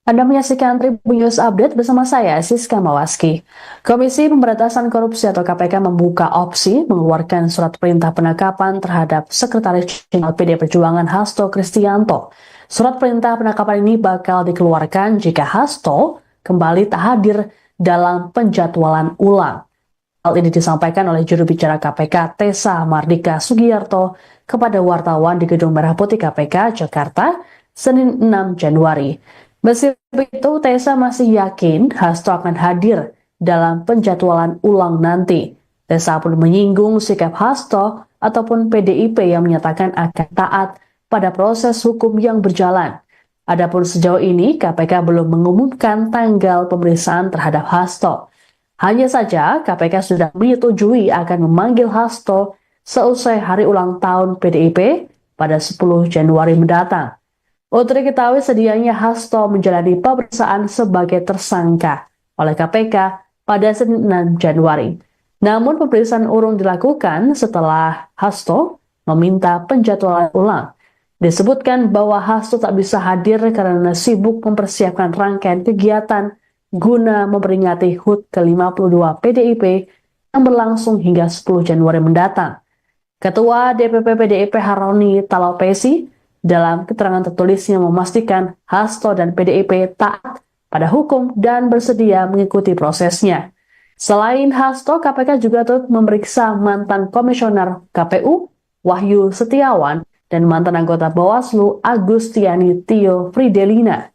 Anda menyaksikan Tribun News Update bersama saya, Siska Mawaski. Komisi Pemberantasan Korupsi atau KPK membuka opsi mengeluarkan surat perintah penangkapan terhadap Sekretaris Jenderal PD Perjuangan Hasto Kristianto. Surat perintah penangkapan ini bakal dikeluarkan jika Hasto kembali tak hadir dalam penjadwalan ulang. Hal ini disampaikan oleh juru bicara KPK Tessa Mardika Sugiyarto kepada wartawan di Gedung Merah Putih KPK, Jakarta, Senin 6 Januari. Meskipun itu, Tessa masih yakin Hasto akan hadir dalam penjadwalan ulang nanti. Tessa pun menyinggung sikap Hasto ataupun PDIP yang menyatakan akan taat pada proses hukum yang berjalan. Adapun sejauh ini, KPK belum mengumumkan tanggal pemeriksaan terhadap Hasto. Hanya saja, KPK sudah menyetujui akan memanggil Hasto seusai hari ulang tahun PDIP pada 10 Januari mendatang. Untuk diketahui sedianya Hasto menjalani pemeriksaan sebagai tersangka oleh KPK pada Senin 6 Januari. Namun pemeriksaan urung dilakukan setelah Hasto meminta penjadwalan ulang. Disebutkan bahwa Hasto tak bisa hadir karena sibuk mempersiapkan rangkaian kegiatan guna memperingati HUT ke-52 PDIP yang berlangsung hingga 10 Januari mendatang. Ketua DPP PDIP Haroni Talapesi dalam keterangan tertulisnya memastikan Hasto dan PDIP taat pada hukum dan bersedia mengikuti prosesnya. Selain Hasto, KPK juga turut memeriksa mantan komisioner KPU Wahyu Setiawan dan mantan anggota Bawaslu Agustiani Tio Fridelina.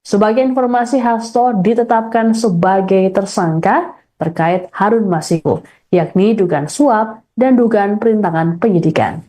Sebagai informasi, Hasto ditetapkan sebagai tersangka terkait Harun Masiku, yakni dugaan suap dan dugaan perintangan penyidikan.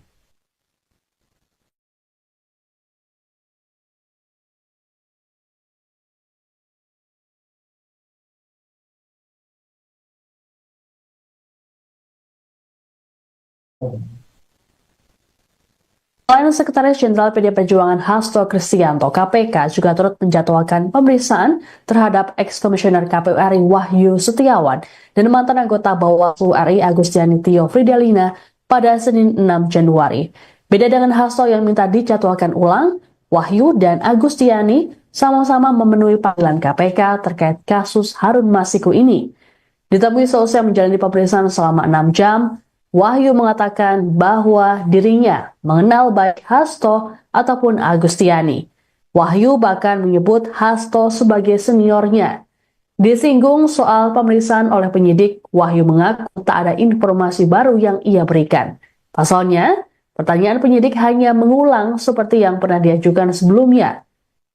Selain Sekretaris Jenderal PD Perjuangan Hasto Kristianto, KPK juga turut menjadwalkan pemeriksaan terhadap ex-komisioner KPU RI Wahyu Setiawan dan mantan anggota Bawaslu RI Agustiani Tio Fridelina pada Senin 6 Januari. Beda dengan Hasto yang minta dijadwalkan ulang, Wahyu dan Agustiani sama-sama memenuhi panggilan KPK terkait kasus Harun Masiku ini. Ditemui seusai menjalani pemeriksaan selama 6 jam, Wahyu mengatakan bahwa dirinya mengenal baik Hasto ataupun Agustiani. Wahyu bahkan menyebut Hasto sebagai seniornya. Disinggung soal pemeriksaan oleh penyidik, Wahyu mengaku tak ada informasi baru yang ia berikan. Pasalnya, pertanyaan penyidik hanya mengulang seperti yang pernah diajukan sebelumnya.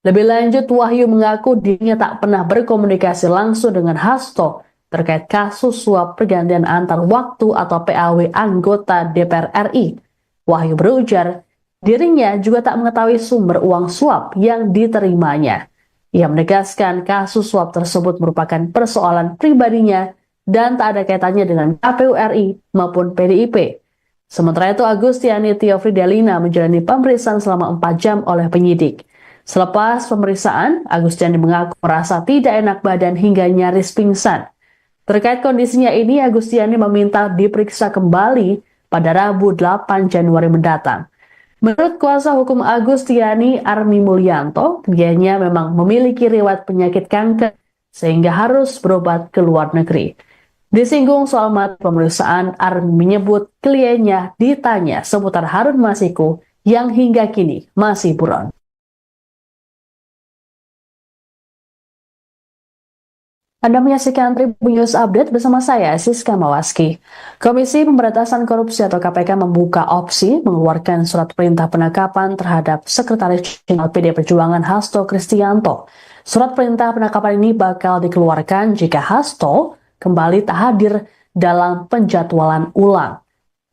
Lebih lanjut, Wahyu mengaku dirinya tak pernah berkomunikasi langsung dengan Hasto terkait kasus suap pergantian antar waktu atau PAW anggota DPR RI. Wahyu berujar, dirinya juga tak mengetahui sumber uang suap yang diterimanya. Ia menegaskan kasus suap tersebut merupakan persoalan pribadinya dan tak ada kaitannya dengan KPU RI maupun PDIP. Sementara itu, Agustiani Tio Fridelina menjalani pemeriksaan selama 4 jam oleh penyidik. Selepas pemeriksaan, Agustiani mengaku merasa tidak enak badan hingga nyaris pingsan. Terkait kondisinya ini, Agustiani meminta diperiksa kembali pada Rabu 8 Januari mendatang. Menurut kuasa hukum Agustiani, Armi Mulyanto, kliennya memang memiliki riwayat penyakit kanker sehingga harus berobat ke luar negeri. Disinggung soal materi pemeriksaan, Armi menyebut kliennya ditanya seputar Harun Masiku yang hingga kini masih buron. Anda menyaksikan Tribun News Update bersama saya, Siska Mawaski. Komisi Pemberantasan Korupsi atau KPK membuka opsi mengeluarkan surat perintah penangkapan terhadap Sekretaris Jenderal PD Perjuangan Hasto Kristianto. Surat perintah penangkapan ini bakal dikeluarkan jika Hasto kembali tak hadir dalam penjadwalan ulang.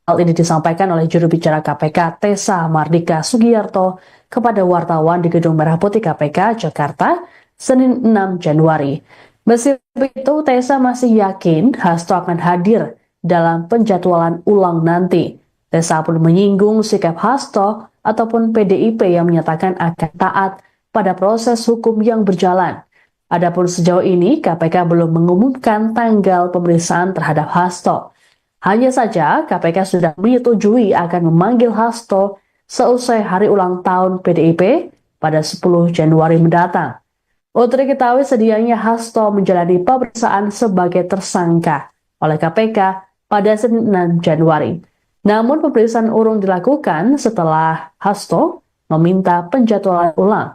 Hal ini disampaikan oleh juru bicara KPK Tessa Mardika Sugiyarto kepada wartawan di Gedung Merah Putih KPK, Jakarta, Senin 6 Januari. Meskipun itu, Tessa masih yakin Hasto akan hadir dalam penjadwalan ulang nanti. Tessa pun menyinggung sikap Hasto ataupun PDIP yang menyatakan akan taat pada proses hukum yang berjalan. Adapun sejauh ini, KPK belum mengumumkan tanggal pemeriksaan terhadap Hasto. Hanya saja, KPK sudah menyetujui akan memanggil Hasto seusai hari ulang tahun PDIP pada 10 Januari mendatang. Untuk diketahui sedianya Hasto menjalani pemeriksaan sebagai tersangka oleh KPK pada Senin 6 Januari. Namun pemeriksaan urung dilakukan setelah Hasto meminta penjadwalan ulang.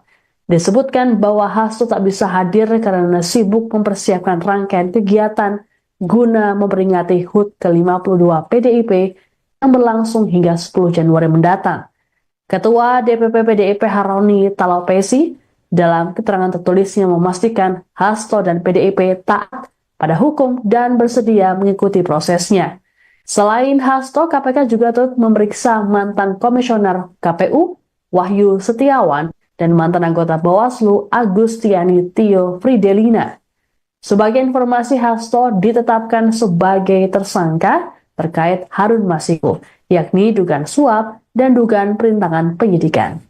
Disebutkan bahwa Hasto tak bisa hadir karena sibuk mempersiapkan rangkaian kegiatan guna memperingati HUT ke-52 PDIP yang berlangsung hingga 10 Januari mendatang. Ketua DPP PDIP Haroni Talapesi dalam keterangan tertulisnya memastikan Hasto dan PDIP taat pada hukum dan bersedia mengikuti prosesnya. Selain Hasto, KPK juga turut memeriksa mantan komisioner KPU Wahyu Setiawan dan mantan anggota Bawaslu Agustiani Tio Fridelina. Sebagai informasi, Hasto ditetapkan sebagai tersangka terkait Harun Masiku, yakni dugaan suap dan dugaan perintangan penyidikan.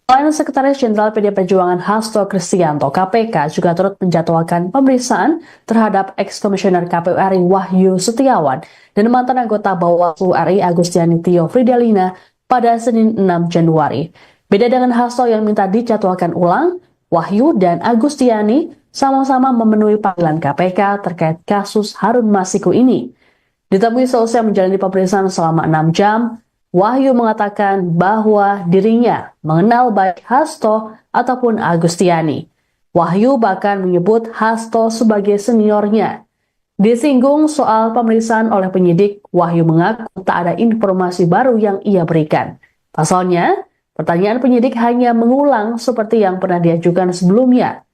Selain Sekretaris Jenderal PD Perjuangan Hasto Kristianto, KPK juga turut menjadwalkan pemeriksaan terhadap ex-komisioner KPU RI Wahyu Setiawan dan mantan anggota Bawaslu RI Agustiani Tio Fridelina pada Senin 6 Januari. Beda dengan Hasto yang minta dijadwalkan ulang, Wahyu dan Agustiani sama-sama memenuhi panggilan KPK terkait kasus Harun Masiku ini. Ditemui selesai menjalani pemeriksaan selama 6 jam, Wahyu mengatakan bahwa dirinya mengenal baik Hasto ataupun Agustiani. Wahyu bahkan menyebut Hasto sebagai seniornya. Disinggung soal pemeriksaan oleh penyidik, Wahyu mengaku tak ada informasi baru yang ia berikan. Pasalnya, pertanyaan penyidik hanya mengulang seperti yang pernah diajukan sebelumnya.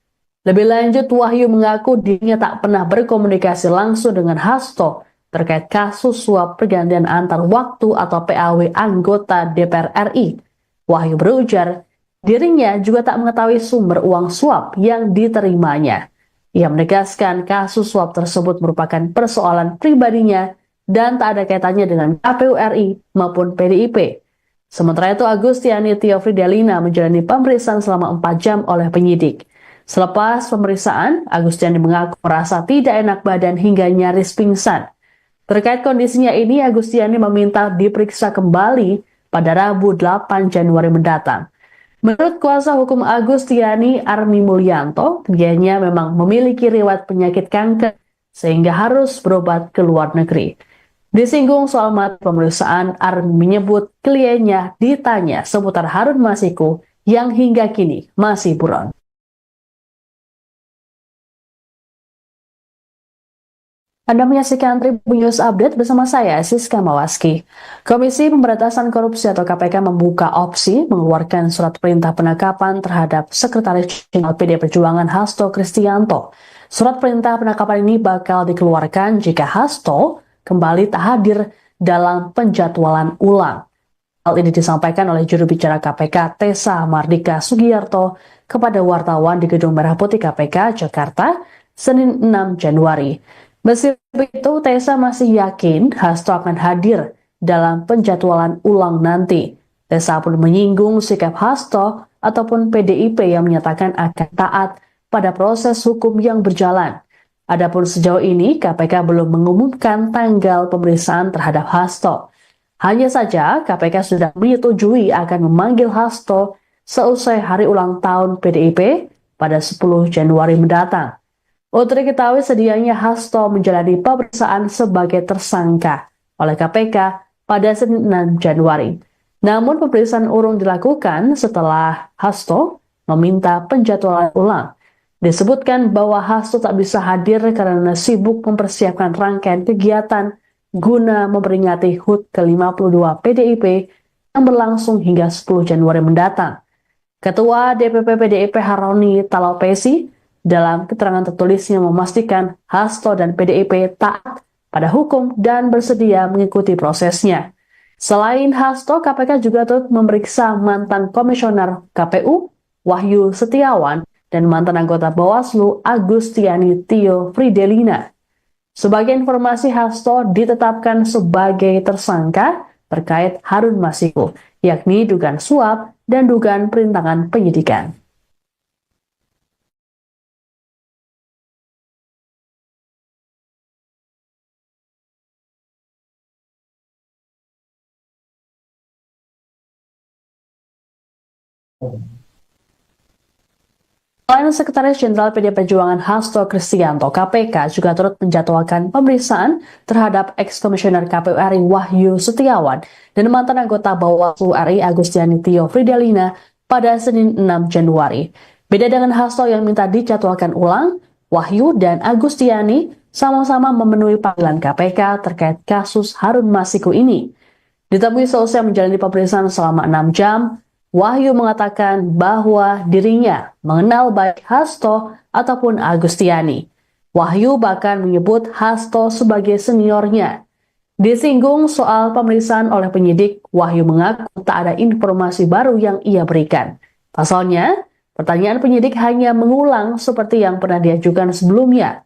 Lebih lanjut, Wahyu mengaku dirinya tak pernah berkomunikasi langsung dengan Hasto terkait kasus suap pergantian antar waktu atau PAW anggota DPR RI. Wahyu berujar, dirinya juga tak mengetahui sumber uang suap yang diterimanya. Ia menegaskan kasus suap tersebut merupakan persoalan pribadinya dan tak ada kaitannya dengan KPU RI maupun PDIP. Sementara itu, Agustiani Tio Fridelina menjalani pemeriksaan selama 4 jam oleh penyidik. Selepas pemeriksaan, Agustiani mengaku merasa tidak enak badan hingga nyaris pingsan. Terkait kondisinya ini, Agustiani meminta diperiksa kembali pada Rabu 8 Januari mendatang. Menurut kuasa hukum Agustiani, Armi Mulyanto, kliennya memang memiliki riwayat penyakit kanker sehingga harus berobat ke luar negeri. Disinggung soal materi pemeriksaan, Armi menyebut kliennya ditanya seputar Harun Masiku yang hingga kini masih buron. Anda menyaksikan Tribun News Update bersama saya, Siska Mawaski. Komisi Pemberantasan Korupsi atau KPK membuka opsi mengeluarkan surat perintah penangkapan terhadap Sekretaris Jenderal PD Perjuangan Hasto Kristianto. Surat perintah penangkapan ini bakal dikeluarkan jika Hasto kembali tak hadir dalam penjadwalan ulang. Hal ini disampaikan oleh juru bicara KPK Tessa Mardika Sugiyarto kepada wartawan di Gedung Merah Putih KPK Jakarta, Senin 6 Januari. Meski begitu, Tessa masih yakin Hasto akan hadir dalam penjadwalan ulang nanti. Tessa pun menyinggung sikap Hasto ataupun PDIP yang menyatakan akan taat pada proses hukum yang berjalan. Adapun sejauh ini, KPK belum mengumumkan tanggal pemeriksaan terhadap Hasto. Hanya saja, KPK sudah menyetujui akan memanggil Hasto seusai hari ulang tahun PDIP pada 10 Januari mendatang. Untuk diketahui sedianya Hasto menjalani pemeriksaan sebagai tersangka oleh KPK pada Senin 6 Januari. Namun pemeriksaan urung dilakukan setelah Hasto meminta penjadwalan ulang. Disebutkan bahwa Hasto tak bisa hadir karena sibuk mempersiapkan rangkaian kegiatan guna memperingati HUT ke-52 PDIP yang berlangsung hingga 10 Januari mendatang. Ketua DPP PDIP Haroni Talapesi dalam keterangan tertulisnya memastikan Hasto dan PDIP taat pada hukum dan bersedia mengikuti prosesnya. Selain Hasto, KPK juga turut memeriksa mantan komisioner KPU Wahyu Setiawan dan mantan anggota Bawaslu Agustiani Tio Fridelina. Sebagai informasi, Hasto ditetapkan sebagai tersangka terkait Harun Masiku, yakni dugaan suap dan dugaan perintangan penyidikan. Selain Sekretaris Jenderal PD Perjuangan Hasto Kristianto, KPK juga turut menjadwalkan pemeriksaan terhadap ex-komisioner KPU RI Wahyu Setiawan dan mantan anggota Bawaslu RI Agustiani Tio Fridelina pada Senin 6 Januari. Beda dengan Hasto yang minta dijadwalkan ulang, Wahyu dan Agustiani sama-sama memenuhi panggilan KPK terkait kasus Harun Masiku ini. Ditemui selesai menjalani pemeriksaan selama 6 jam, Wahyu mengatakan bahwa dirinya mengenal baik Hasto ataupun Agustiani. Wahyu bahkan menyebut Hasto sebagai seniornya. Disinggung soal pemeriksaan oleh penyidik, Wahyu mengaku tak ada informasi baru yang ia berikan. Pasalnya, pertanyaan penyidik hanya mengulang seperti yang pernah diajukan sebelumnya.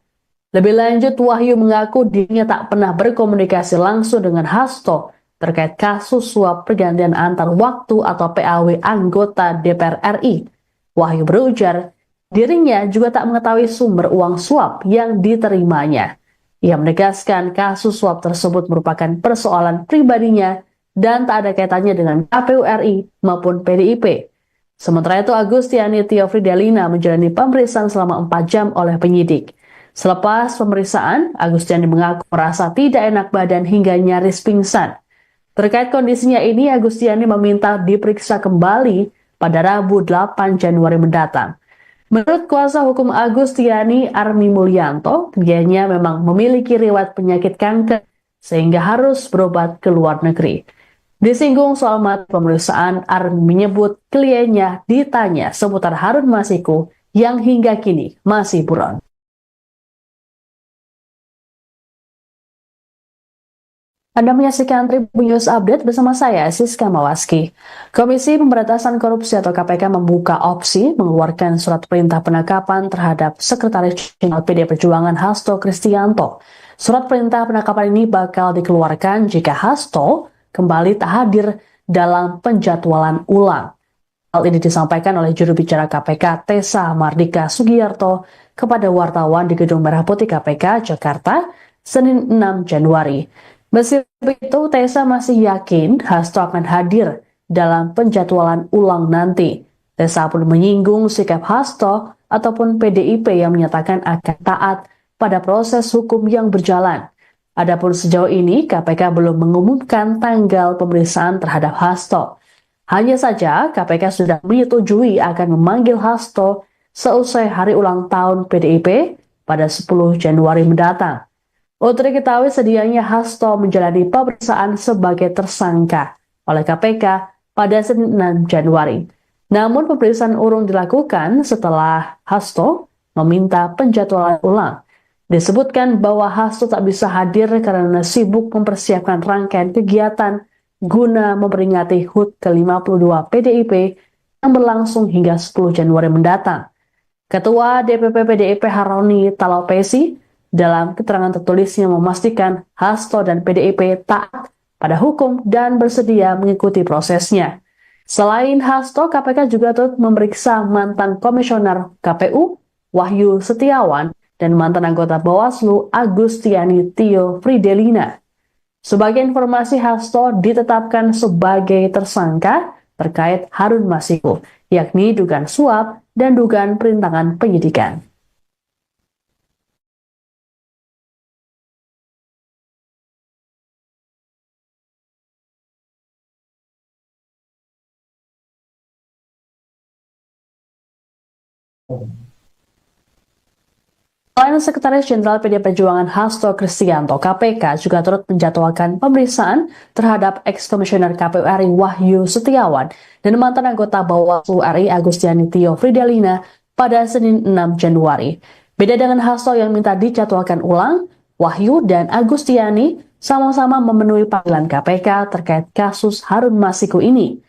Lebih lanjut, Wahyu mengaku dirinya tak pernah berkomunikasi langsung dengan Hasto terkait kasus suap pergantian antar waktu atau PAW anggota DPR RI. Wahyu berujar, dirinya juga tak mengetahui sumber uang suap yang diterimanya. Ia menegaskan kasus suap tersebut merupakan persoalan pribadinya dan tak ada kaitannya dengan KPU RI maupun PDIP. Sementara itu, Agustiani Tio Fridelina menjalani pemeriksaan selama 4 jam oleh penyidik. Selepas pemeriksaan, Agustiani mengaku merasa tidak enak badan hingga nyaris pingsan. Terkait kondisinya ini, Agustiani meminta diperiksa kembali pada Rabu 8 Januari mendatang. Menurut kuasa hukum Agustiani, Armi Mulyanto, kliennya memang memiliki riwayat penyakit kanker sehingga harus berobat ke luar negeri. Disinggung soal materi pemeriksaan, Armi menyebut kliennya ditanya seputar Harun Masiku yang hingga kini masih buron. Anda menyaksikan Tribun News Update bersama saya, Siska Mawaski. Komisi Pemberantasan Korupsi atau KPK membuka opsi mengeluarkan surat perintah penangkapan terhadap Sekretaris Jenderal PD Perjuangan Hasto Kristianto. Surat perintah penangkapan ini bakal dikeluarkan jika Hasto kembali tak hadir dalam penjadwalan ulang. Hal ini disampaikan oleh juru bicara KPK Tessa Mardika Sugiyarto kepada wartawan di Gedung Merah Putih KPK, Jakarta, Senin 6 Januari. Meski begitu, Tessa masih yakin Hasto akan hadir dalam penjadwalan ulang nanti. Tessa pun menyinggung sikap Hasto ataupun PDIP yang menyatakan akan taat pada proses hukum yang berjalan. Adapun sejauh ini, KPK belum mengumumkan tanggal pemeriksaan terhadap Hasto. Hanya saja, KPK sudah menyetujui akan memanggil Hasto seusai hari ulang tahun PDIP pada 10 Januari mendatang. Untuk diketahui sedianya Hasto menjalani pemeriksaan sebagai tersangka oleh KPK pada Senin 6 Januari. Namun pemeriksaan urung dilakukan setelah Hasto meminta penjadwalan ulang. Disebutkan bahwa Hasto tak bisa hadir karena sibuk mempersiapkan rangkaian kegiatan guna memperingati HUT ke-52 PDIP yang berlangsung hingga 10 Januari mendatang. Ketua DPP PDIP Haroni Talopesi dalam keterangan tertulisnya memastikan Hasto dan PDIP taat pada hukum dan bersedia mengikuti prosesnya. Selain Hasto, KPK juga turut memeriksa mantan komisioner KPU Wahyu Setiawan dan mantan anggota Bawaslu Agustiani Tio Fridelina. Sebagai informasi, Hasto ditetapkan sebagai tersangka terkait Harun Masiku, yakni dugaan suap dan dugaan perintangan penyidikan. Selain Sekretaris Jenderal PD Perjuangan Hasto Kristianto, KPK juga turut menjadwalkan pemeriksaan terhadap ex-komisioner KPU RI Wahyu Setiawan dan mantan anggota Bawaslu RI Agustiani Tio Fridelina pada Senin 6 Januari. Beda dengan Hasto yang minta dijadwalkan ulang, Wahyu dan Agustiani sama-sama memenuhi panggilan KPK terkait kasus Harun Masiku ini.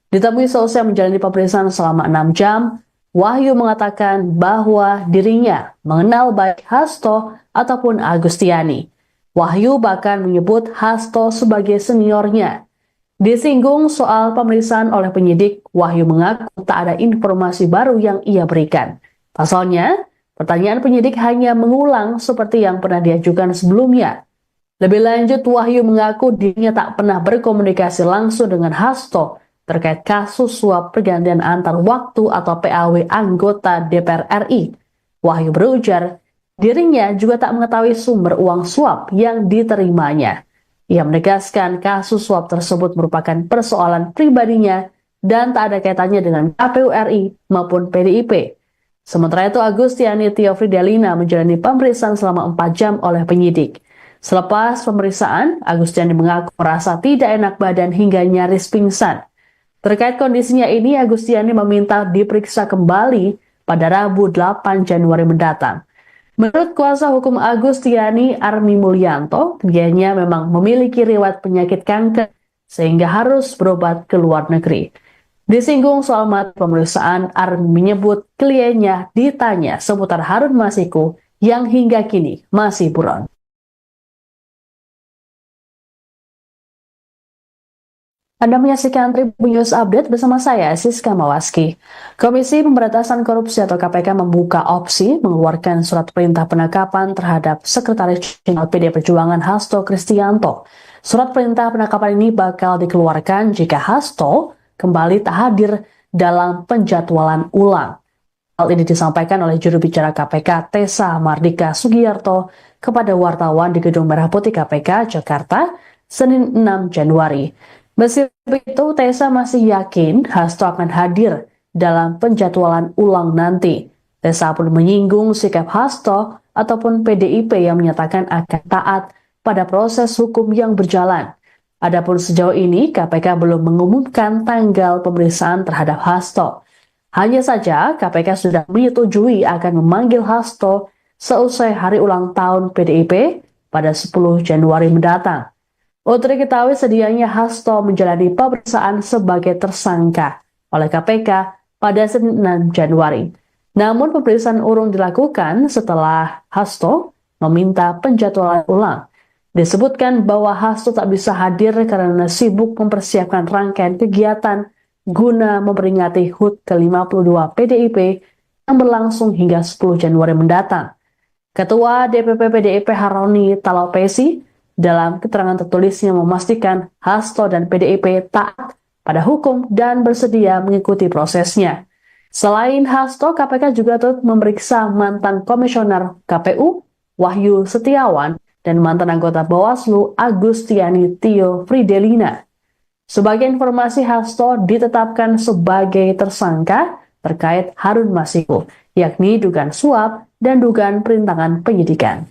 Ditemui selesai menjalani pemeriksaan selama 6 jam, Wahyu mengatakan bahwa dirinya mengenal baik Hasto ataupun Agustiani. Wahyu bahkan menyebut Hasto sebagai seniornya. Disinggung soal pemeriksaan oleh penyidik, Wahyu mengaku tak ada informasi baru yang ia berikan. Pasalnya, pertanyaan penyidik hanya mengulang seperti yang pernah diajukan sebelumnya. Lebih lanjut, Wahyu mengaku dirinya tak pernah berkomunikasi langsung dengan Hasto terkait kasus suap pergantian antar waktu atau PAW anggota DPR RI. Wahyu berujar, dirinya juga tak mengetahui sumber uang suap yang diterimanya. Ia menegaskan kasus suap tersebut merupakan persoalan pribadinya dan tak ada kaitannya dengan KPU RI maupun PDIP. Sementara itu, Agustiani Tio Fridelina menjalani pemeriksaan selama 4 jam oleh penyidik. Selepas pemeriksaan, Agustiani mengaku merasa tidak enak badan hingga nyaris pingsan. Terkait kondisinya ini, Agustiani meminta diperiksa kembali pada Rabu 8 Januari mendatang. Menurut kuasa hukum Agustiani, Armi Mulyanto, kliennya memang memiliki riwayat penyakit kanker sehingga harus berobat ke luar negeri. Disinggung soal materi pemeriksaan, Armi menyebut kliennya ditanya seputar Harun Masiku yang hingga kini masih buron. Anda menyaksikan Tribun News Update bersama saya, Siska Mawaski. Komisi Pemberantasan Korupsi atau KPK membuka opsi mengeluarkan surat perintah penangkapan terhadap Sekretaris Jenderal PD Perjuangan Hasto Kristianto. Surat perintah penangkapan ini bakal dikeluarkan jika Hasto kembali tak hadir dalam penjadwalan ulang. Hal ini disampaikan oleh juru bicara KPK Tessa Mardika Sugiyarto kepada wartawan di Gedung Merah Putih KPK, Jakarta, Senin 6 Januari. Meskipun itu, Tessa masih yakin Hasto akan hadir dalam penjadwalan ulang nanti. Tessa pun menyinggung sikap Hasto ataupun PDIP yang menyatakan akan taat pada proses hukum yang berjalan. Adapun sejauh ini, KPK belum mengumumkan tanggal pemeriksaan terhadap Hasto. Hanya saja, KPK sudah menyetujui akan memanggil Hasto seusai hari ulang tahun PDIP pada 10 Januari mendatang. Untuk diketahui sedianya Hasto menjalani pemeriksaan sebagai tersangka oleh KPK pada Senin 6 Januari. Namun pemeriksaan urung dilakukan setelah Hasto meminta penjadwalan ulang. Disebutkan bahwa Hasto tak bisa hadir karena sibuk mempersiapkan rangkaian kegiatan guna memperingati HUT ke-52 PDIP yang berlangsung hingga 10 Januari mendatang. Ketua DPP PDIP Haroni Talopesi dalam keterangan tertulisnya memastikan Hasto dan PDIP taat pada hukum dan bersedia mengikuti prosesnya. Selain Hasto, KPK juga turut memeriksa mantan komisioner KPU Wahyu Setiawan dan mantan anggota Bawaslu Agustiani Tio Fridelina. Sebagai informasi, Hasto ditetapkan sebagai tersangka terkait Harun Masiku, yakni dugaan suap dan dugaan perintangan penyidikan.